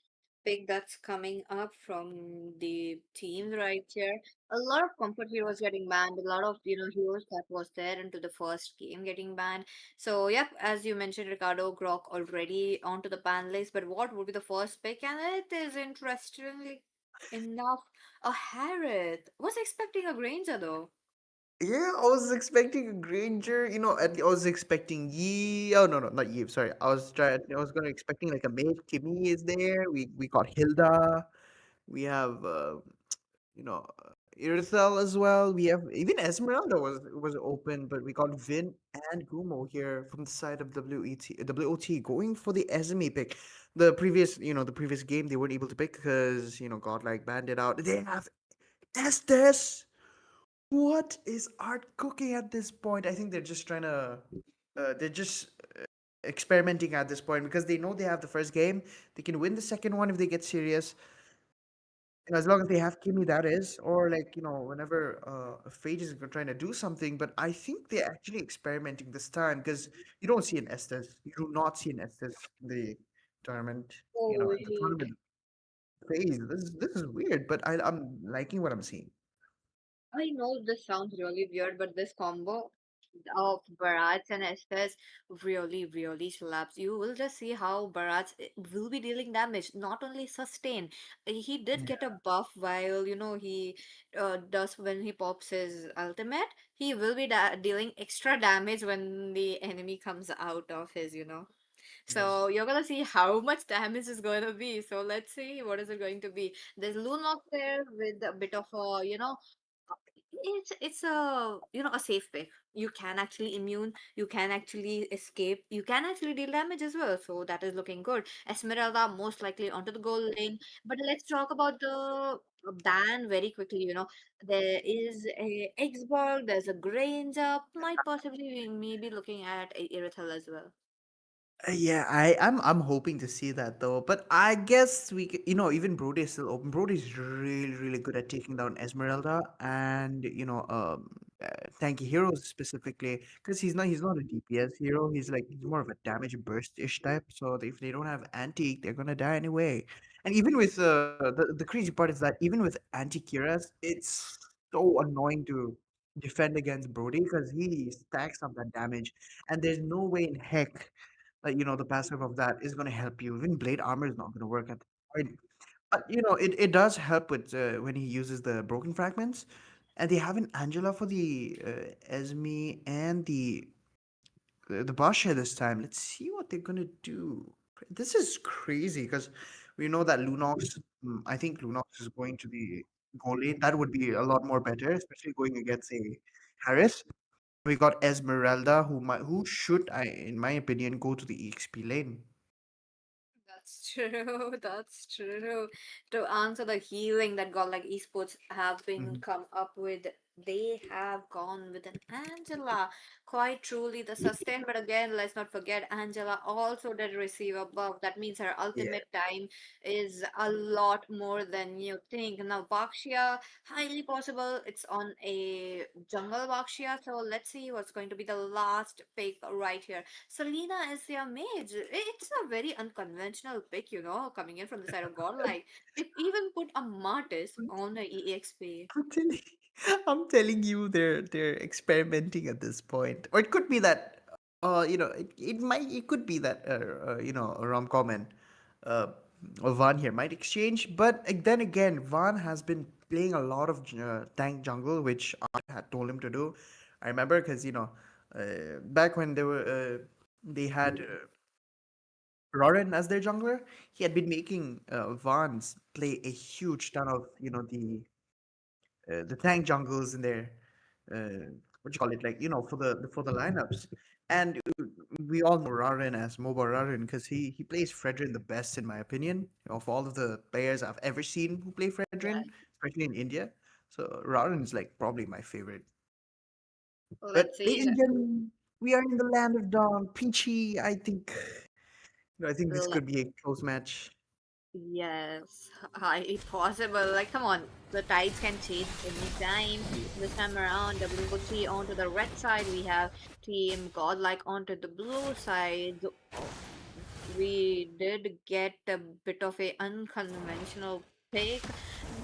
pick that's coming up from the teams right here. A lot of comfort heroes getting banned, a lot of heroes that was there into the first game getting banned. So yep, as you mentioned, Ricardo Grok already onto the ban list. But what would be the first pick? And it is interestingly enough a Harith. Was expecting a Granger though. Yeah, I was expecting a Granger. I was expecting Yi. Oh no, no, not Yi. Sorry, I was gonna expecting like a mage. Kimmy is there. We got Hilda. We have Irithel as well. We have even Esmeralda was open, but we got Vin and Gumo here from the side of WOT going for the Esme pick. The previous game they weren't able to pick because Godlike banned it out. They have Estes. What is Art cooking at this point? I think they're just trying to, they're just experimenting at this point because they know they have the first game. They can win the second one if they get serious. And as long as they have Kimmy, that is, or like whenever Phage is trying to do something. But I think they're actually experimenting this time because you don't see an Estes. You do not see an Estes in the tournament. Oh, In the tournament phase. This is weird, but I'm liking what I'm seeing. I know this sounds really weird, but this combo of Barats and Estes really, really slaps. You will just see how Barats will be dealing damage, not only sustain. He did get a buff while he does when he pops his ultimate. He will be dealing extra damage when the enemy comes out of his. Yes. So you're gonna see how much damage is going to be. So let's see what is it going to be. There's Lunok there with a bit of it's a safe pick. You can actually immune, you can actually escape, you can actually deal damage as well. So that is looking good. Esmeralda most likely onto the goal lane. But let's talk about the ban very quickly. There is a Xborg, there's a Granger, might possibly we may be looking at a Irithel as well. Yeah, I'm hoping to see that though. But I guess even Brody is still open. Brody is really really good at taking down Esmeralda and tanky heroes specifically because he's not a DPS hero. He's more of a damage burst ish type. So if they don't have anti, they're gonna die anyway. And even with the crazy part is that even with anti Kiras, it's so annoying to defend against Brody because he stacks up that damage, and there's no way in heck the passive of that is going to help you. Even blade armor is not going to work at the point. But it does help with when he uses the broken fragments, and they have an Angela for the Esme and the Basha this time. Let's see what they're gonna do. This is crazy because we know that Lunox. I think Lunox is going to the goal lane. That would be a lot more better, especially going against a Harris. We got Esmeralda, who should, in my opinion, go to the EXP lane. That's true. That's true. To answer the healing that Godlike Esports have been Mhm. come up with, they have gone with an Angela. Quite truly the sustain, but again, let's not forget Angela also did receive a buff. That means her Yeah. ultimate time is a lot more than you think. Now Bakshia, highly possible it's on a jungle Bakshia. So let's see what's going to be the last pick right here. Selena is their mage. It's a very unconventional pick, coming in from the side of Godlike. It even put a Martis on the EXP. I'm telling, I'm telling you, they're experimenting at this point, or it could be that, it could be that, Romcom and uh, Van here might exchange, but then again, Van has been playing a lot of tank jungle, which I had told him to do. I remember because back when they had Roran as their jungler, he had been making Vans play a huge ton of the tank jungles in their what you call it, like for the lineups. And we all know Rarin as Mobile Rarin because he plays Fredrin the best in my opinion of all of the players I've ever seen who play Fredrin, especially in India. So Rarin is like probably my favorite. But Let's see. ladies and gentlemen, we are in the land of dawn. Peachy, I think this Le- could be a close match. Yes, highly possible. Like, come on, the tides can change anytime. This time around, WOT onto the red side, we have Team Godlike onto the blue side. we did get a bit of a unconventional pick.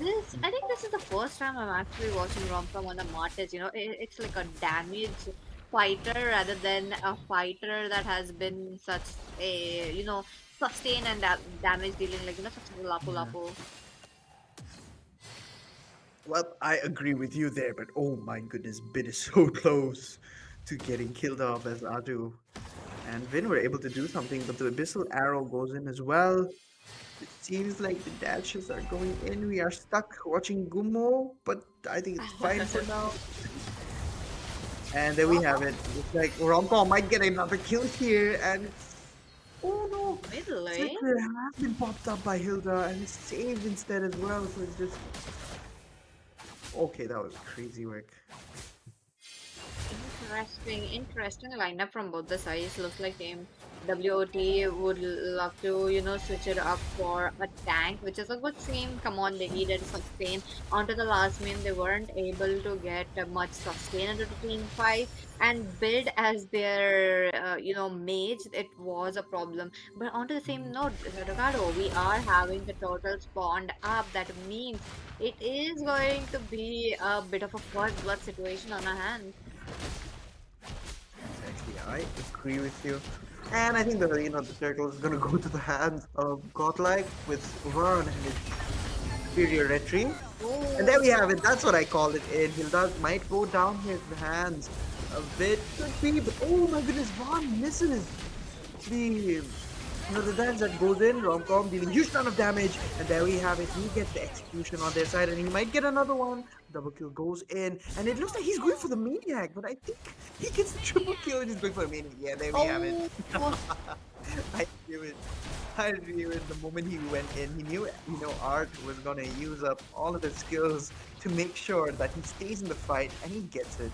I think this is the first time I'm actually watching rom-com on the Martes. It's like a damage fighter rather than a fighter that has been such a, sustain and damage dealing, like, such a lapu Yeah. lapu. Well, I agree with you there, but oh my goodness, Bit is so close to getting killed off as Adu. And Vin were able to do something, but the Abyssal Arrow goes in as well. It seems like the dashes are going in. We are stuck watching Gumo, but I think it's fine for now. And there we have it. Looks like Romcom might get another kill here, and oh no! Middle lane? Flicker has been popped up by Hilda and is saved instead as well, so it's just... Okay, that was crazy work. Interesting lineup from both the sides. Looks like Team WOT would love to, switch it up for a tank, which is a good theme. Come on, they needed sustain. Onto the last main, they weren't able to get much sustain into the team fight, and build as their, mage, it was a problem. But onto the same note, Ricardo, we are having the turtle spawned up. That means it is going to be a bit of a first blood situation on our hands. Exactly, I agree with you. And I think the turtle is gonna go to the hands of Godlike with Vern and his superiority. And there we have it. That's what I call it. Hilda might go down his hands a bit, could be, but oh my goodness, Vaughn misses the dance that goes in. Romcom dealing huge ton of damage, and there we have it. He gets the execution on their side, and he might get another one. Double kill goes in, and it looks like he's going for the maniac, but I think he gets the triple kill and he's going for a maniac. Yeah, there we have it. I knew it. I knew it. The moment he went in, he knew Art was gonna use up all of his skills to make sure that he stays in the fight, and he gets it.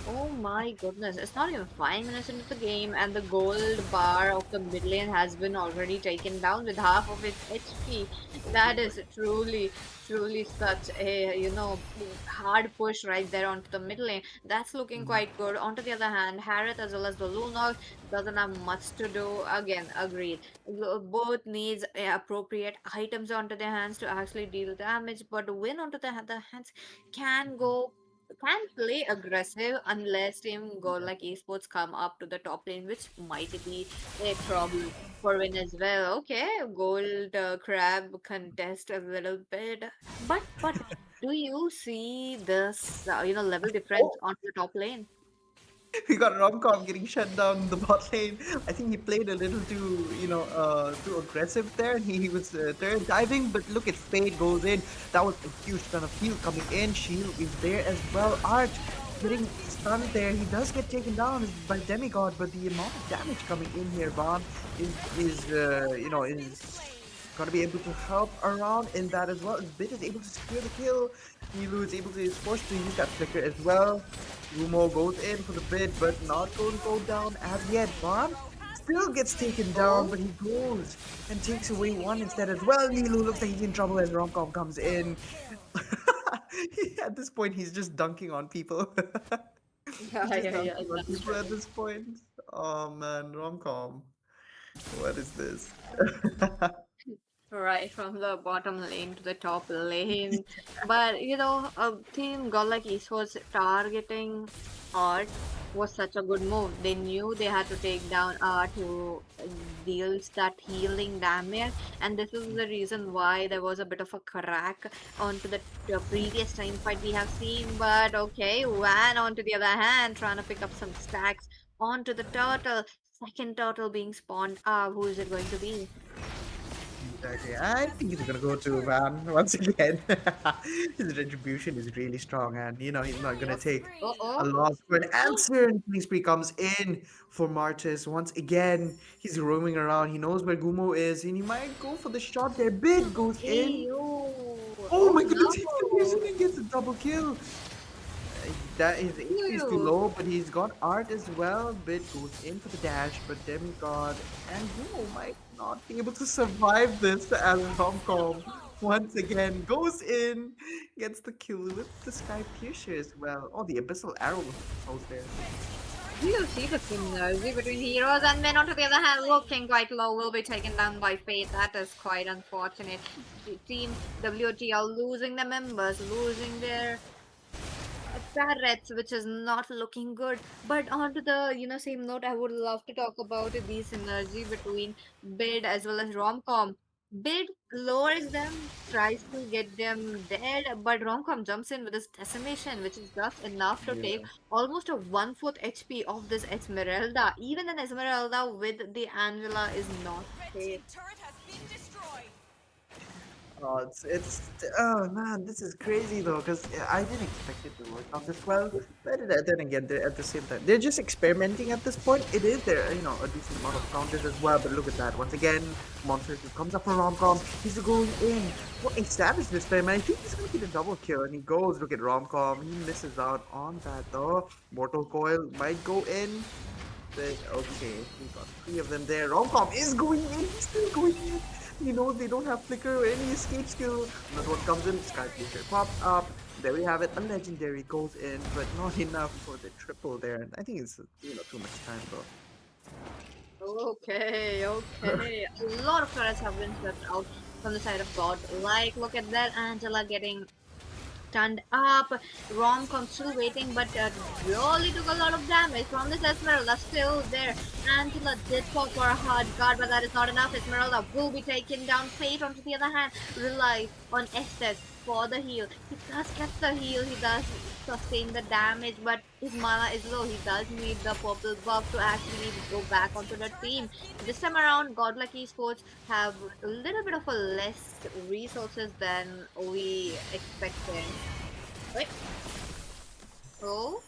Oh my goodness, it's not even 5 minutes into the game, and the gold bar of the mid lane has been already taken down with half of its HP. That is truly such a, hard push right there onto the mid lane. That's looking quite good. Onto the other hand, Harith as well as the Lunok doesn't have much to do. Again, agreed. Both needs appropriate items onto their hands to actually deal damage, but win onto the other hands can play aggressive unless Team Gold like esports come up to the top lane, which might be a problem for win as well. Okay, Gold Crab contest a little bit, but do you see this level difference Oh, on the top lane? we got Romcom getting shut down in the bot lane. I think he played a little too aggressive there, and he was turret diving. But look at Fade goes in. That was a huge ton of heal coming in. Shield is there as well. Art getting stunned there. He does get taken down by Demigod, but the amount of damage coming in here, Vaughn, is gonna be able to help around in that as well. Bit is able to secure the kill. Nilu is forced to use that flicker as well. Rumo goes in for the bid, but not going to go down as yet. Vaughn still gets taken down, but he goes and takes away one instead as well. Nilu looks like he's in trouble as Romcom comes in. At this point, he's just dunking on people. Yeah, He's just yeah, yeah, dunking on that's people right. at this point. Oh man, Romcom. What is this? Right from the bottom lane to the top lane. But a team got like esports targeting Art was such a good move. They knew they had to take down Art who deals that healing damage, and this is the reason why there was a bit of a crack onto the previous time fight we have seen. But okay, Van onto the other hand trying to pick up some stacks onto the turtle. Second turtle being spawned up. Who is it going to be? Exactly. I think he's gonna go to Van once again. His retribution is really strong, and he's not gonna take a Uh-oh. loss for an answer. And Killing Spree comes in for Martis once again. He's roaming around. He knows where Gumo is, and he might go for the shot there. Bid goes in. Ew. Oh Oh my goodness! He no. and gets a double kill. That his HP is too Ew. low, but he's got art as well. Bit goes in for the dash, but Demigod and Gumo might not be able to survive this as Romcom once again goes in, gets the kill with the Sky Piercer as well. Oh, the Abyssal Arrow was there. We'll see the synergy between heroes and men. On to the other hand, looking quite low, will be taken down by Fate. That is quite unfortunate. Team WT are losing their members, losing their turrets, which is not looking good. But on to the same note, I would love to talk about the synergy between Bid as well as Romcom. Bid lowers them, tries to get them dead, but Romcom jumps in with his decimation, which is just enough to take Yeah. almost a 1/4 HP of this Esmeralda. Even an Esmeralda with the Angela is not Red team safe. turret has been destroyed. Oh, oh man, this is crazy though, because I didn't expect it to work out this well. But then again, at the same time, they're just experimenting at this point. It is there, a decent amount of counters as well. But look at that. Once again, Monster comes up for Romcom. He's going in. What a savage this time. I think he's going to get a double kill. And he goes, look at Romcom. He misses out on that though. Mortal Coil might go in. Okay, we got three of them there. Romcom is going in. He's still going in. They don't have flicker or any escape skill. Another one comes in. Sky Future pops up. There we have it. A legendary goes in, but not enough for the triple there. And I think it's too much time Okay, though. okay. A lot of turrets have been swept out from the side of God. Like, look at that, Angela getting turned up. Rom-com still waiting, but really took a lot of damage from this Esmeralda still there. Angela did fall for a hard guard, but that is not enough. Esmeralda will be taken down. Fate, on the other hand, rely on Estes for the heal. He does get the heal, he does sustain the damage, but his mana is low. He does need the purple buff to actually go back onto the team. This time around, Godlike Esports have a little bit of a less resources than we expected. Wait. Oh,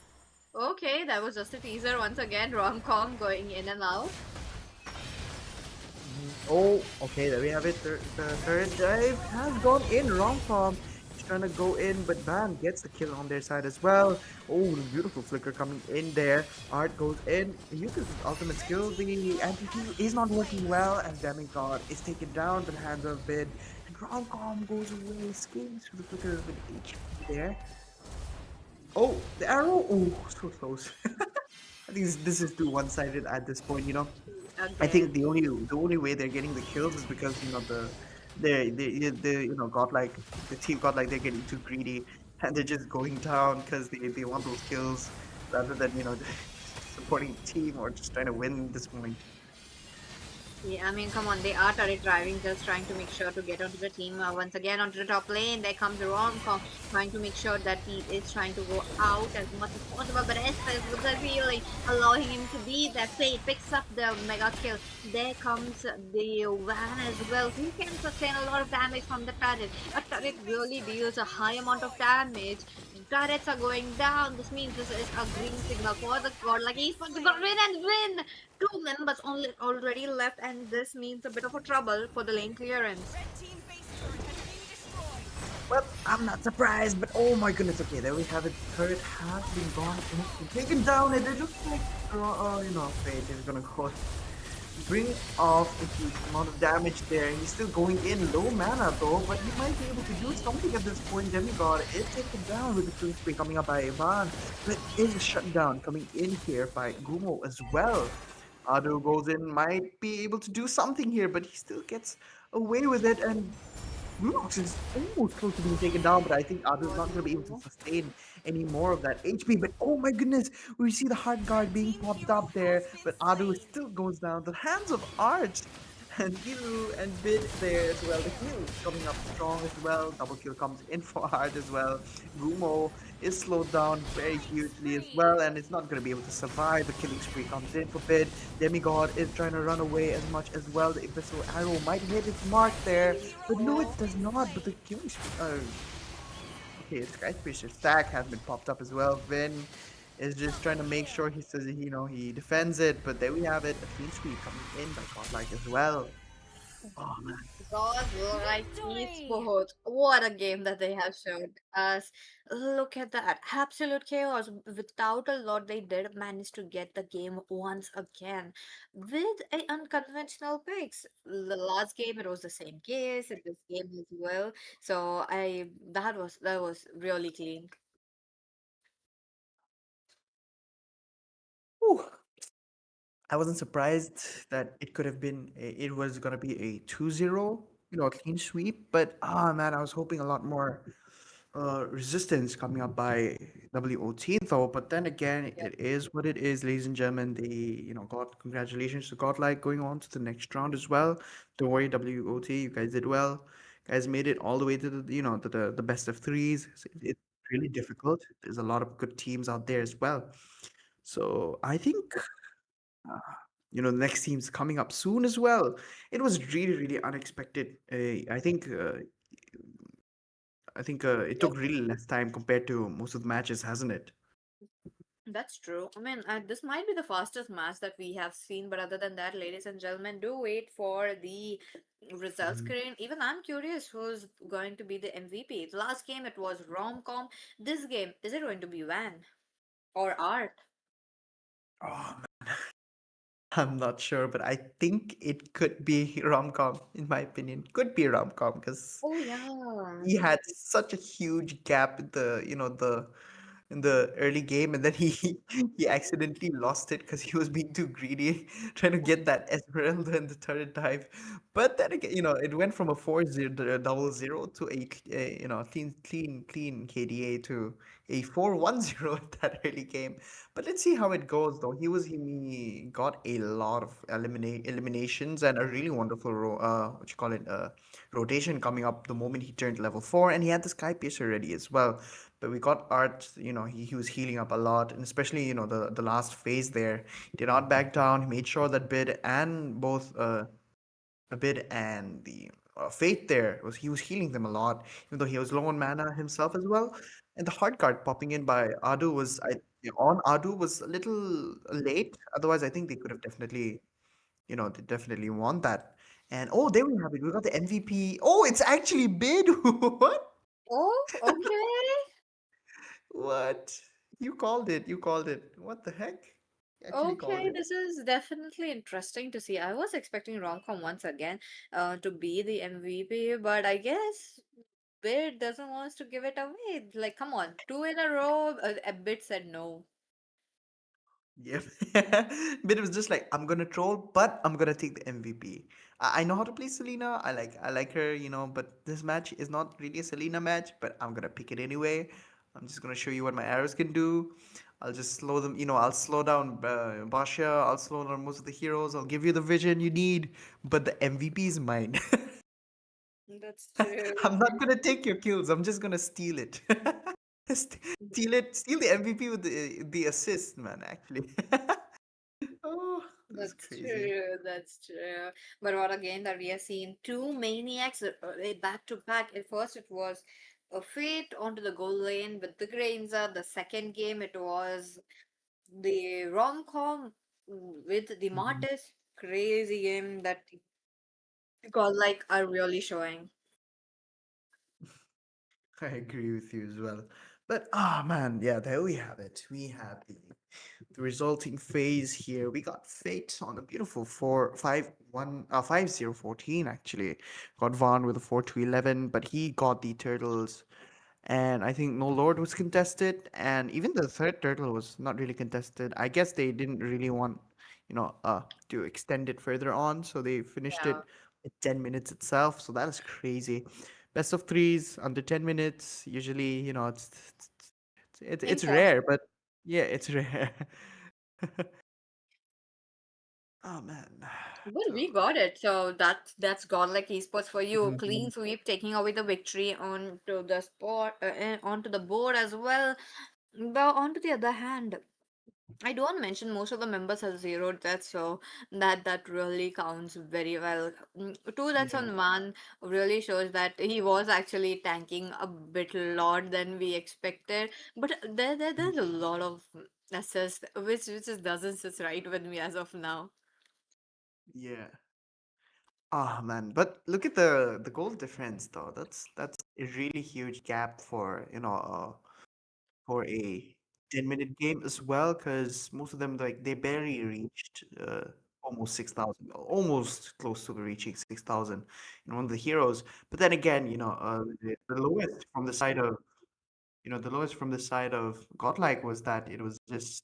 okay. That was just a teaser once again. Rom-com going in and out. Oh, okay, there we have it. The third dive has gone in. Wrong form. He's trying to go in, but Van gets the kill on their side as well. Oh, beautiful flicker coming in there. Art goes in. He uses his ultimate skill. The anti-heal is not working well, and Demigod is taken down to the hands of Bid. And Romcom goes away, skates through the flicker with HP there. Oh, the arrow! Oh, so close. I think this is too one-sided at this point. I think Again. the only way they're getting the kills is because they got like the team got like they're getting too greedy and they're just going down because they want those kills rather than supporting the team or just trying to win this point. Yeah, I mean, come on, they are turret driving, just trying to make sure to get onto the team. Once again, onto the top lane, there comes Rom-com, trying to make sure that he is trying to go out as much as possible. But Estes with the healing, allowing him to be there. Fate picks up the mega kill. There comes the Van as well, who can sustain a lot of damage from the turret. A turret really deals a high amount of damage. Turrets are going down. This means this is a green signal for the god. Like he's going to go win and win. Two members only already left, and this means a bit of a trouble for the lane clearance. Red team base turret has been destroyed. Well, I'm not surprised, but oh my goodness, okay, there we have it. Turret has been gone, and it's been taken down, and it looks like, Fate is gonna go bring off a huge amount of damage there. He's still going in low mana though, but he might be able to do something at this point. Demigod is taken down with the kill spree coming up by Ivan, but is shut down coming in here by Gumo as well. Adu goes in, might be able to do something here, but he still gets away with it, and Lunox is almost close to being taken down, but I think Adu's not going to be able to sustain any more of that HP. But oh my goodness, we see the hard guard being Team popped Hero up there, has been but Adu slain. still goes down. The hands of Arch and Gilu and Bid there as well. The heal is coming up strong as well. Double kill comes in for Arch as well. Gumo is slowed down very Killing hugely as spree. well, and it's not going to be able to survive. The killing spree comes in for Bid. Demigod is trying to run away as much as well. The Abyssal Arrow might hit its mark there, Team Hero but no, it has does been not. But slain. the killing okay, Skyscraper stack has been popped up as well. Vin is just trying to make sure he says he defends it, but there we have it. A clean sweep coming in by Godlike as well. Oh man. God, like Victory! esports. What a game that they have showed us. Look at that. Absolute chaos. Without a lot, they did manage to get the game once again with a unconventional picks. The last game, it was the same case. In this game as well. So that was really clean. Whew, I wasn't surprised that it could have been it was gonna be a 2-0, a clean sweep. But man, I was hoping a lot more resistance coming up by WOT though. But then again, Yep. it is what it is, ladies and gentlemen. They, got congratulations to Godlike going on to the next round as well. Don't worry, WOT, you guys did well. Guys made it all the way to the best of threes. It's really difficult. There's a lot of good teams out there as well. So I think uh, the next team's coming up soon as well. It was really, really unexpected. I think it Yep. took really less time compared to most of the matches, hasn't it? That's true. I mean, this might be the fastest match that we have seen, but other than that, ladies and gentlemen, do wait for the results Mhm. screen. Even I'm curious who's going to be the MVP. Last game it was Romcom. This game, is it going to be Van or Art? Oh, man. I'm not sure, but I think it could be rom-com, in my opinion. Could be rom-com because Oh yeah. he had such a huge gap in the early game, and then he he accidentally lost it because he was being too greedy, trying to get that Esmeralda in the third dive. But then again, it went from a 4-0 double zero to a clean KDA to a 4-1-0 at that early game. But let's see how it goes though. He got a lot of eliminations and a really wonderful what you call it rotation coming up the moment he turned level 4, and he had the Sky Piercer ready as well. But we got Art, he was healing up a lot, and especially, the last phase there. He did not back down. He made sure that Bid and both a Bid and the Fate there he was healing them a lot, even though he was low on mana himself as well. And the hard card popping in by Adu on Adu was a little late. Otherwise, I think they could have definitely, they definitely won that. And oh, there we have it. We got the MVP. Oh, it's actually Bid. What? Oh, okay. What? You called it. You called it. What the heck? You actually called Okay, it. this is definitely interesting to see. I was expecting Romcom once again to be the MVP, but I guess Bit doesn't want us to give it away. Like, come on, two in a row. A Bit said no. Yep. But it was just like, I'm gonna troll, but I'm gonna take the MVP. I know how to play Selena. I like her, but this match is not really a Selena match, but I'm gonna pick it anyway. I'm just gonna show you what my arrows can do. I'll just slow them, I'll slow down Basha, I'll slow down most of the heroes, I'll give you the vision you need, but the MVP is mine. That's true. I'm not gonna take your kills. I'm just gonna steal it. Steal the MVP with the assist, man. Actually. Oh, this is That's crazy. true. That's true. But what again that we have seen two maniacs back to back. At first, it was a Fate onto the goal lane with the Grainza. The second game, it was the Romcom with the Mhm. Martis. Crazy game that God like are really showing. I agree with you as well. But man, yeah, there we have it. We have the resulting phase here. We got Fate on a beautiful 5-0-14 actually. Got Vaughn with a 4-2-11, but he got the turtles. And I think No Lord was contested, and even the third turtle was not really contested. I guess they didn't really want, to extend it further on, so they finished Yeah. it at 10 minutes itself. So that is crazy. Best of threes under 10 minutes. Usually, it's rare, Impossible. but yeah, it's rare. Oh man. Well, we So got it. So that's godlike esports for you. Mhm. Clean sweep, taking away the victory onto the spot, onto the board as well. But onto the other hand, I don't mention most of the members have zero deaths, so that really counts very well. Two deaths Yeah. on one really shows that he was actually tanking a bit lot than we expected. But there's a lot of assists, which just doesn't sit right with me as of now. Yeah. Ah man, but look at the goal difference though. That's a really huge gap for a 10-minute game as well, because most of them like they barely reached almost 6,000, almost close to reaching 6,000 in one of the heroes. But then again, the lowest from the lowest from the side of Godlike was that it was just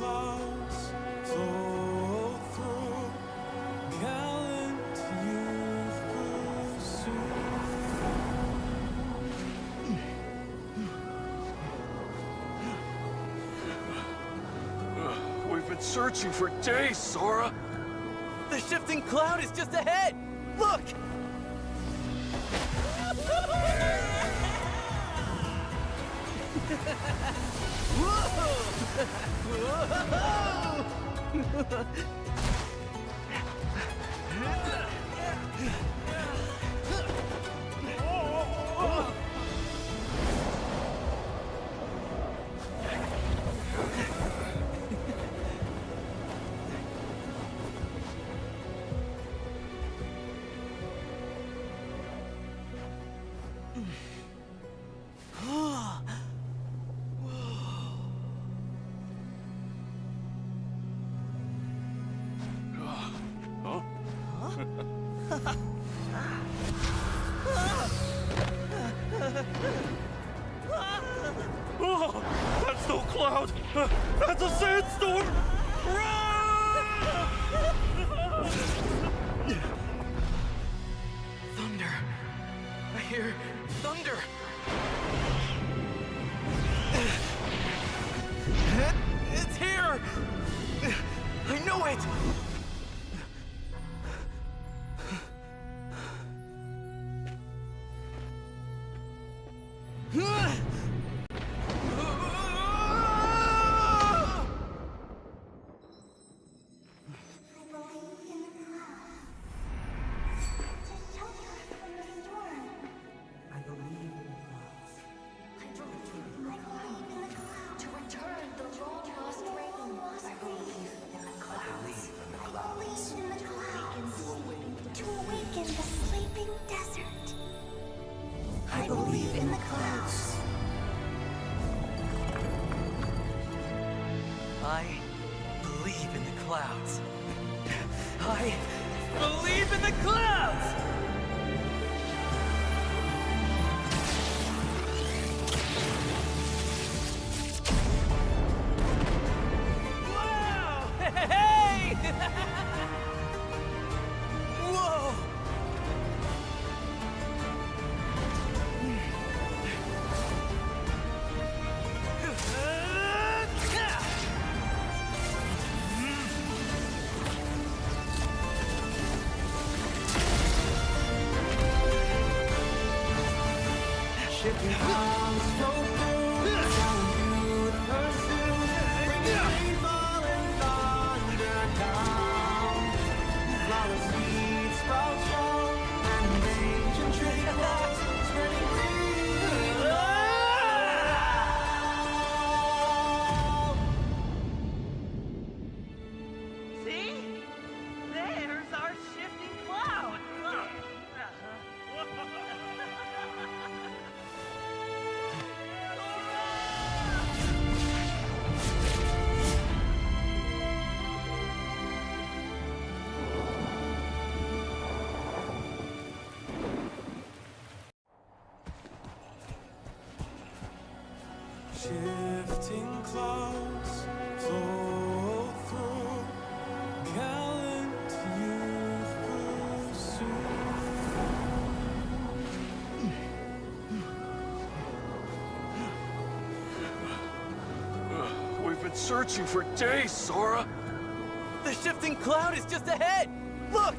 clouds flow through, gallant youth pursue. We've been searching for days, Sora. The shifting cloud is just ahead! Look! Oh, that's no cloud! That's a sandstorm! Thunder. I hear thunder. It's here! I know it! To return the long lost rain. I believe in the clouds. I believe in the clouds. To awaken the sleeping desert. I believe in the clouds. I believe in the clouds. I believe in the clouds! Wow! Hey! Whoa! Shifting clouds flow through, gallant youth pursue, bringing rainfall and thunder down. Flowers seeds sprout strong, and ancient tree grows, spreading green. See? There's our shifting cloud. Shifting clouds flow through, gallant youth pursue. We've been searching for days, Sora. The shifting cloud is just ahead! Look!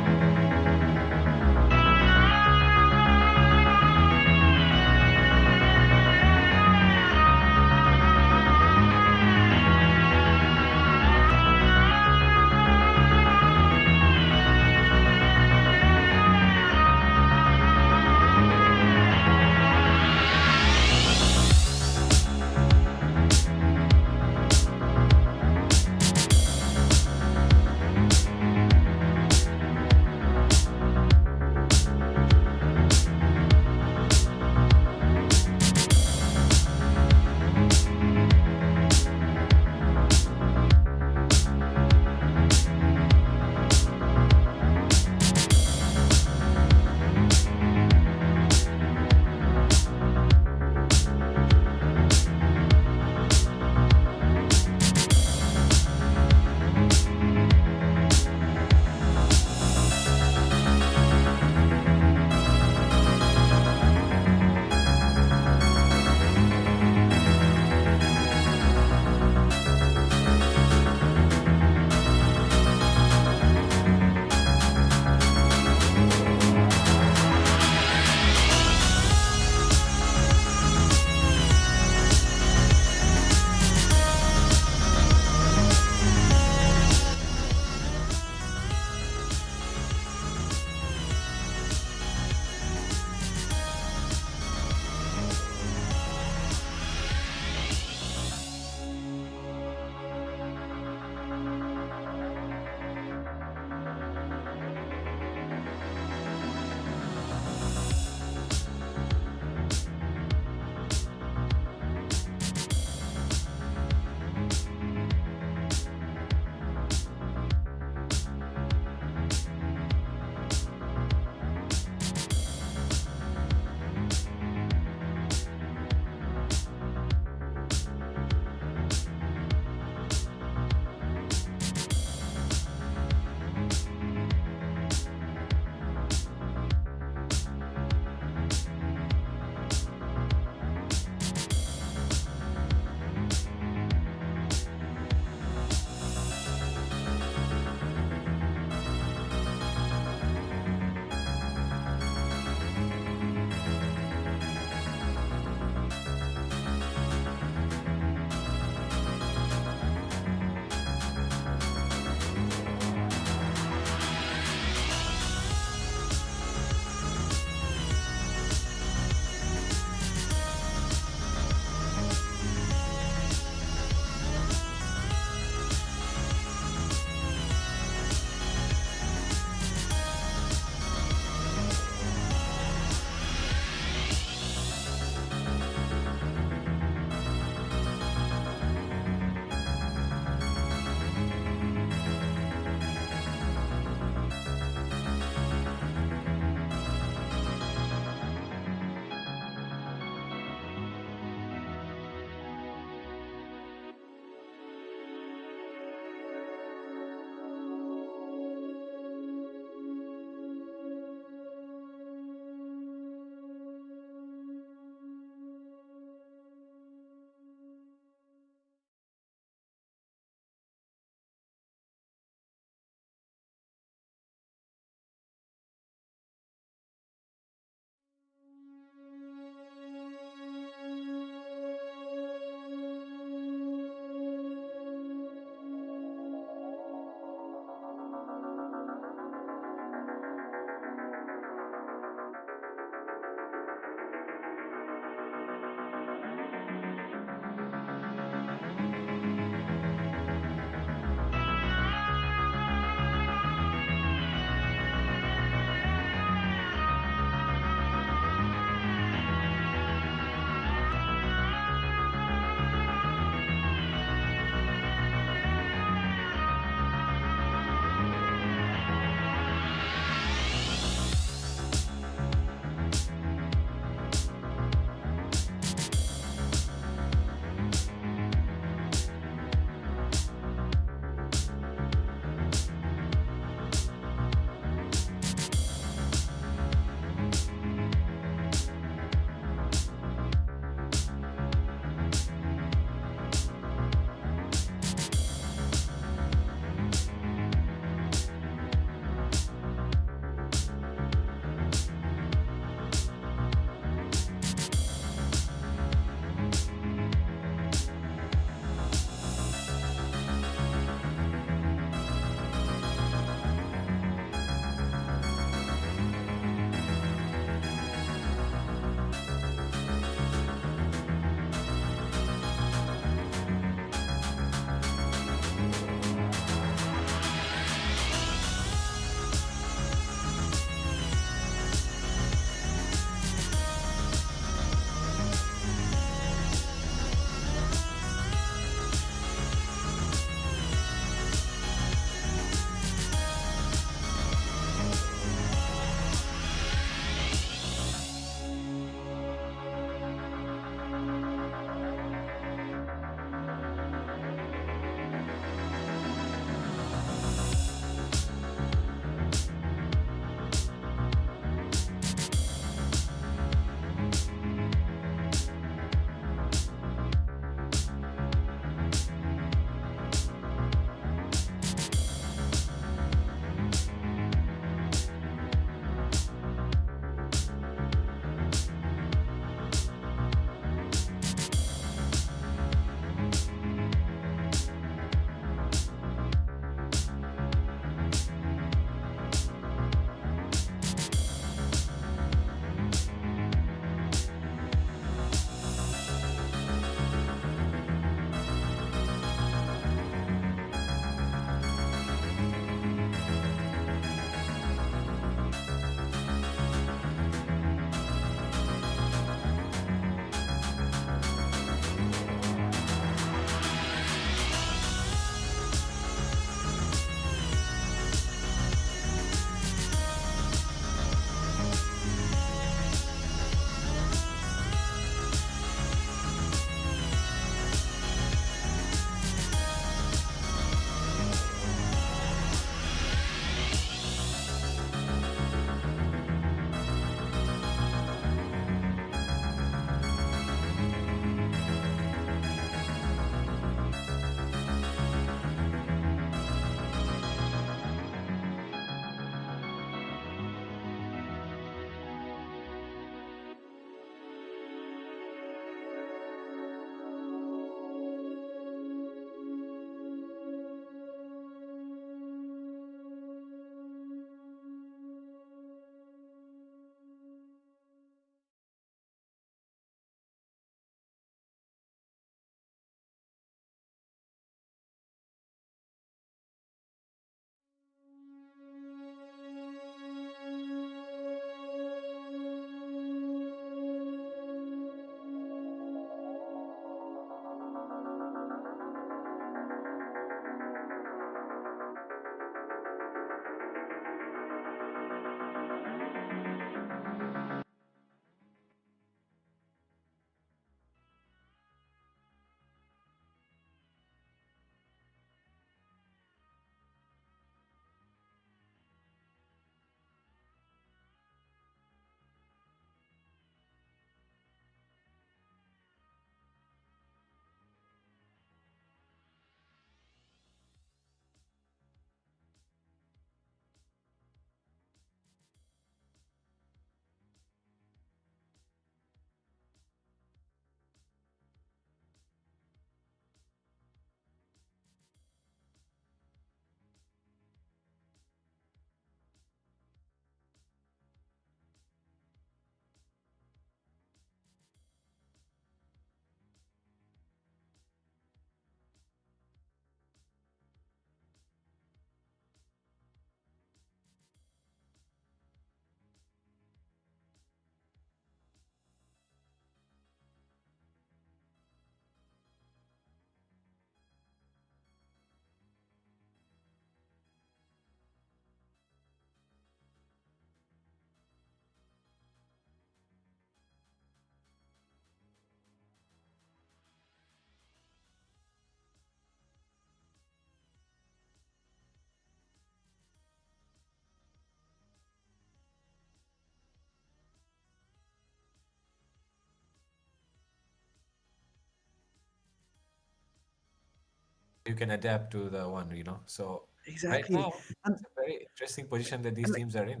you can adapt to the one, you know. So right Exactly. now, And it's a very interesting position that these and like teams are in.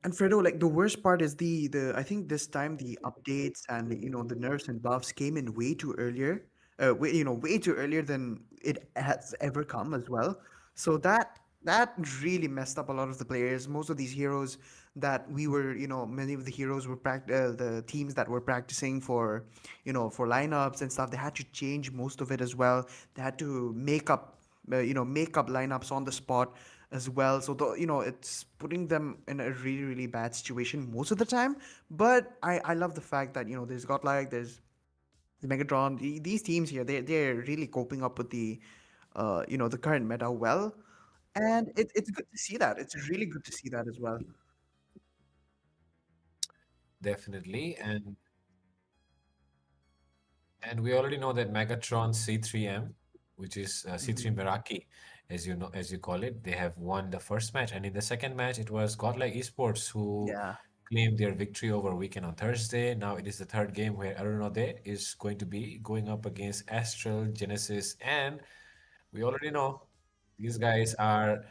And Fredo, like the worst part is the I think this time the updates and the nerfs and buffs came in way too earlier, way too earlier than it has ever come as well. So that really messed up a lot of the players. Most of these heroes that we were, many of the heroes were the teams that were practicing for, for lineups and stuff. They had to change most of it as well. They had to make up lineups on the spot as well. So it's putting them in a really really bad situation most of the time. But I love the fact that there's Godlike, there's the Megatron. These teams here, they're really coping up with the current meta well, and it's good to see that. It's really good to see that as well. Definitely. And we already know that Megatron C3M, which is C3 Hmm. Meraki, as you know, as you call it, they have won the first match, and in the second match, it was Godlike Esports who Yeah. claimed their victory over Weekend on Thursday. Now it is the third game where Arunode is going to be going up against Astral, Genesis, and we already know these guys are,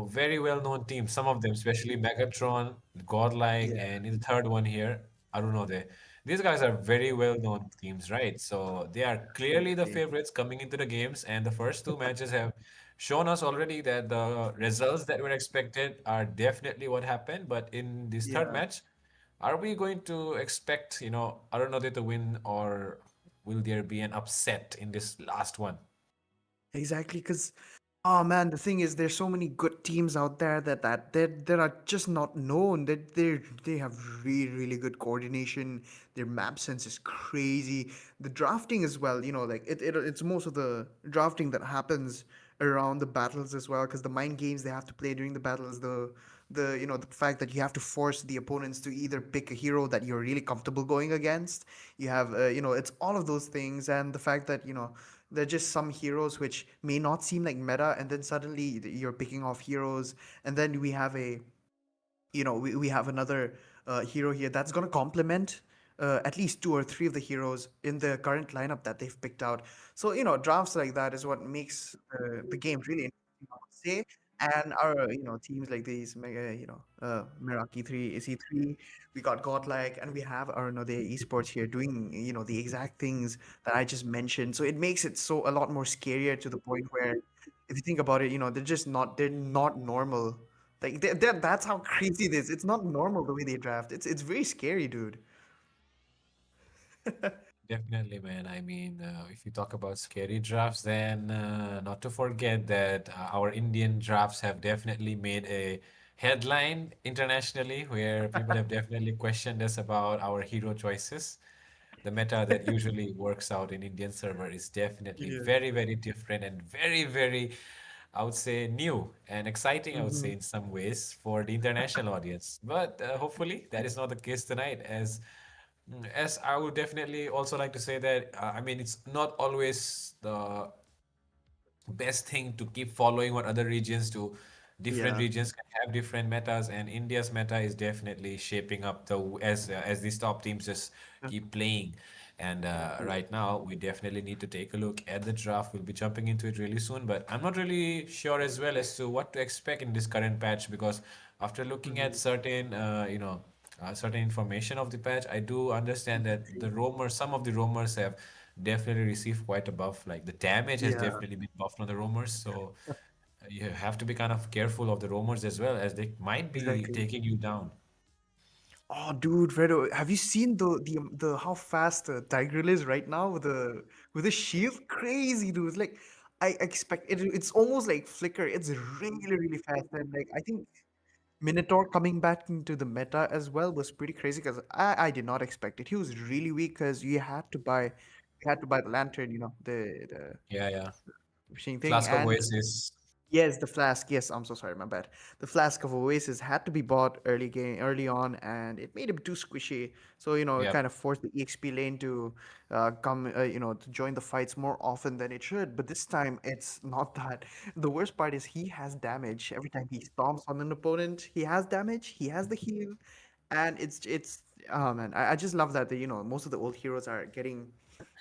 very well-known teams. Some of them, especially Megatron, Godlike, Yeah. and in the third one here, Arunode. These guys are very well-known teams, right? So they are clearly the Absolutely. favorites coming into the games, and the first two matches have shown us already that the results that were expected are definitely what happened. But in this third Yeah. match, are we going to expect, Arunode to win, or will there be an upset in this last one? Exactly, because oh man, the thing is, there's so many good teams out there that are just not known. That they have really really good coordination. Their map sense is crazy. The drafting as well. Like it's most of the drafting that happens around the battles as well. Because the mind games they have to play during the battles. The fact that you have to force the opponents to either pick a hero that you're really comfortable going against. You have it's all of those things, and the fact that there are just some heroes which may not seem like meta, and then suddenly you're picking off heroes, and then we have another hero here that's going to complement at least two or three of the heroes in the current lineup that they've picked out. So drafts like that is what makes the game really interesting, I would say. And our teams like these mega Meraki 3 AC3, we got Godlike, and we have our the esports here doing the exact things that I just mentioned. So it makes it so a lot more scarier, to the point where if you think about it, they're not normal. Like that's how crazy it is. It's not normal the way they draft. It's very scary, dude. Definitely, man. I mean, if you talk about scary drafts, then not to forget that our Indian drafts have definitely made a headline internationally, where people have definitely questioned us about our hero choices. The meta that usually works out in Indian server is definitely Yeah. very, very different and very, very, I would say, new and exciting, I would say, Hmm. in some ways for the international audience. But hopefully that is not the case tonight, as I would definitely also like to say that, I mean, it's not always the best thing to keep following what other regions do. Different Yeah. regions can have different metas, and India's meta is definitely shaping up as these top teams just Yeah. keep playing. And Exactly. right now, we definitely need to take a look at the draft. We'll be jumping into it really soon, but I'm not really sure as well as to what to expect in this current patch, because after looking at Hmm. certain information of the patch, I do understand that Exactly. some of the roamers have definitely received quite a buff. Like the damage has Yeah. definitely been buffed on the roamers, so you have to be kind of careful of the roamers as well, as they might be Exactly. taking you down. Oh, dude, Fredo, have you seen the how fast Tigreal is right now with the shield? Crazy, dude. It's like I expect it. It's almost like Flicker. It's really really fast, and like I think Minotaur coming back into the meta as well was pretty crazy, because I did not expect it. He was really weak because you had to buy the lantern, the Yeah, yeah. fishing thing, Flask of and Oasis. yes, the flask. Yes, I'm so sorry, my bad. The flask of Oasis had to be bought early on, and it made him too squishy. So it Yep. kind of forced the EXP lane to come, to join the fights more often than it should. But this time, it's not that. The worst part is he has damage every time he stomps on an opponent. He has damage. He has the heal, and it's oh man, I just love that. Most of the old heroes are getting.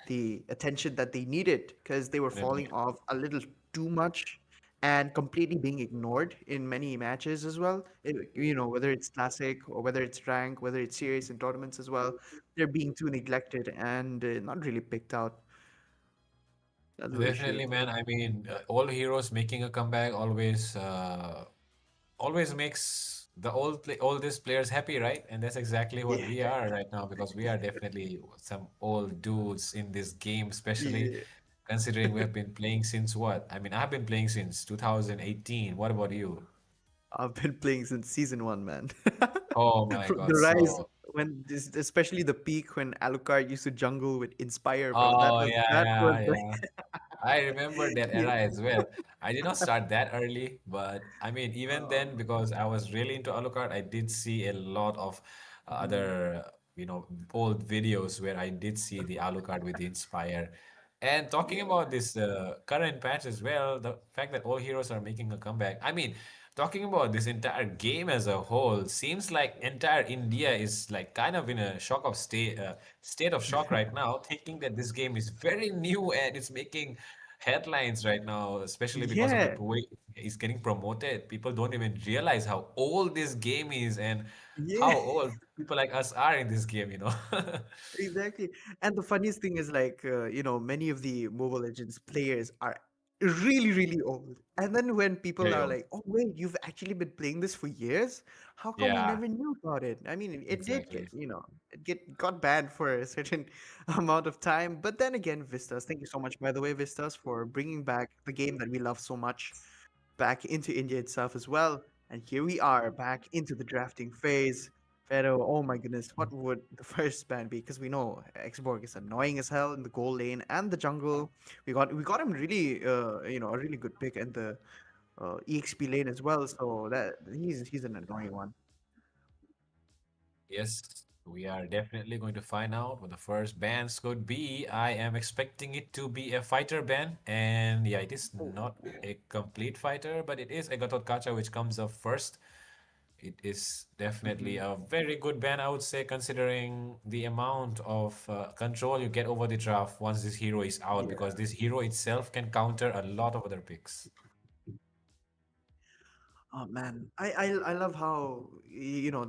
the attention that they needed because they were Definitely. falling off a little too much and completely being ignored in many matches as well. Whether it's classic or whether it's rank, whether it's series and tournaments as well, they're being too neglected and not really picked out. That's the issue. Definitely, man. I mean, all heroes making a comeback always makes the oldest players happy, right? And that's exactly what Yeah, we are right now because we are definitely some old dudes in this game, especially yeah. considering we have been playing since what? I mean, I've been playing since 2018. What about you? I've been playing since season one, man. Oh my From God. the rise So, when this, especially the peak when Alucard used to jungle with Inspire, bro. That oh was yeah, that was yeah, like yeah. I remember that yeah. era as well. I did not start that early, but I mean, even then, Um, because I was really into Alucard, I did see a lot of mhm. other, old videos where I did see the Alucard with the Inspire. And talking Yeah. about this current patch as well, the fact that all heroes are making a comeback. I mean, talking about this entire game as a whole, seems like entire India is like kind of in a state of shock right now, thinking that this game is very new and it's making headlines right now, especially because of the Yeah. way it's getting promoted. People don't even realize how old this game is and how Yeah. old people like us are in this game, Exactly. And the funniest thing is like many of the Mobile Legends players are really, really old. And then when people Very are old. like, "Oh wait, you've actually been playing this for years? How come we Yeah, never knew about it?" I mean, it did get, exactly. it got banned for a certain amount of time. But then again, Vistas, thank you so much, by the way, Vistas, for bringing back the game that we love so much back into India itself as well. And here we are back into the drafting phase. Pero, oh my goodness, what would the first ban be? Because we know Xborg is annoying as hell in the goal lane and the jungle. We got him really, a really good pick in the EXP lane as well. So that he's an annoying one. Yes, we are definitely going to find out what the first bans could be. I am expecting it to be a fighter ban, and yeah, it is Oh, not a complete fighter, but it is a Gatot Kacha which comes up first. It is definitely mhm. a very good ban, I would say, considering the amount of control you get over the draft once this hero is out, because Yeah. this hero itself can counter a lot of other picks. Oh man, I love how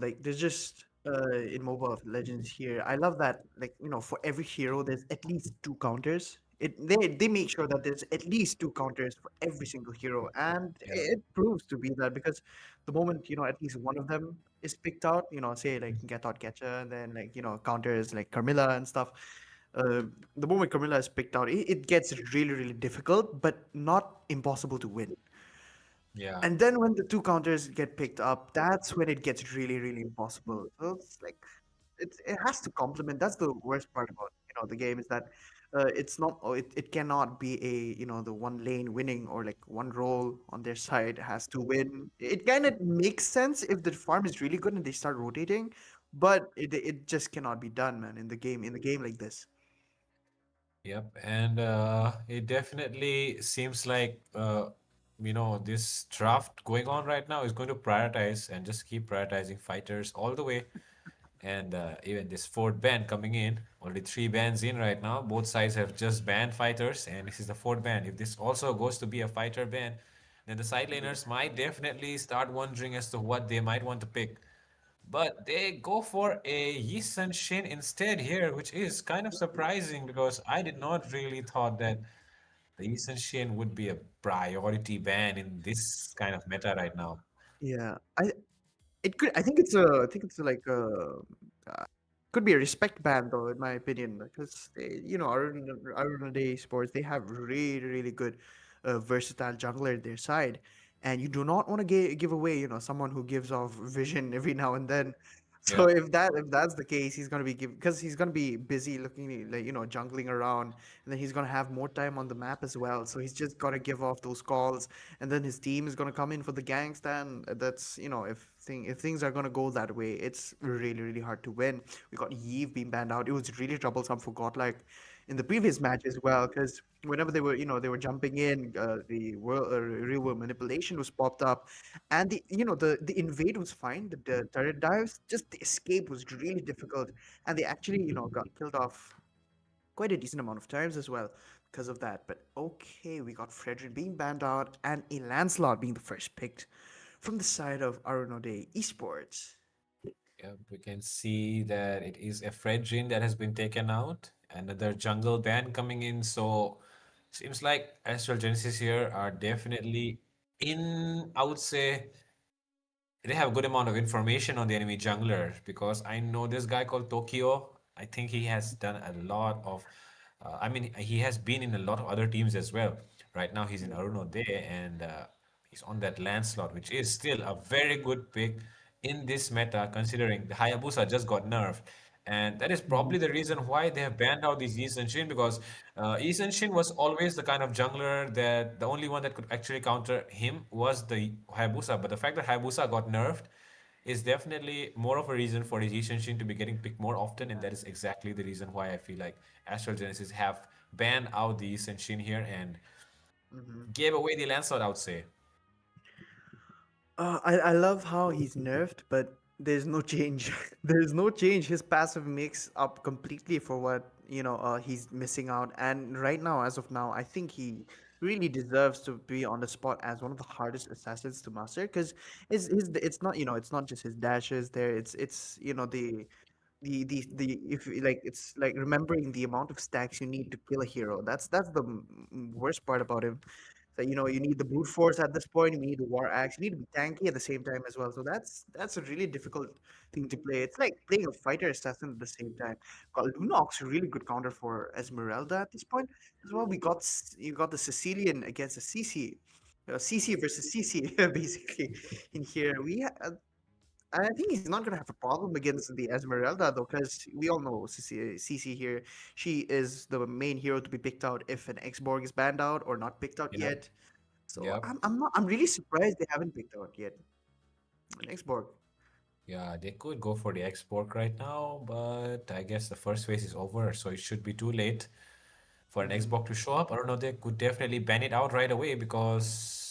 like there's just in Mobile Legends here. I love that like for every hero there's at least two counters. They make sure that there's at least two counters for every single hero, and Yeah. it proves to be that because the moment at least one of them is picked out, say like Gatot Catcher, and then like counters like Carmilla and stuff. Uh, the moment Carmilla is picked out, it gets really really difficult, but not impossible to win. Yeah. And then when the two counters get picked up, that's when it gets really, really impossible. So it's like it has to complement. That's the worst part about the game is that it's not it cannot be a the one lane winning or like one role on their side has to win. It kind of makes sense if the farm is really good and they start rotating, but it just cannot be done, man, in the game like this. Yep, and it definitely seems like this draft going on right now is going to prioritize and just keep prioritizing fighters all the way. And even this fourth ban coming in, already three bans in right now. Both sides have just banned fighters, and this is the fourth ban. If this also goes to be a fighter ban, then the side laners might definitely start wondering as to what they might want to pick. But they go for a Yi Sun Shin instead here, which is kind of surprising because I did not really thought that the Yi Sun Shin would be a priority ban in this kind of meta right now. Yeah, it could. I think it's like uh, could be a respect band though, in my opinion, because Aruna Day Sports they have really really good, versatile jungler at their side, and you do not want to give away someone who gives off vision every now and then. So Yep. if that's the case, he's gonna be because he's gonna be busy looking like jungling around, and then he's gonna have more time on the map as well. So he's just gotta give off those calls, and then his team is gonna come in for the gangsta, and that's if things are gonna go that way, it's really really hard to win. We got Yve being banned out. It was really troublesome for Godlike in the previous match as well, because whenever they were jumping in, the real world manipulation was popped up, and the invade was fine. The turret dives, just the escape was really difficult, and they actually got killed off. quite a decent amount of times as well because of that. But okay, we got Fredrin being banned out and a Lancelot being the first picked from the side of Arunode Esports. Yeah, we can see that it is a Fredrin that has been taken out. Another jungle ban coming in. So seems like Astral Genesis here are definitely in, I would say, they have a good amount of information on the enemy jungler because I know this guy called Tokyo. I think he has done a lot of, I mean, he has been in a lot of other teams as well. Right now, he's in Arunode and he's on that Lancelot, which is still a very good pick in this meta, considering the Hayabusa just got nerfed. And that is probably the reason why they have banned out these Yi Shin because Yi Shin was always the kind of jungler that the only one that could actually counter him was the Hayabusa. But the fact that Hayabusa got nerfed is definitely more of a reason for his Yi Shin to be getting picked more often. And that is exactly the reason why I feel like Astral Genesis have banned out the Yi Shin here and gave away the Lancelot, I would say. I love how he's nerfed, but there's no change. There's no change. His passive makes up completely for what he's missing out. And right now, as of now, I think he really deserves to be on the spot as one of the hardest assassins to master because it's not it's not just his dashes there. It's the if like it's like remembering the amount of stacks you need to kill a hero. That's the worst part about him. So you need the brute force at this point. You need the war axe. You need to be tanky at the same time as well. So that's a really difficult thing to play. It's like playing a fighter assassin at the same time. Got Lunox, a really good counter for Esmeralda at this point as well. You got the Sicilian against the CC. CC versus CC basically in here. I think he's not going to have a problem against the Esmeralda, though, because we all know CC here. She is the main hero to be picked out if an X-Borg is banned out or not picked out Yep. yet. So Yep. I'm really surprised they haven't picked out yet an X-Borg. Yeah, they could go for the export right now, but I guess the first phase is over, so it should be too late for an Xbox to show up. I don't know, they could definitely ban it out right away because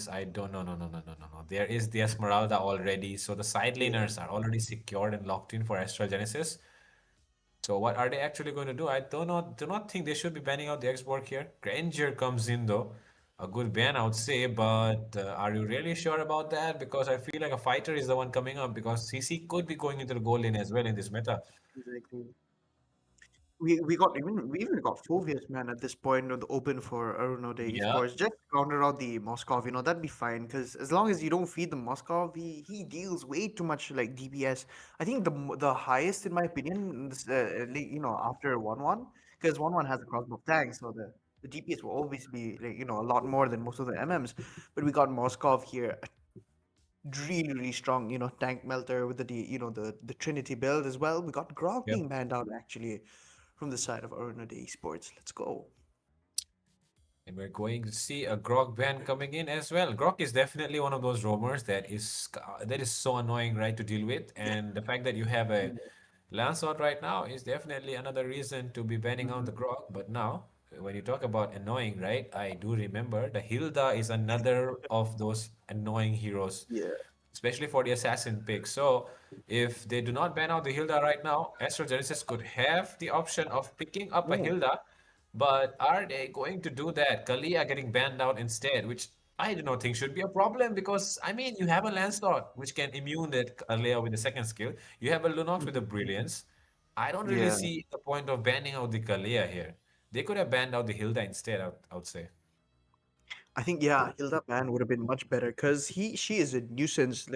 I don't know, no. There is the Esmeralda already, so the side Yeah. laners are already secured and locked in for Astral Genesis. So what are they actually going to do? I do not think they should be banning out the Xborg here. Granger comes in though. A good ban, I would say, but are you really sure about that? Because I feel like a fighter is the one coming up because CC could be going into the goal lane as well in this meta. Exactly. We even got Phoveus man at this point on the open for Arunode Yeah, Esports. Just counter out the Moskov, that'd be fine. Because as long as you don't feed the Moskov, he deals way too much like DPS. I think the highest in my opinion, after 1-1, because 1-1 has a crossbow tank, so the DPS will always be like, a lot more than most of the MMs. But we got Moskov here, really really strong tank melter with the Trinity build as well. We got Grog yep. being banned out actually from the side of Aruna Day Esports. Let's go. And we're going to see a Grog ban coming in as well. Grog is definitely one of those roamers that is so annoying, right, to deal with. And the fact that you have a Lancelot right now is definitely another reason to be banning out the Grog. But now, when you talk about annoying, right, I do remember the Hilda is another of those annoying heroes, Yeah. especially for the assassin pick. So if they do not ban out the Hilda right now, Astro Genesis could have the option of picking up a Oh, Hilda, but are they going to do that? Kalia getting banned out instead, which I do not think should be a problem because I mean you have a Lancelot which can immune that Kalia with the second skill. You have a Lunox with the Brilliance. I don't really yeah. see the point of banning out the Kalia here. They could have banned out the Hilda instead, I would say. I think yeah, Hilda Ban would have been much better because she is a nuisance.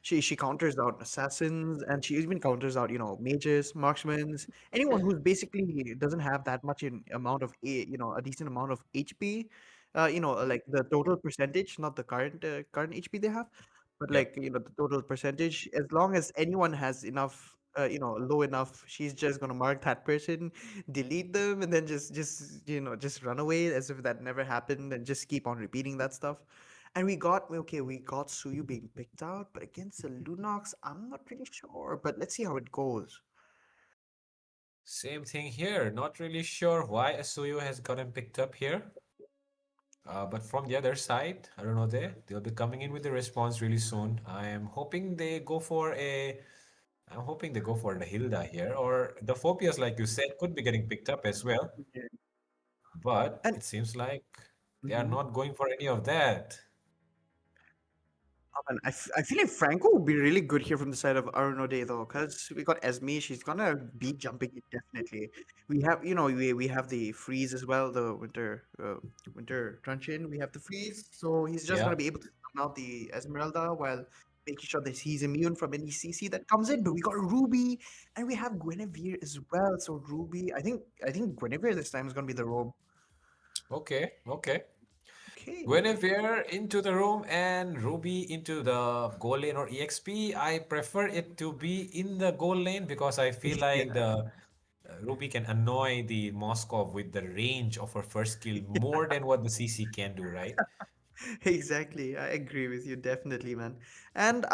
She counters out assassins and she even counters out mages, marksmen, anyone who's basically doesn't have that much in amount of a decent amount of HP. Like the total percentage, not the current HP they have, but Yep. like the total percentage. As long as anyone has enough. Low enough, she's just gonna mark that person, delete them, and then just run away as if that never happened and just keep on repeating that stuff. And we got Suyu being picked out, but against the Lunox, I'm not really sure. But let's see how it goes. Same thing here. Not really sure why Asuyu has gotten picked up here. But from the other side, I don't know, they'll be coming in with the response really soon. I am hoping they go for a I'm hoping they go for the Hilda here, or the Phobias, like you said, could be getting picked up as well. Yeah. But And it seems like they are mhm. not going for any of that. And I feel like Franco would be really good here from the side of Arunode though, because we got Esme. She's gonna be jumping it definitely. We have, we have the freeze as well, the winter truncheon. We have the freeze, so he's just Yeah. gonna be able to summon out the Esmeralda while making sure that he's immune from any CC that comes in. But we got Ruby, and we have Guinevere as well. So Ruby, I think Guinevere this time is gonna be the roam. Okay. Okay. Okay. Guinevere into the room and Ruby into the goal lane or EXP. I prefer it to be in the goal lane because I feel like Yeah. the Ruby can annoy the Moskov with the range of her first skill more than what the CC can do, right? Exactly, I agree with you definitely, man. And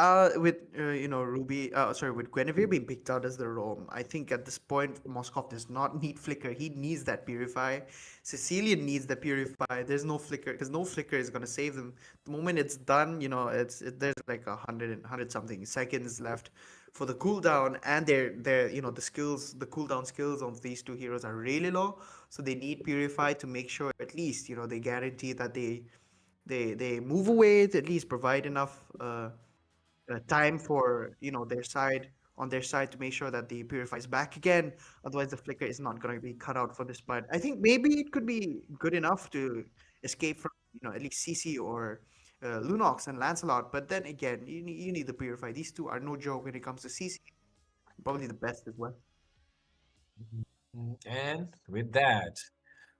with Ruby, sorry, with Guinevere being picked out as the roam, I think at this point Moskov does not need flicker. He needs that purify. Sicilian needs the purify. There's no flicker because no flicker is gonna save them. The moment it's done, there's like 100 something seconds left for the cooldown, and they're the cooldown skills of these two heroes are really low, so they need purify to make sure at least they guarantee that they move away to at least provide enough time for their side to make sure that the purify is back again. Otherwise, the flicker is not going to be cut out for this part. I think maybe it could be good enough to escape from at least CC or Lunox and Lancelot. But then again, you need the purify. These two are no joke when it comes to CC. Probably the best as well. And with that,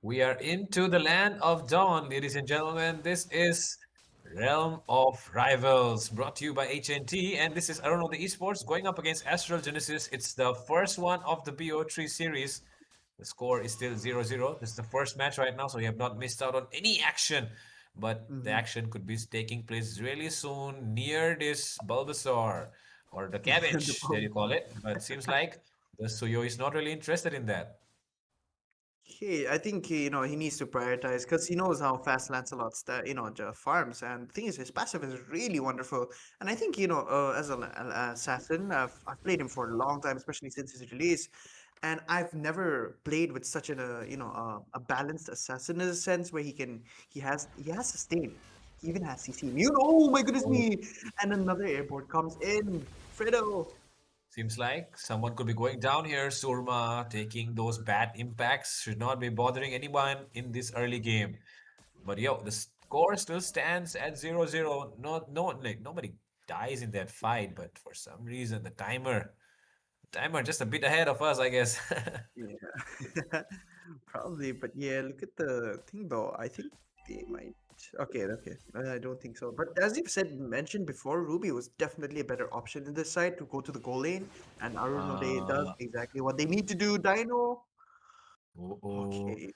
we are into the land of dawn, ladies and gentlemen. This is Realm of Rivals, brought to you by HNT, and this is Aruno the Esports going up against Astral Genesis. It's the first one of the BO3 series. The score is still 0-0. This is the first match right now, so you have not missed out on any action. But the Hmm. action could be taking place really soon near this Bulbasaur, or the The cabbage that you problem. call it. But seems like the Suyo is not really interested in that. I think he needs to prioritize because he knows how fast Lancelot's farms, and the thing is his passive is really wonderful. And I think as an assassin, I've played him for a long time, especially since his release, and I've never played with such a balanced assassin in a sense where he has sustain, he even has CC immune. Oh my goodness Oh, me! And another airport comes in, Fredo. seems like someone could be going down here. Surma taking those bad impacts should not be bothering anyone in this early game. But yo, the score still stands at 0-0. No, like nobody dies in that fight, but for some reason the timer just a bit ahead of us, I guess. Yeah, probably. But yeah, look at the thing though. I think they might. Okay, okay. I don't think so. But as you've mentioned before, Ruby was definitely a better option in this side to go to the goal lane, and Arunode does uh, exactly what they need to do. Dino. oh, Okay.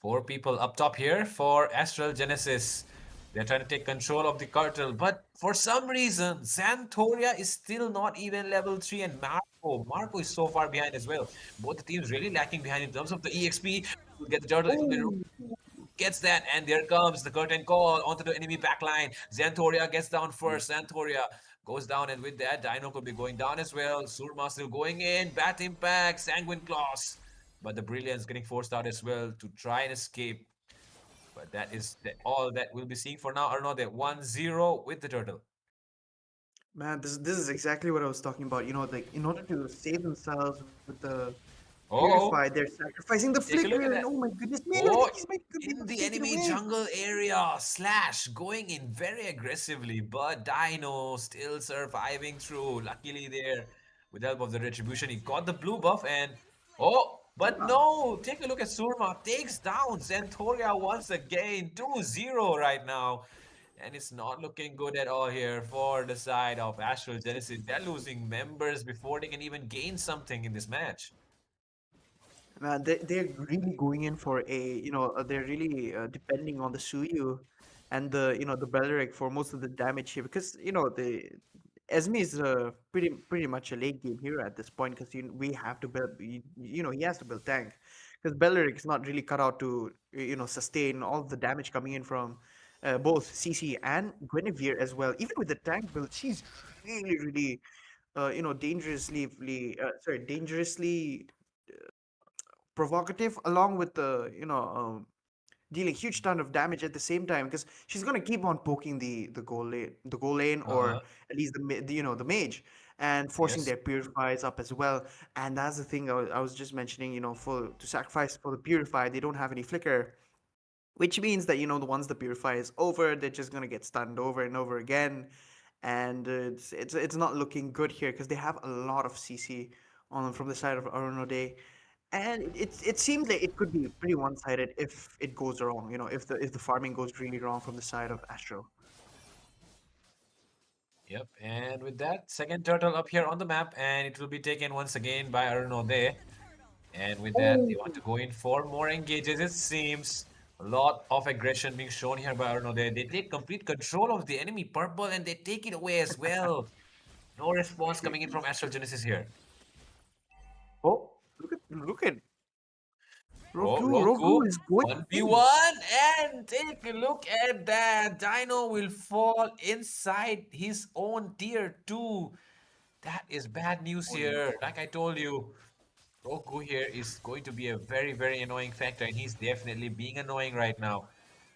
four people up top here for Astral Genesis. They're trying to take control of the cartel, but for some reason, Xanthoria is still not even level 3, and Marco is so far behind as well. Both the teams really lacking behind in terms of the EXP. Will get the turtle, it will be Oh, gets that, and there comes the curtain call onto the enemy backline. Xanthoria gets down first. Xanthoria goes down, and with that, Dino could be going down as well. Surma still going in. Bat impact, Sanguine Claws. But the Brilliance getting forced out as well to try and escape. But that is all that we'll be seeing for now. Arnaud, they're 1-0 with the turtle. man, this is exactly what I was talking about. Like in order to save themselves with the Oh, purify, they're sacrificing the take a look at flicker, and that. oh my goodness me, look at Oh, that! He's might could be in able to the take it enemy away. jungle area, Slash going in very aggressively, but Dino still surviving through. Luckily there, with the help of the retribution, he got the blue buff and oh, but Yeah. no, take a look at Surma, takes down Xanthoria once again, 2-0 right now. And it's not looking good at all here for the side of Astral Genesis. They're losing members before they can even gain something in this match. Man, they're really going in for they're really depending on the Suyu and the Belleric for most of the damage here because the Esme is pretty much a late game hero at this point because we have to build he has to build tank because Belleric is not really cut out to sustain all the damage coming in from both CC and Guinevere as well. Even with the tank build, she's really dangerously provocative, along with the dealing huge ton of damage at the same time, because she's gonna keep on poking the goal lane, or Uh-huh. at least the mage, and forcing Yes. their purifiers up as well. And that's the thing I was just mentioning. For to sacrifice for the purify, they don't have any flicker, which means that the once the purify is over, they're just gonna get stunned over and over again, and it's not looking good here because they have a lot of CC on from the side of Arunode, and it seems like it could be pretty one-sided if it goes wrong. If the farming goes really wrong from the side of Astro. Yep. And with that, second turtle up here on the map, and it will be taken once again by Arunode. And with that, they want to go in for more engages. It seems a lot of aggression being shown here by Arunode. They take complete control of the enemy purple, and they take it away as well. No response coming in from Astral Genesis here. Oh, look at Oh, Roku. Roku, Roku is going in. 1v1, and take a look at that. Dino will fall inside his own tier 2. That is bad news here. Like I told you, Roku here is going to be a very, very annoying factor, and he's definitely being annoying right now.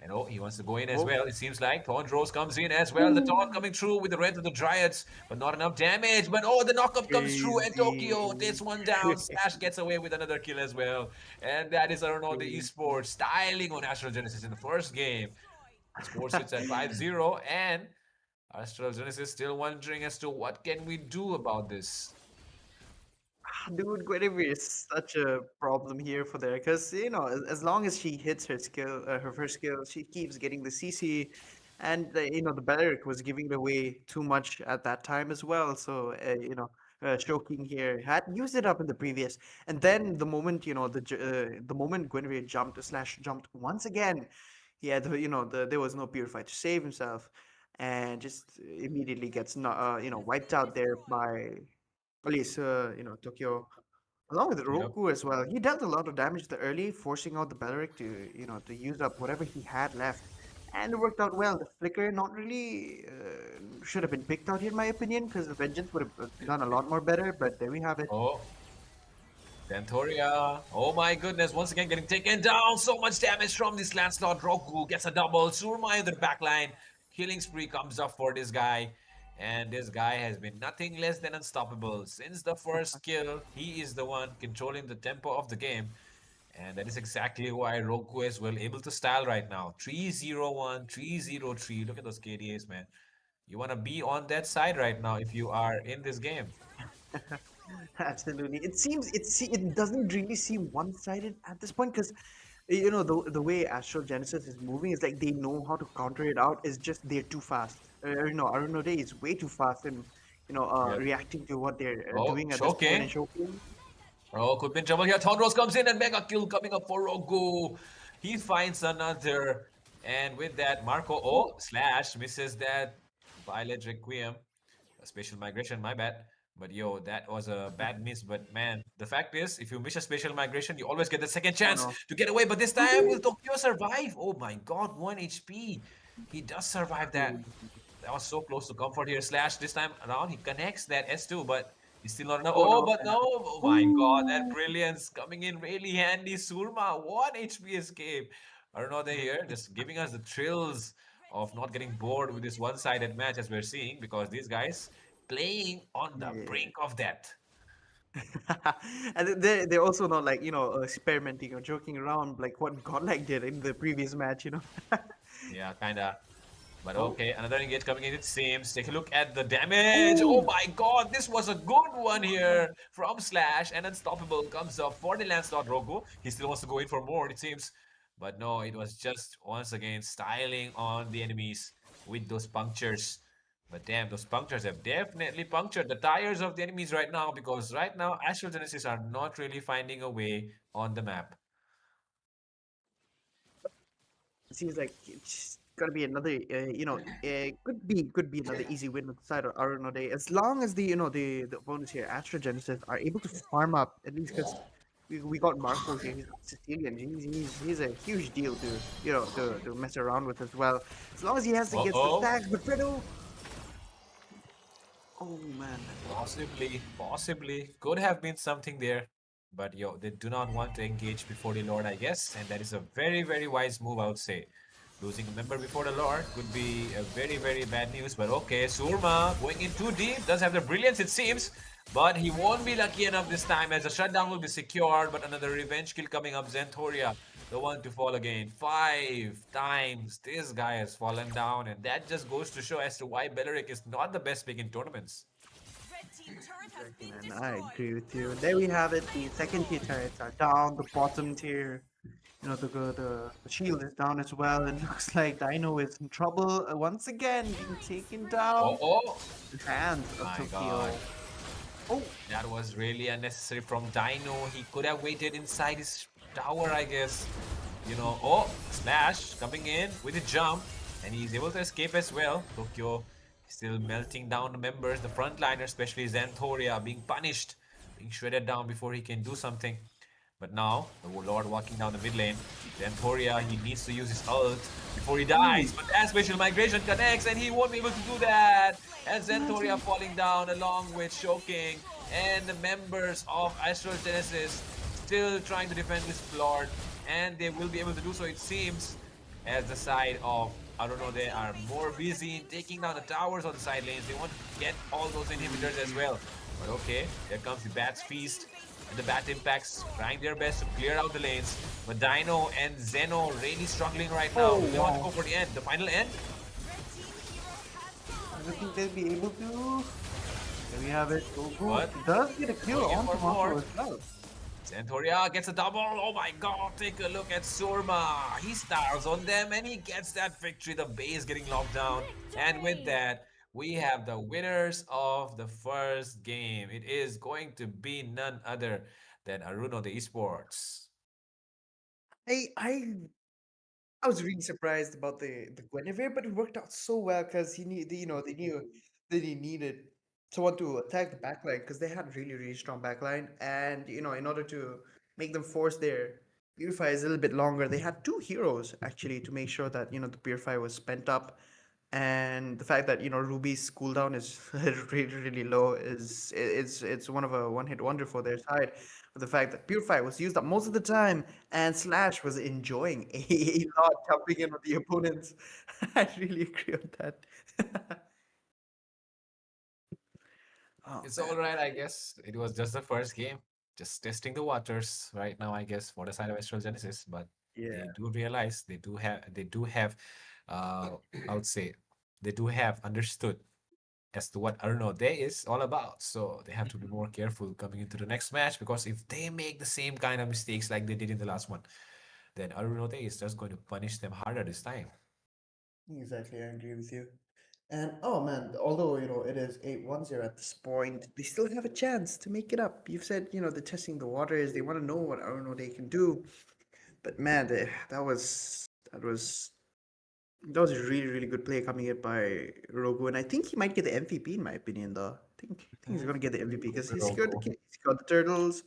And oh, he wants to go in as Oh. well. It seems like Thornrose comes in as well. The taunt coming through with the Wrath of the Dryads, but not enough damage. But oh, the knockup comes through, and Tokyo takes one down. Slash gets away with another kill as well. And that is Arunode Esports styling on Astral Genesis in the first game. The score sits at 5-0, and Astral Genesis still wondering as to what can we do about this. Dude, Guinevere is such a problem here for there, because as long as she hits her first skill, she keeps getting the CC, and the Belleric was giving it away too much at that time as well. So Shoking here had used it up in the previous, and then the moment Guinevere jumped once again, there was no Purify to save himself, and just immediately gets wiped out there by at least Tokyo, along with Yep. Roku as well. He dealt a lot of damage the early, forcing out the Belleric to use up whatever he had left, and it worked out well. The flicker not really should have been picked out here, in my opinion, because the Vengeance would have done a lot more better. But there we have it. Oh, Dantoria. Oh my goodness, once again getting taken down. So much damage from this Lancelot. Roku gets a double. Surma in the backline. Killing spree comes up for this guy. And this guy has been nothing less than unstoppable. Since the first kill, he is the one controlling the tempo of the game. And that is exactly why Roku is well able to style right now. 3-0-1, 3-0-3. Look at those KDAs, man. You want to be on that side right now if you are in this game. Absolutely. It doesn't really seem one-sided at this point, because the way Astral Genesis is moving is like they know how to counter it out. It's just they're too fast. Arunode is way too fast in Yep. reacting to what they're Oh, doing at this point choking. and choking. Oh, could be in trouble here. Thornrose comes in and mega kill coming up for Rogu. He finds another. And with that, Marco, oh, slash misses that Violet Requiem. A spatial migration, my bad. But yo, that was a bad miss. But man, the fact is, if you miss a spatial migration, you always get the second Oh chance no. to get away. But this time, will Tokyo survive? Oh my god, 1 HP. He does survive that. That was so close to comfort here. Slash this time around, he connects that S2, but he's still not enough. Oh Oh, no. but no. Oh my god, that brilliance coming in really handy. Surma, 1 HP escape. I don't know, they here just giving us the thrills of not getting bored with this one-sided match as we're seeing, because these guys playing on the Yeah. brink of death. And they're also not like experimenting or joking around like what Godlike did in the previous match. Yeah, kinda. But Oh. okay, another engage coming in, it seems. Take a look at the damage. Oh my god, this was a good one here from Slash. And Unstoppable comes up for the Lancelot Rogu. He still wants to go in for more, it seems. But no, it was just once again styling on the enemies with those punctures. But damn, those punctures have definitely punctured the tires of the enemies right now, because right now Astral Genesis are not really finding a way on the map. It seems like it's gonna be another, could be another easy win with the side of Arunode, as long as the opponents here, Astra Genesis, are able to farm up at least, because we got Marco here. He's Sicilian. He's a huge deal to mess around with as well. As long as he has to get the Uh-oh. stacks, but Fredo. Oh man. Possibly. Could have been something there. But yo, they do not want to engage before the Lord, I guess. And that is a very, very wise move, I would say. Losing a member before the Lord could be a very, very bad news. But okay, Surma going in too deep does have the brilliance, it seems. But he won't be lucky enough this time as the shutdown will be secured. But another revenge kill coming up. Xanthoria, the one to fall again. 5 times this guy has fallen down. And that just goes to show as to why Belleric is not the best pick in tournaments. Red team turret has Exactly, been man. I destroyed. agree with you. There we have it. The second tier turrets are down. The bottom tier, the shield is down as well. It looks like Dino is in trouble once again, being taken down. Oh, The hands of my God. Tokyo. Oh, That was really unnecessary from Dino. He could have waited inside his tower, I guess. Oh, Slash coming in with a jump. And he's able to escape as well. Tokyo still melting down the members, the frontliners, especially Xanthoria, being punished, being shredded down before he can do something. But now, the Lord walking down the mid lane. Xanthoria, he needs to use his ult before he dies. But that spatial migration connects and he won't be able to do that. And Xanthoria falling down along with Shoking and the members of Astral Genesis still trying to defend this Lord. And they will be able to do so, it seems, as the side of, I don't know, they are more busy in taking down the towers on the side lanes. They want to get all those inhibitors as well. But okay, there comes the Bat's Feast. And the Bat Impacts trying their best to clear out the lanes. But Dino and Zeno really struggling right now. oh They want to wow. go for the end, the final end. I don't think they'll be able to. There we have it. Goku But does get a kill going in on for Tomato more. as well. Xanthoria gets a double. Oh my god, take a look at Surma. He stars on them and he gets that victory. The base getting locked down. And with that, we have the winners of the first game. It is going to be none other than Aruno the Esports. I I I was really surprised about the Guinevere, but it worked out so well because they knew that he needed someone to attack the backline because they had really strong backline, and in order to make them force their purifiers a little bit longer, they had two heroes actually to make sure that the purifier was spent up, and the fact that Ruby's cooldown is really low it's one of a one hit wonder for their side. But the fact that Purify was used up most of the time and Slash was enjoying a lot jumping in with the opponents. I really agree on that. Oh It's all man. right, I guess. It was just the first game. Just testing the waters right now, I guess, for the side of Astral Genesis. But Yeah. they do realize they do have I would say they do have understood as to what Arno Day is all about. So they have to be more careful coming into the next match because if they make the same kind of mistakes like they did in the last one, then Arno Day is just going to punish them harder this time. Exactly, I agree with you. And oh man, although it is 8-1-0 at this point, they still have a chance to make it up. You've said they're testing the waters. They want to know what Arno they can do. But man, that was a really good play coming in by Rogu, and I think he might get the MVP in my opinion. Though I think he's gonna get the MVP because he secured Rogo. he secured the turtles,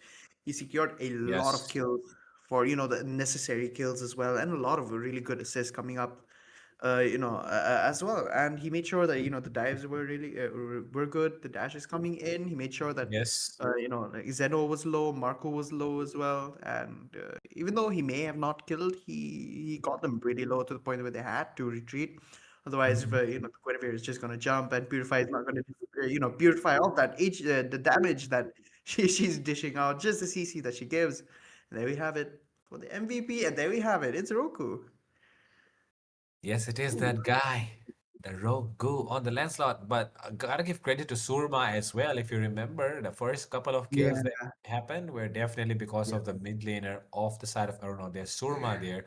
he secured a lot of Yes. kills for the necessary kills as well, and a lot of really good assists coming up as well. And he made sure that the dives were really were good. The dash is coming in. He made sure that Yes. like Zeno was low, Marco was low as well, and even though he may have not killed, he got them pretty low to the point where they had to retreat. Otherwise, if, Mhm. the Guinevere is just going to jump and Purify is not going to purify all that the damage that she's dishing out, just the CC that she gives. And there we have it for the MVP, and there we have it. It's Roku. Yes, it is that guy, the rogue goo on the Lancelot. But gotta give credit to Surma as well. If you remember, the first couple of kills Yeah. that happened were definitely because Yeah. of the mid laner off the side of Aruno. There's Surma there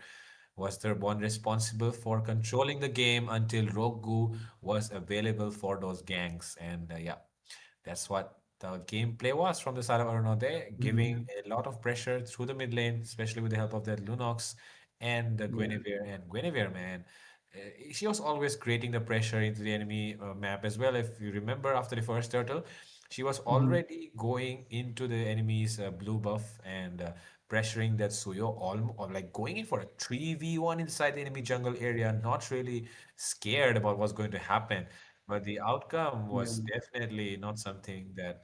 was the one responsible for controlling the game until Rogue Goo was available for those ganks. And yeah, that's what the gameplay was from the side of Aruno, Mhm. giving a lot of pressure through the mid lane, especially with the help of that Lunox and the Yeah. Guinevere. And Guinevere, man, she was always creating the pressure into the enemy map as well. If you remember, after the first turtle, she was Mhm. already going into the enemy's blue buff and pressuring that Suyo, or like going in for a 3v1 inside the enemy jungle area, not really scared about what's going to happen. but the outcome was Yeah. definitely not something that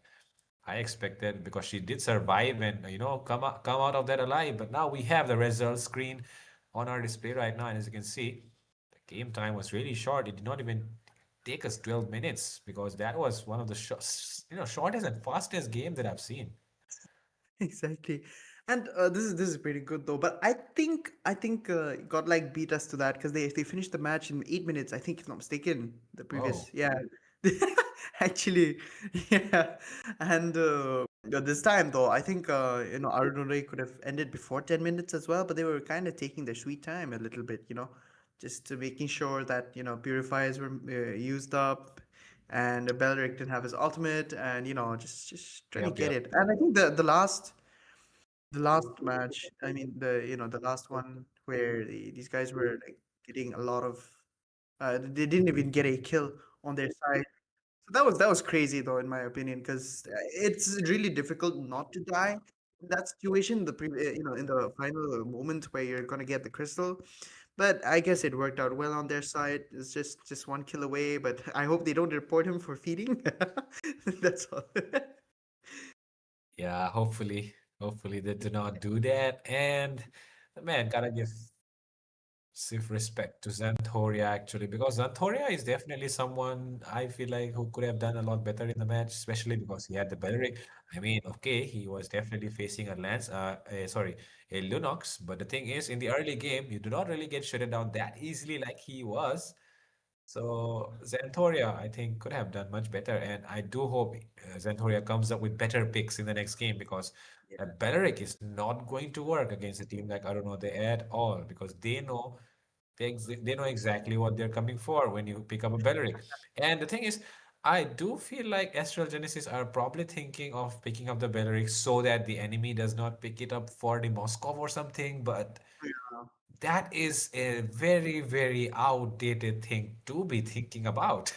I expected because she did survive and come out of that alive. But now we have the results screen on our display right now, and as you can see, the game time was really short. It did not even take us 12 minutes because that was one of the shortest and fastest game that I've seen. Exactly. And this is pretty good though. But I think God like beat us to that because they finished the match in 8 minutes. I think if not mistaken, the Oh, previous yeah. Actually, yeah. And this time though, I think Arunore could have ended before 10 minutes as well, but they were kind of taking their sweet time a little bit, just to making sure that purifiers were used up, and Belric didn't have his ultimate, and just trying to yep, get yep. it. And I think the last match, I mean the last one where these guys were like getting a lot of, they didn't even get a kill on their side. So that was crazy though, in my opinion, because it's really difficult not to die in that situation. In the final moment where you're gonna get the crystal, but I guess it worked out well on their side. It's just one kill away, but I hope they don't report him for feeding. That's all. Yeah, hopefully they do not do that. And man, gotta give respect to Xanthoria actually, because Xanthoria is definitely someone I feel like who could have done a lot better in the match, especially because he had the Beleric. I mean, okay, he was definitely facing a Lunox, but the thing is, in the early game, you do not really get shutted down that easily like he was. So Xanthoria, I think, could have done much better, and I do hope Xanthoria comes up with better picks in the next game because Beleric is not going to work against a team like Arunode at all because they know exactly what they're coming for when you pick up a Beleric. And the thing is, I do feel like Astral Genesis are probably thinking of picking up the Beleric so that the enemy does not pick it up for the Moskov or something, but that is a very, very outdated thing to be thinking about.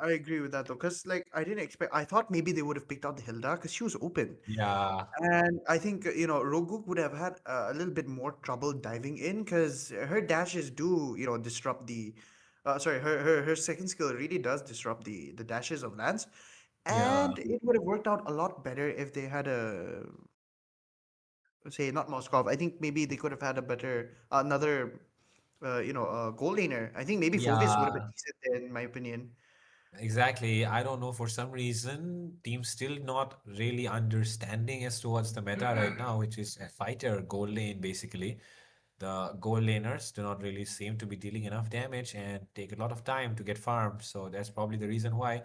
I agree with that though, because like I didn't expect. I thought maybe they would have picked out the Hilda because she was open, Yeah, and I think Roguk would have had a little bit more trouble diving in because her dashes do disrupt the. Sorry, her second skill really does disrupt the dashes of Lance, yeah, and it would have worked out a lot better if they had a, say, not Moskov. I think maybe they could have had a better another goal laner. I think maybe Fovis would have been yeah. decent there, in my opinion. Exactly. I don't know, for some reason, teams still not really understanding as to what's the meta right now, which is a fighter goal lane basically. The goal laners do not really seem to be dealing enough damage and take a lot of time to get farmed. So that's probably the reason why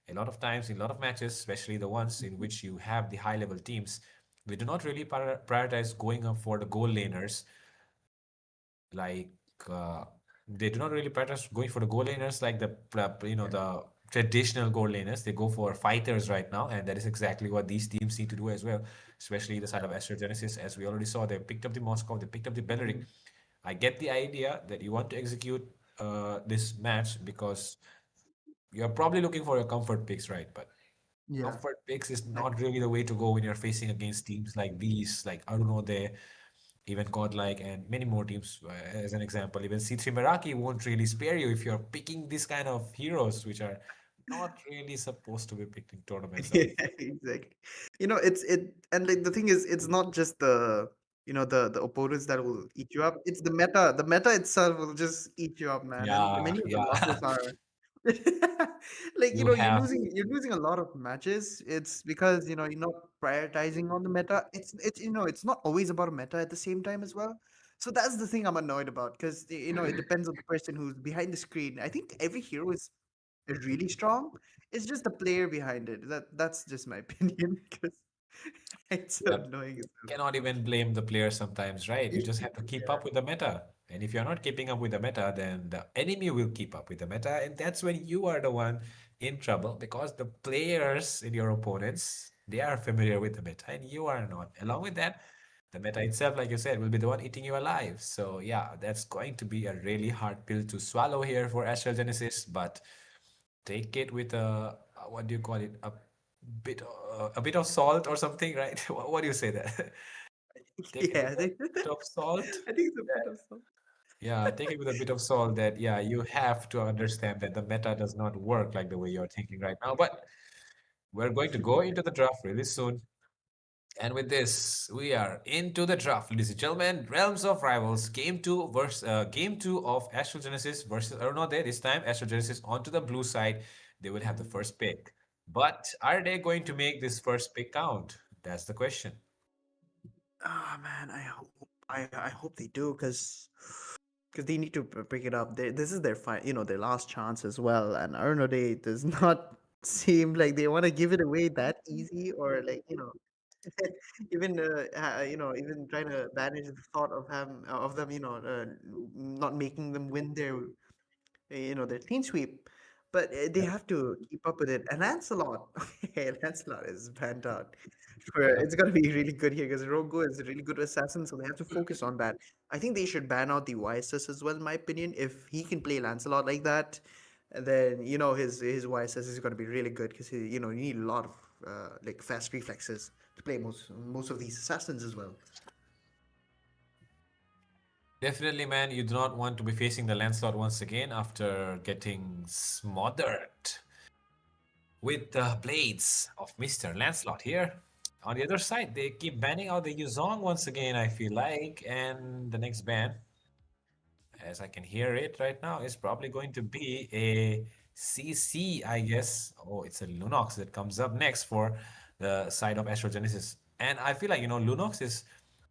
a lot of times in a lot of matches, especially the ones in which you have the high level teams, they do not really prioritize going up for the goal laners like uh, they do not really prioritize going for the goal laners like the traditional goal laners. They go for fighters right now, and that is exactly what these teams need to do as well. Especially the side of Astro Genesis, as we already saw, they picked up the Moscow, they picked up the Beleric. I get the idea that you want to execute this match because you're probably looking for your comfort picks, right? But Yeah. comfort picks is not really the way to go when you're facing against teams like these, like Arunode, even Godlike, and many more teams. As an example, even C3 Meraki won't really spare you if you're picking these kind of heroes, which are not really supposed to be picked in tournaments. I Yeah, would say. exactly. And like the thing is, it's not just the opponents that will eat you up. It's the meta. The meta itself will just eat you up, man. And Yeah, many of the yeah. losses are like You you're have, losing a lot of matches. It's because you're not prioritizing on the meta. It's not always about a meta at the same time as well. So that's the thing I'm annoyed about because it depends on the person who's behind the screen. I think every hero is really strong. It's just the player behind it. That's just my opinion because it's so yep. annoying. Cannot even blame the player sometimes, right? You just have to keep up with the meta. And if you're not keeping up with the meta, then the enemy will keep up with the meta. And that's when you are the one in trouble because the players in your opponents, they are familiar with the meta and you are not. Along with that, the meta itself, like you said, will be the one eating you alive. So yeah, that's going to be a really hard pill to swallow here for Astral Genesis, but take it with what do you call it? A bit of salt or something, right? What do you say there? Take it with Yeah, a bit of salt. I think it's a bit of some. Yeah, take it with a bit of salt that, yeah, you have to understand that the meta does not work like the way you're thinking right now. But we're going to go into the draft really soon. And with this, we are into the draft, ladies and gentlemen. Realms of Rivals, game two of Astral Genesis versus Arunode. This time, Astral Genesis onto the blue side. They will have the first pick. But are they going to make this first pick count? That's the question. Ah man, I hope they do because they need to pick it up. This is their their last chance as well. And Arunode does not seem like they want to give it away that easy, or like even even trying to banish the thought of them not making them win their clean sweep. But they Yep. have to keep up with it. And Lancelot, okay, Lancelot is banned out. Yep. It's gonna be really good here because Rogo is a really good assassin, so they have to focus on that. I think they should ban out the YSS as well, in my opinion. If he can play Lancelot like that, then his YSS is gonna be really good because you need a lot of like fast reflexes to play most of these assassins as well. Definitely, man, you do not want to be facing the Lancelot once again after getting smothered with the blades of Mr. Lancelot here. On the other side, they keep banning out the Yuzong once again, I feel like. And the next ban, as I can hear it right now, is probably going to be a CC, I guess. Oh, it's a Lunox that comes up next for the side of Astral Genesis. And I feel like, Lunox is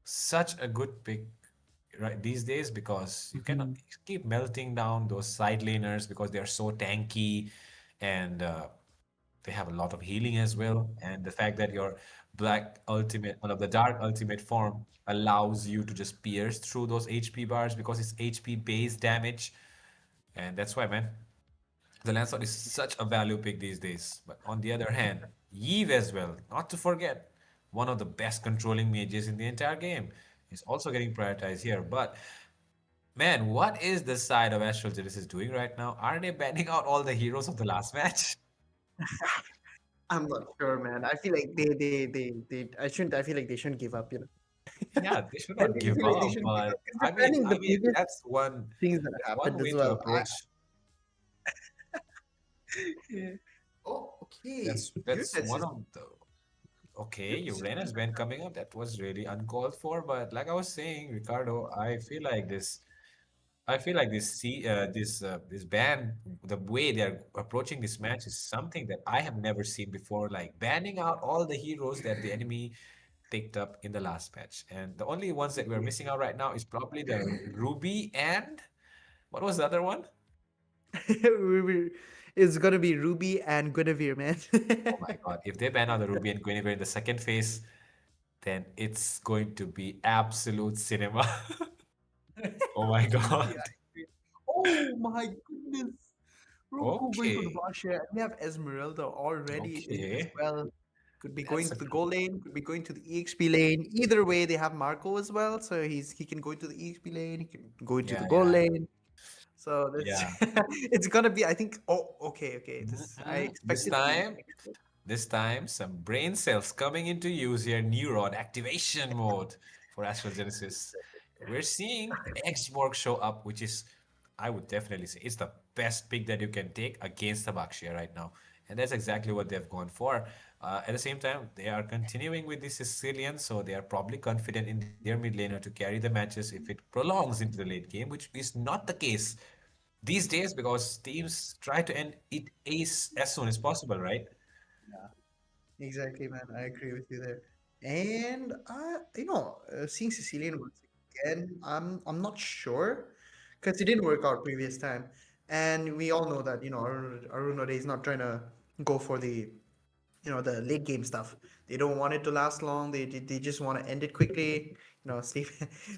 such a good pick right these days because you cannot Mhm. keep melting down those side laners because they are so tanky and they have a lot of healing as well. And the fact that your black ultimate, one of the dark ultimate form, allows you to just pierce through those HP bars because it's HP based damage. And that's why, man, the Lancelot is such a value pick these days. But on the other hand, Yves as well, not to forget, one of the best controlling mages in the entire game, is also getting prioritized here. But man, what is the side of Astral Genesis doing right now? Are they banning out all the heroes of the last match? I'm not sure, man. I feel like I feel like they shouldn't give up. Yeah, they should I not really give feel like they up, shouldn't give but up because they're planning I the mean previous things that that's one happened way as to well. approach. Yeah. Oh, okay. That's Uranus one is of the okay, Uranus is Uranus ban coming up. That was really uncalled for, but like I was saying, Ricardo, I feel like this ban, the way they're approaching this match is something that I have never seen before, like banning out all the heroes that the enemy picked up in the last match. And the only ones that we're yeah. missing out right now is probably the Ruby and what was the other one? It's gonna be Ruby and Guinevere, man. Oh my God. If they ban out the Ruby and Guinevere in the second phase, then it's going to be absolute cinema. Oh my Absolutely, God. I agree. Oh my goodness. Roku going for the Okay. boss share. We have Esmeralda already in as Okay. well. Could be going That's to a the goal lane, could be going to the EXP lane. Either way, they have Marco as well, so he can go into the EXP lane, he can go into the yeah, goal yeah. lane. So that's Yeah. it's gonna be, I think. Oh, okay. This I Mhm. expect it to be extra. This time, some brain cells coming into use here, neuron activation mode for Astral Genesis. We're seeing Xborg show up, which is, I would definitely say, it's the best pick that you can take against the Baxia right now. And that's exactly what they've gone for. At the same time, they are continuing with this Sicilian, so they are probably confident in their mid laner to carry the matches if it prolongs into the late game, which is not the case these days because teams try to end it as soon as possible, right? Yeah, exactly, man. I agree with you there. And seeing Sicilian once again, I'm not sure because it didn't work out previous time, and we all know that Arunode is not trying to go for the late game stuff. They don't want it to last long. They just want to end it quickly. Sleep,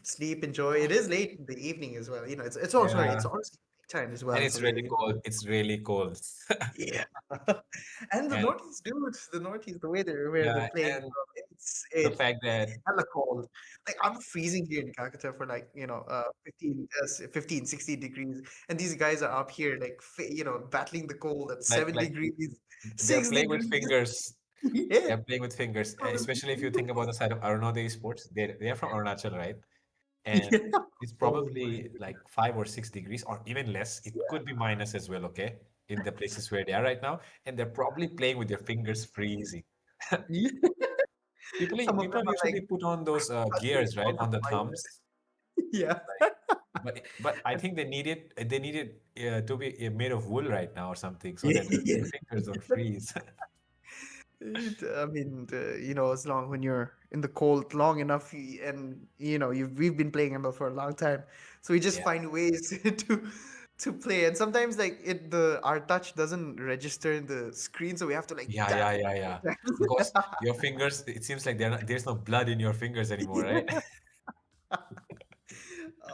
sleep, enjoy. It is late in the evening as well. It's oh sorry, Yeah. it's honestly time as And well. it's So really cold. It's really cold. yeah. And the And Northeast dudes, the Northeast, the way they're yeah, playing, and the it's fact that hella cold. Like I'm freezing here in Calcutta for like 15, 16 degrees, and these guys are up here like battling the cold at like 7 degrees, they're six playing with degrees. fingers. Yeah. They're playing with fingers, Oh, it's especially if you think about beautiful. the side of Arunodaya Sports. They're from Arunachal, right? and Yeah. it's Oh my probably like 5 or 6 degrees or even less. It could be minus as well, okay, in the places where they are right now, and they're probably playing with their fingers freezing. Yeah. People Some of people them are like usually put on those touching gears, right, all the on the fire. thumbs. Yeah. But I think they need it to be made of wool right now or something so that Yeah. their fingers don't freeze. I mean, as long when you're in the cold long enough, and we've been playing ML for a long time, so we just Yeah. find ways to play. And sometimes like our touch doesn't register in the screen, so we have to like Yeah, tap. yeah, yeah, yeah. Because your fingers, it seems like there's no blood in your fingers anymore, right?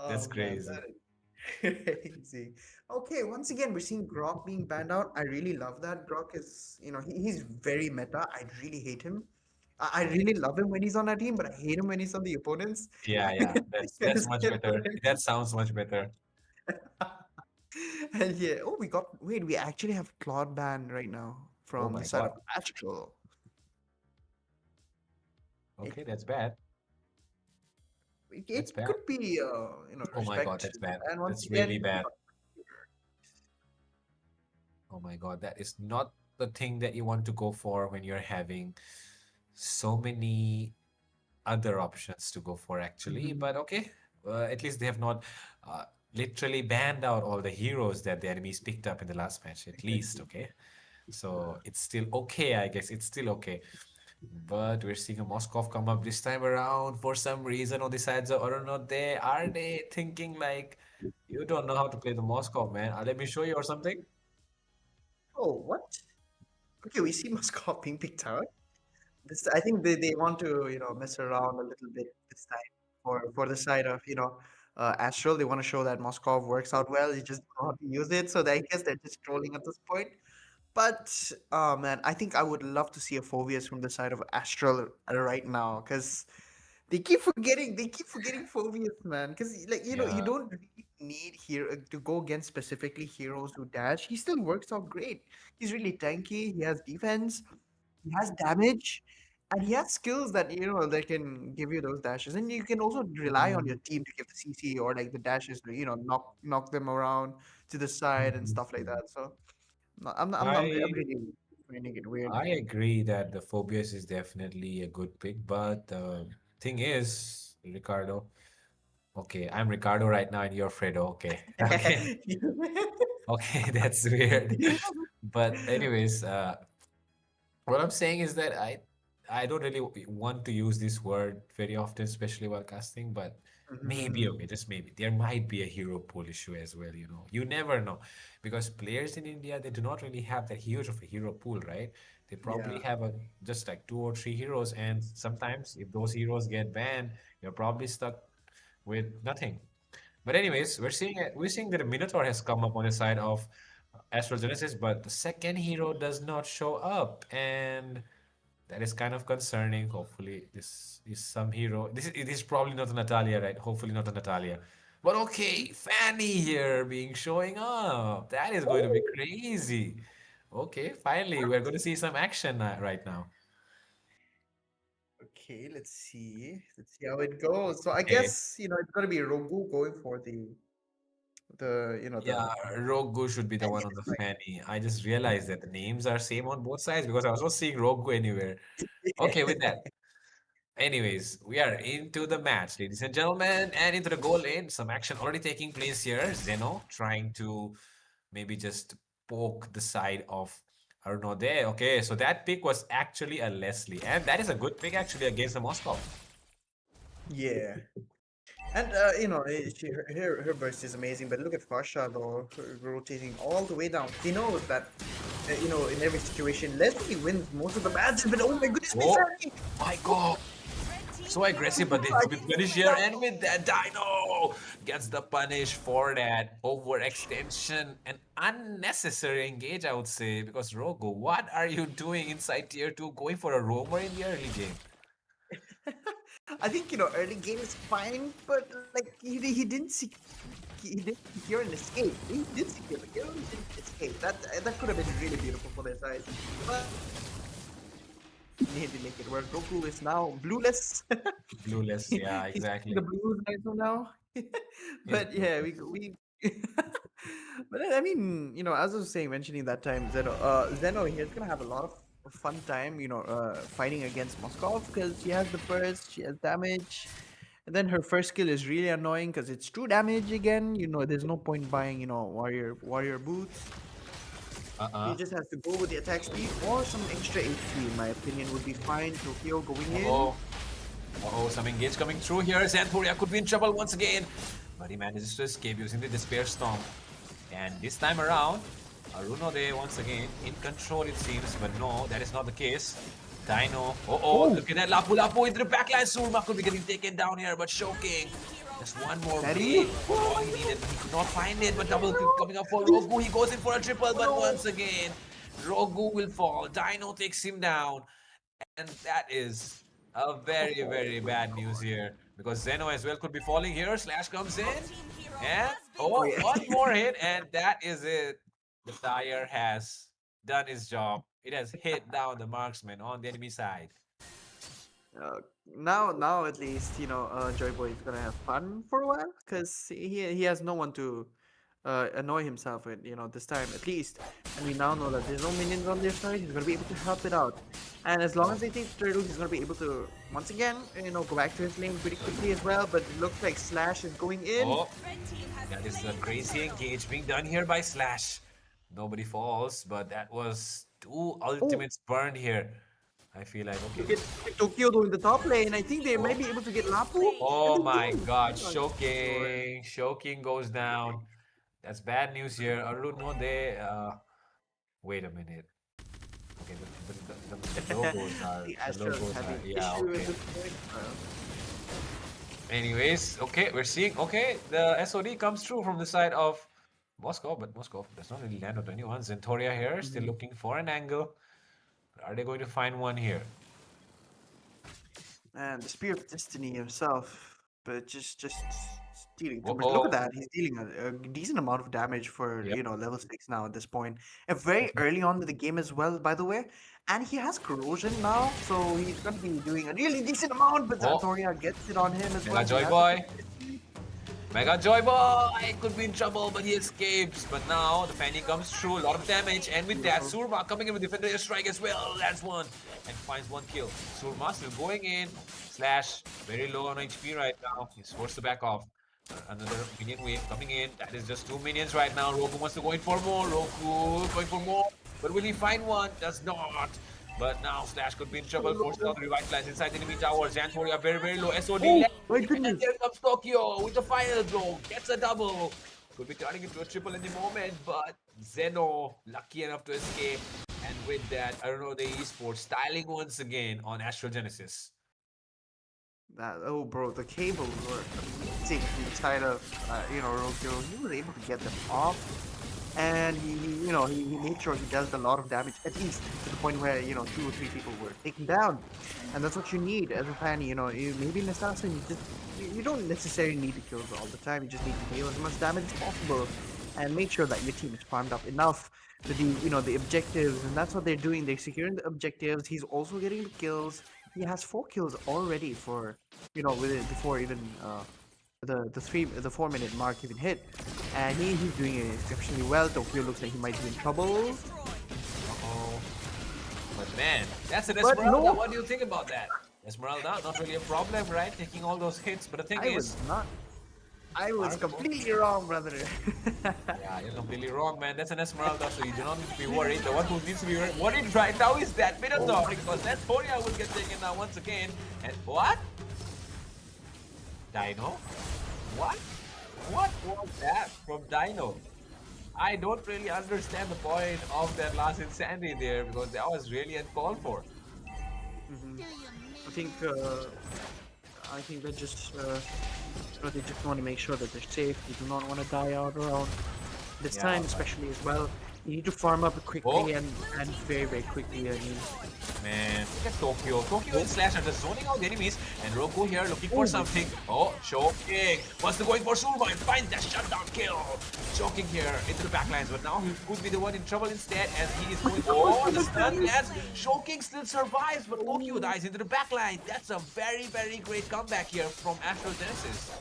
That's Oh man, crazy. that is crazy. Okay, once again, we're seeing Grok being banned out. I really love that. Grok is, he's very meta. I really hate him. I really love him when he's on our team, but I hate him when he's on the opponents. Yeah, yeah. That's Because, much better. That sounds much better. and yeah, oh, wait, we actually have Claude ban right now Oh from the my side of God. Astral. It, Okay, that's bad. That's it bad. could be, Oh my God, respect. that's bad. And once That's really again, bad. Oh my God, that is not the thing that you want to go for when you're having so many other options to go for actually. Mhm. But okay, at least they have not uh, literally banned out all the heroes that the enemies picked up in the last match, at least, okay? So it's still okay, I guess. It's still okay. But we're seeing a Moskov come up this time around for some reason on the sides of, I don't know, are they thinking like, you don't know how to play the Moskov, man. Let me show you or something. Oh, what? Okay, we see Moscow being picked out. I think they want to mess around a little bit this time for the side of Astral. They want to show that Moskov works out well. You just don't know how to use it. So I guess they're just trolling at this point. But man, I think I would love to see a Phobius from the side of Astral right now because they keep forgetting Phobius, man. Because like you Yeah. don't really need hero to go against specifically heroes who dash. He still works out great. He's really tanky. He has defense. He has damage, and he has skills that that can give you those dashes. And you can also rely on your team to give the CC or like the dashes to knock them around to the side and stuff like that. So I'm I really finding it weird. I agree that the Phobius is definitely a good pick, but the thing is, Ricardo, okay, I'm Ricardo right now and you're Fredo. Okay. Okay. Okay, that's weird. But anyways, what I'm saying is that I don't really want to use this word very often, especially while casting, but maybe, Mhm. okay, just maybe, there might be a hero pool issue as well, you know. You never know. Because players in India, they do not really have that huge of a hero pool, right? They probably Yeah. have just like 2 or 3 heroes, and sometimes if those heroes get banned, you're probably stuck with nothing. But anyways, we're seeing that a Minotaur has come up on the side of Astral Genesis, but the second hero does not show up, and that is kind of concerning. Hopefully, this is some hero. It is probably not a Natalia, right? Hopefully not a Natalia. But okay, Fanny here being showing up. That is going to be crazy. Okay, finally, we're going to see some action right now. Okay, let's see. Let's see how it goes. So I Okay. guess it's gonna be Rogu going for the Yeah, Rogu should be the and one it on the is like Fanny. I just realized that the names are same on both sides because I was not seeing Rogu anywhere. Okay, with that. Anyways, we are into the match, ladies and gentlemen, and into the goal lane. Some action already taking place here. Zeno trying to maybe just poke the side of Arno there. Okay, so that pick was actually a Leslie, and that is a good pick actually against the Moscow. yeah. And her burst is amazing, but look at Fasha though, her rotating all the way down. He knows that in every situation, Leslie wins most of the matches. But oh my goodness, Oh Misaki! my God. So aggressive, but they with punish here, and with that Dino gets the punish for that overextension and unnecessary engage, I would say, because Rogo, what are you doing inside tier 2 going for a roamer in the early game? I think early game is fine, but like he didn't secure an escape. He did secure the kill, he didn't escape. That could have been really beautiful for their side. But Need to make it work. Goku is now blueless. Blueless, yeah, He's exactly. the blues dinosaur now. He's But yeah, we but I mean, as I was saying, mentioning that time, Zeno, he's gonna have a lot of fun time, fighting against Moskov because she has the burst, she has damage, and then her first skill is really annoying because it's true damage again. There's no point buying, warrior boots. He just has to go with the attack speed or some extra HP, in my opinion, would be fine. Tokyo going in. Oh, some engage coming through here. Xanthoria could be in trouble once again, but he manages to escape using the Despair Storm. And this time around, Arunode once again in control, it seems, but no, that is not the case. Dino, look at that, Lapu Lapu into the backline. Surma could be getting taken down here, but Showking. Just one more blade. All he needed, but he could not find it. But double kill coming up for Rogu. He goes in for a triple, but once again, Rogu will fall. Dino takes him down. And that is a very, very bad news here. Because Zeno as well could be falling here. Slash comes in. And, one more hit. And that is it. The tire has done its job. It has hit down the marksman on the enemy side. Now at least Joy Boy is gonna have fun for a while because he has no one to annoy himself with. This time at least, and we now know that there's no minions on their side. He's gonna be able to help it out, and as long as they take the turtle, he's gonna be able to once again go back to his lane pretty quickly as well. But it looks like Slash is going in. That is a crazy engage being done here by Slash. Nobody falls, but that was two ultimates burned here. I feel like, okay. Tokyo though in the top lane. I think they might be able to get Lapu. Oh my god, Showking goes down. That's bad news here. Arunode, wait a minute. Okay, the logos are, yeah, okay. Anyways, okay, we're seeing, the SOD comes through from the side of Moskov, but Moskov does not really land on anyone. Xanthoria here, still looking for an angle. Are they going to find one here? And the Spear of Destiny himself, but just dealing. Look at that, he's dealing a decent amount of damage for level 6 now at this point. And very early on in the game as well, by the way. And he has corrosion now, so he's going to be doing a really decent amount. But Xanthoria gets it on him as well. Mega Joy Boy. Mega Joy Boy could be in trouble, but he escapes. But now the Fanny comes through, a lot of damage, and with that, Surma coming in with Defender Strike as well. That's one, and finds one kill. Surma still going in. Slash very low on HP right now. He's forced to back off. Another minion wave coming in. That is just 2 minions right now. Roku wants to go in for more. Roku going for more, but will he find one? Does not. But now Slash could be in trouble. Forced out the revitalize inside the enemy tower. Xanthoria very, very low. SOD left. And there comes Tokyo with the final blow. Gets a double. Could be turning into a triple any moment. But Zeno lucky enough to escape. And with that, I don't know, the esports styling once again on Astral Genesis. Bro, the cables were amazing inside of Rokyo. He was able to get them off. And he made sure he does a lot of damage, at least to the point where 2 or 3 people were taken down, and that's what you need as a fan. Maybe in assassin, you don't necessarily need to kill all the time. You just need to deal as much damage as possible, and make sure that your team is farmed up enough to do the objectives, and that's what they're doing. They're securing the objectives. He's also getting the kills. He has 4 kills already for before even the 4 minute mark even hit, and he's doing it exceptionally well. Tokyo looks like he might be in trouble. But man, that's an Esmeralda. What do you think about that? Esmeralda, not really a problem, right? Taking all those hits, but the thing is, I was completely wrong, brother. Yeah, you're completely wrong, man. That's an Esmeralda, so you do not need to be worried. The one who needs to be worried right now is that Minotaur, because that Thoria will get taken now once again. And what? Dino? What? What was that from Dino? I don't really understand the point of that last insanity there, because that was really uncalled for. I think that just they just want to make sure that they're safe. They do not want to die out around this time, especially as well. You need to farm up Oh, quickly and very, very quickly. I mean, man, look at Tokyo. Tokyo and Slash are just zoning out the enemies, and Roku here looking for something. Oh, choking. Wants to going for Surma and finds that shutdown kill. Choking here into the backlines, but now he could be the one in trouble instead as he is going. Oh, the stun as Choking still survives, but Tokyo dies into the backline. That's a very, very great comeback here from Astral Genesis.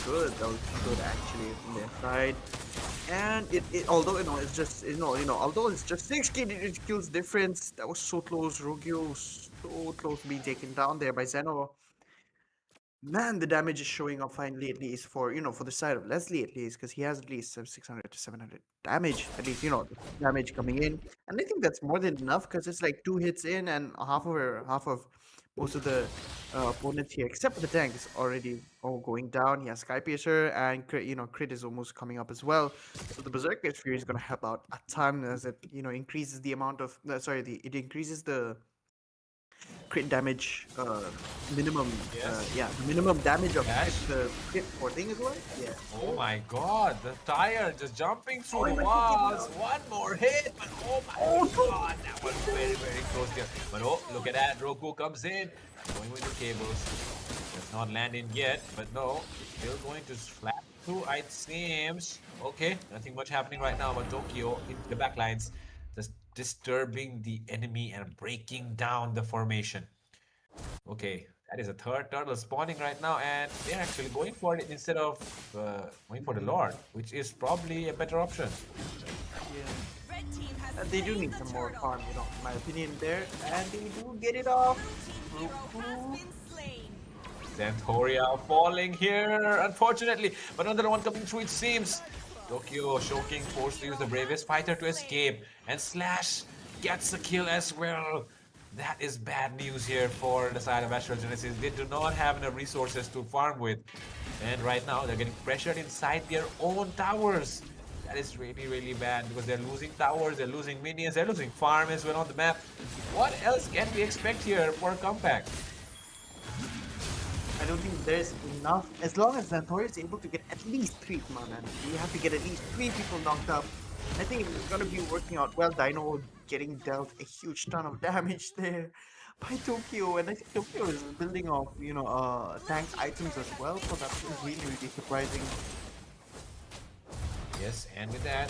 good. That was good actually from their side. And it although it's just although it's just 6 kills difference, that was so close. Rogyo so close to being taken down there by Zeno. Man, the damage is showing up finally, at least for for the side of Leslie, at least, because he has at least 600 to 700 damage, at least damage coming in, and I think that's more than enough because it's like 2 hits in, and half of most of the opponents here, except for the tank, is already all going down. He has Sky Piercer, and crit is almost coming up as well. So the Berserker's Fury is going to help out a ton as it increases the amount of it increases the crit damage minimum Yes. the minimum damage of Dash. the crit for thing as well. Yeah. Oh my god, the tire just jumping through the my walls. One more hit, but oh my god, that was very, very close there. But oh, look at that, Roku comes in, going with the cables. Does not land in yet, but no, still going to slap through, it seems. Okay, nothing much happening right now, but Tokyo into the backlines, just disturbing the enemy and breaking down the formation. Okay, that is a third turtle spawning right now, and they're actually going for it instead of going for the Lord, which is probably a better option. Yeah. They do need some more farm, in my opinion there, and they do get it off. Xanthoria falling here, unfortunately, but another one coming through, it seems. Tokyo Choking forced to use the bravest fighter to escape, and Slash gets the kill as well. That is bad news here for the side of Astral Genesis. They do not have enough resources to farm with, and right now they're getting pressured inside their own towers. That is really, really bad because they're losing towers, they're losing minions, they're losing farm as well on the map. What else can we expect here for a comeback? I don't think there's enough. As long as Xanthoria is able to get at least 3, come on, man. You have to get at least 3 people knocked up. I think it's gonna be working out well. Dino getting dealt a huge ton of damage there by Tokyo, and I think Tokyo is building off, tank items as well. So that's really, really surprising. Yes, and with that,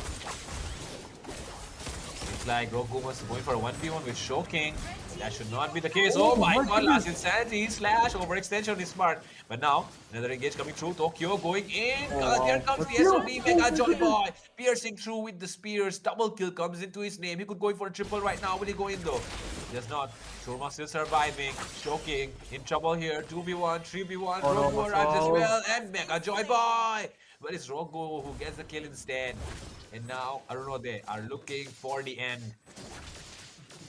it's like Roku was going for a 1v1 with Choking. That should not be the case. Oh my god, last insanity slash overextension is smart. But now, another engage coming through. Tokyo going in. There comes the SOB Mega Joy Boy. Piercing through with the spears. Double kill comes into his name. He could go in for a triple right now. Will he go in though? He does not. Shurma still surviving. Choking in trouble here. 2v1, 3v1. Roku arrives as well. And Mega Joy Boy. But it's Rogo who gets the kill instead. And now Arunode are looking for the end.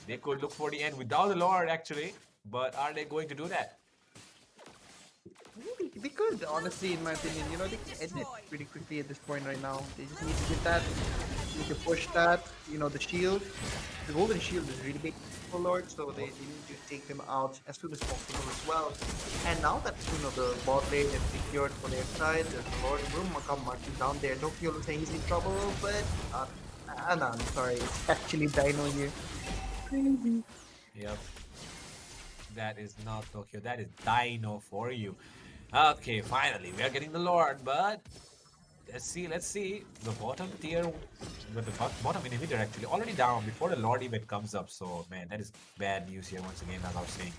They could look for the end without the Lord actually, but are they going to do that? They could, honestly, in my opinion. They can end it pretty quickly at this point right now. They just need to get that, need to push that, the shield. The golden shield is really big for Lord, so they need to take them out as soon as possible as well. And now that, the bot lane is secured for their side, there's the Lord Room come marching down there. Tokyo looks like he's in trouble, but, no, I'm sorry, it's actually Dino here. Crazy. Yep. That is not Tokyo, that is Dino for you. Okay, finally, we are getting the Lord, but let's see. The bottom tier, but the bottom inhibitor actually already down before the Lord event comes up. So, man, that is bad news here once again, as I was saying.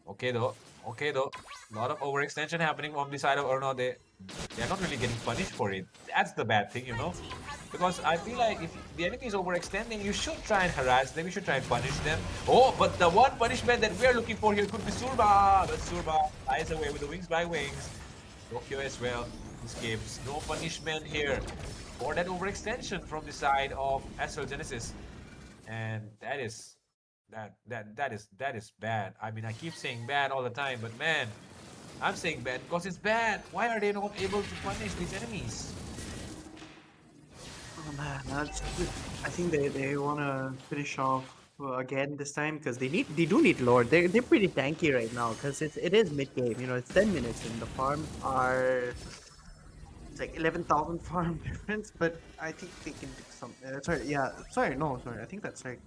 Okay, though. A lot of overextension happening on the side of Arno. They're not really getting punished for it. That's the bad thing, Because I feel like if the enemy is overextending, you should try and harass them. You should try and punish them. Oh, but the one punishment that we are looking for here could be Surma. But Surma flies away with the wings by wings. Tokyo as well escapes. No punishment here for that overextension from the side of Astral Genesis. And that is bad. I mean, I keep saying bad all the time, but man, I'm saying bad because it's bad. Why are they not able to punish these enemies? Oh man, I think they want to finish off again this time because they do need Lord. They're pretty tanky right now because it is mid game. It's 10 minutes and the farms are it's like 11,000 farm difference, but I think they can do some. Sorry, yeah, sorry, no, sorry. I think that's like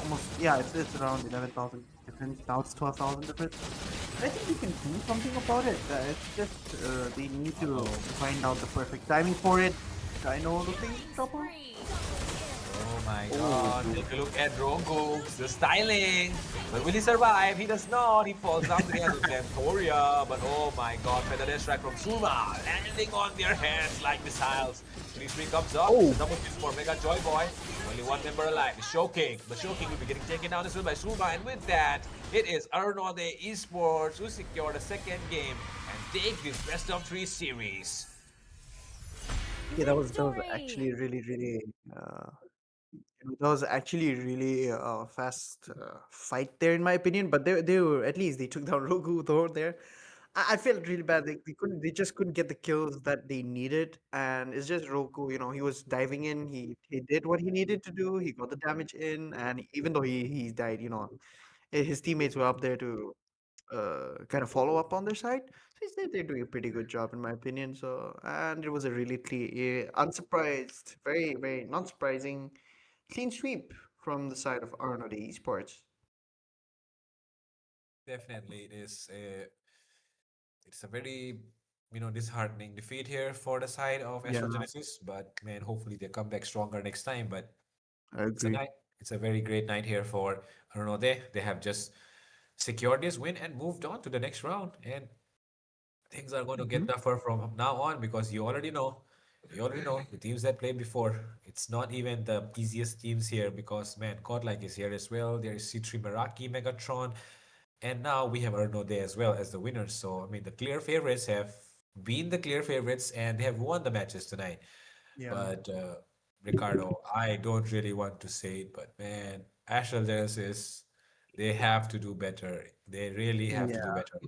almost, yeah, it's around 11,000 difference. Now it's 12,000 difference. I think we can do something about it. It's just they need to find out the perfect timing for it. I know looking top on. Oh my god, take a look at Rogo, the styling. But will he survive? He does not. He falls down to the end of Temptoria. But oh my god, feather strike from Suma, landing on their heads like missiles. 3-3 comes up. Oh. Double kills for Mega Joy Boy. Only one member alive, the Show King. The Show King will be getting taken down as well by Suma. And with that, it is Arnode Esports who secure the second game and take this best of 3 series. Yeah, that was actually really that was actually really fast fight there in my opinion. But they were, at least they took down Rogu Thor there. I felt really bad. They just couldn't get the kills that they needed, and it's just Roku. You know, he was diving in. He did what he needed to do. He got the damage in, and even though he died, you know, his teammates were up there to kind of follow up on their side. So they're doing a pretty good job in my opinion. So, and it was a really clean, unsurprised, very not surprising, clean sweep from the side of Arnold Esports. Definitely, it's a very disheartening defeat here for the side of Yeah, Astral Genesis. But man, hopefully they come back stronger next time. But I it's a agree. night. It's a very great night here for Arnode. They have just secured this win and moved on to the next round. And things are going to Hmm. get tougher from now on because you already know the teams that played before. It's not even the easiest teams here because man, Godlike is here as well. There is C3 Meraki, Megatron, and now we have Arnode as well as the winners. So I mean, the clear favorites have been the clear favorites and they have won the matches tonight. Yeah, But Ricardo, I don't really want to say it, but man, Astral Genesis, they have to do better. They really have to do yeah. better.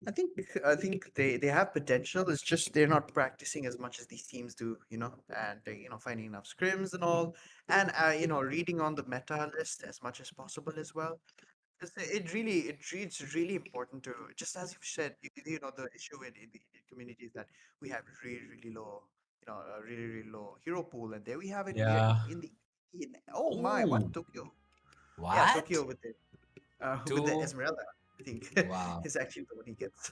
I think they have potential. It's just they're not practicing as much as these teams do, you know, and finding enough scrims and all, and reading on the meta list as much as possible as well. It's really important to, just as you said, the issue in the Indian community is that we have really low, a really low hero pool, and there we have it here Yeah. oh my, what Ooh, Tokyo? Yeah, what? Tokyo with the Two? Esmeralda. I think Wow. is actually the one he gets.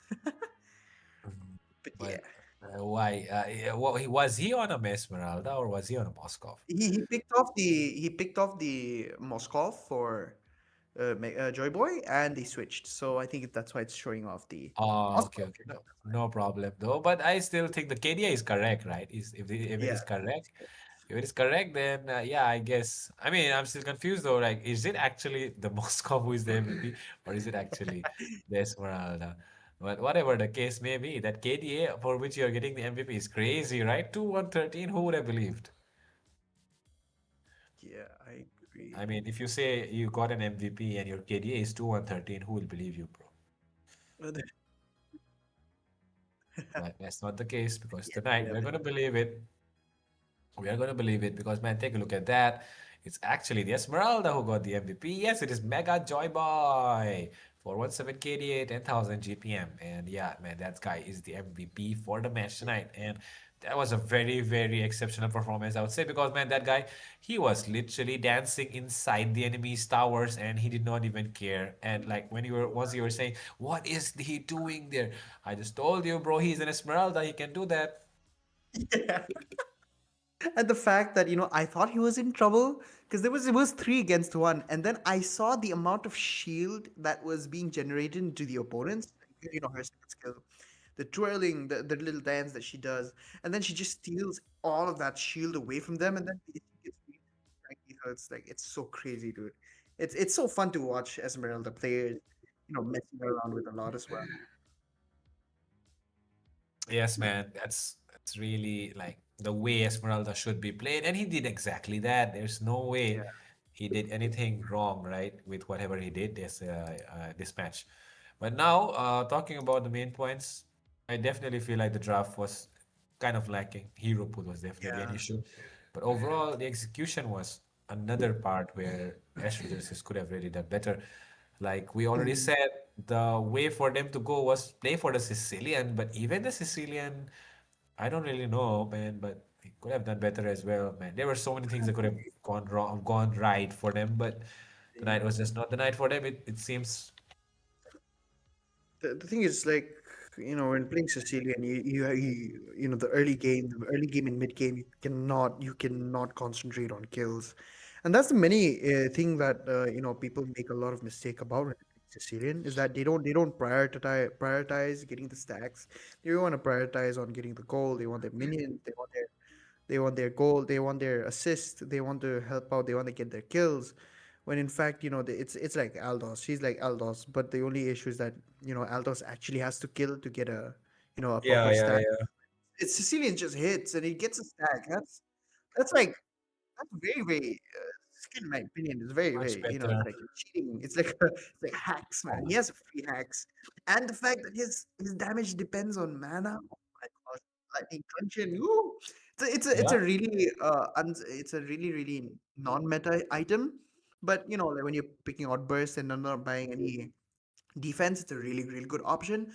Mhm. But yeah, But why? Yeah, was he on a Mesmeralda or was he on a Moskov? he picked off the Moskov for Joy Boy, and they switched. So I think that's why it's showing off the Oh, okay, Moskov okay. here. No, no problem though. But I still think the KDA is correct, right? If it Yeah. is correct, if it is correct, then yeah, I guess. I mean, I'm still confused though. Like, is it actually the Moscow who is the MVP, or is it actually the Esmeralda? But whatever the case may be, that KDA for which you're getting the MVP is crazy, right? 2-1-13, who would have believed? Yeah, I agree. I mean, if you say you got an MVP and your KDA is 2-1-13, who will believe you, bro? Well, But that's not the case because yeah, tonight yeah, we're gonna believe it. We are going to believe it because, man, take a look at that. It's actually the Esmeralda who got the MVP. Yes, it is Mega Joy Boy. 417 KDA, 10,000 GPM. And yeah, man, that guy is the MVP for the match tonight. And that was a very, very exceptional performance, I would say, because, man, that guy, he was literally dancing inside the enemy's towers and he did not even care. And like once you were saying, what is he doing there? I just told you, bro, he's an Esmeralda. He can do that. yeah. And the fact that I thought he was in trouble because it was 3 against 1, and then I saw the amount of shield that was being generated into the opponents. Her second skill, the twirling, the little dance that she does, and then she just steals all of that shield away from them, and then it gets really cranky. So it's like it's so crazy, dude. It's so fun to watch Esmeralda players, messing around with a lot as well. Yes, man, that's really like the way Esmeralda should be played, and he did exactly that. There's no way Yeah. he did anything wrong, right, with whatever he did this match. But now, talking about the main points, I definitely feel like the draft was kind of lacking. Hero pool was definitely an Yeah. issue, but overall, the execution was another part where Astro Genesis could have really done better. Like we already Mhm. said, the way for them to go was play for the Sicilian, but even the Sicilian, I don't really know, man, but he could have done better as well, man. There were so many things that could have gone wrong, gone right for them, but tonight was just not the night for them. It seems. The thing is, like, when playing Sicilian, the early game and mid game, you cannot concentrate on kills, and that's the many thing that people make a lot of mistake about when playing Sicilian, is that they don't prioritize getting the stacks. They want to prioritize on getting the goal. They want their minions. They want their goal. They want their assist. They want to help out. They want to get their kills. When in fact, it's like Aldos. She's like Aldos, but the only issue is that Aldos actually has to kill to get a Yeah, proper yeah, stack. yeah. It's Sicilian just hits and he gets a stack. That's like that's very very skill in my opinion. It's very Much very it's better. like cheating. It's like hacks, man. He has free hacks, and the fact that his damage depends on mana. Oh my god, lightning dungeon. Woo! It's Yeah. a really it's a really really non-meta item, but like when you're picking out burst and not buying any defense, it's a really really good option,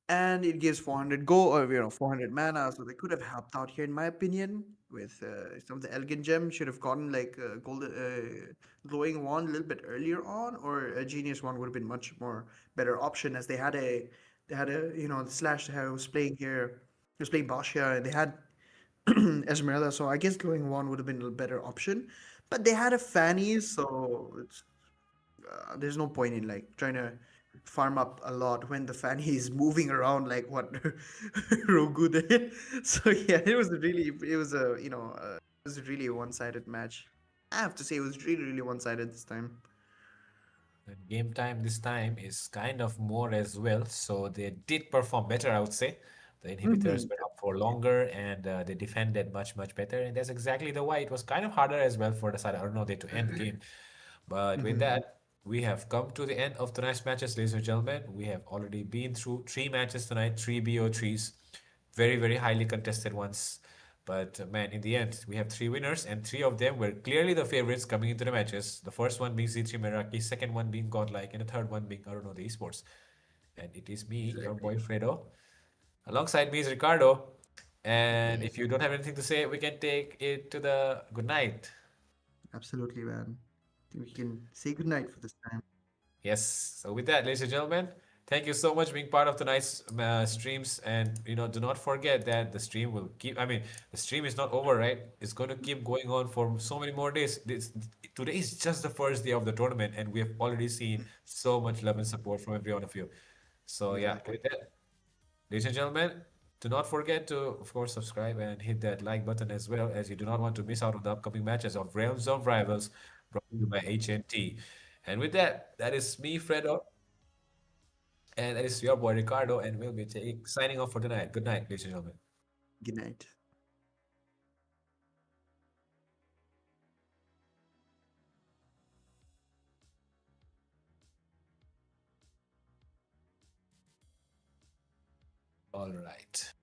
and it gives 400 go or 400 mana, so they could have helped out here in my opinion with some of the elegant gem. Should have gotten like a golden glowing wand a little bit earlier on, or a genius one would have been much more better option, as they had a the slash that was playing here, was playing Bashia, and they had Esmeralda, so I guess glowing wand would have been a better option, but they had a Fanny, so there's no point in like trying to farm up a lot when the Fanny is moving around like what Rogu did. So yeah, it was really a one-sided match. I have to say it was really really one-sided this time. And game time this time is kind of more as well, so they did perform better, I would say. The inhibitors Hmm. were up for longer and they defended much, much better. And that's exactly the why it was kind of harder as well for the side Arnaud to end the game. But with Hmm. that, we have come to the end of tonight's matches, ladies and gentlemen. We have already been through three matches tonight, three BO3s, very, very highly contested ones. But man, in the end, we have three winners, and three of them were clearly the favorites coming into the matches. The first one being Z3 Meraki, second one being Godlike, and the third one being Aruno the Esports. And it is me, your boy Fredo. Alongside me is Ricardo. And if you don't have anything to say, we can take it to the good night. Absolutely, man. I think we can say goodnight for this time. Yes. So with that, ladies and gentlemen, thank you so much being part of tonight's streams. And do not forget that the stream will keep. I mean, the stream is not over, right? It's going to keep going on for so many more days. Today is just the first day of the tournament, and we have already seen so much love and support from every one of you. So yeah, Exactly. with that, ladies and gentlemen, do not forget to, of course, subscribe and hit that like button as well, as you do not want to miss out on the upcoming matches of Realms of Rivals brought to you by HNT. And with that, that is me, Fredo, and that is your boy Ricardo, and we'll be signing off for tonight. Good night, ladies and gentlemen. Good night. All right.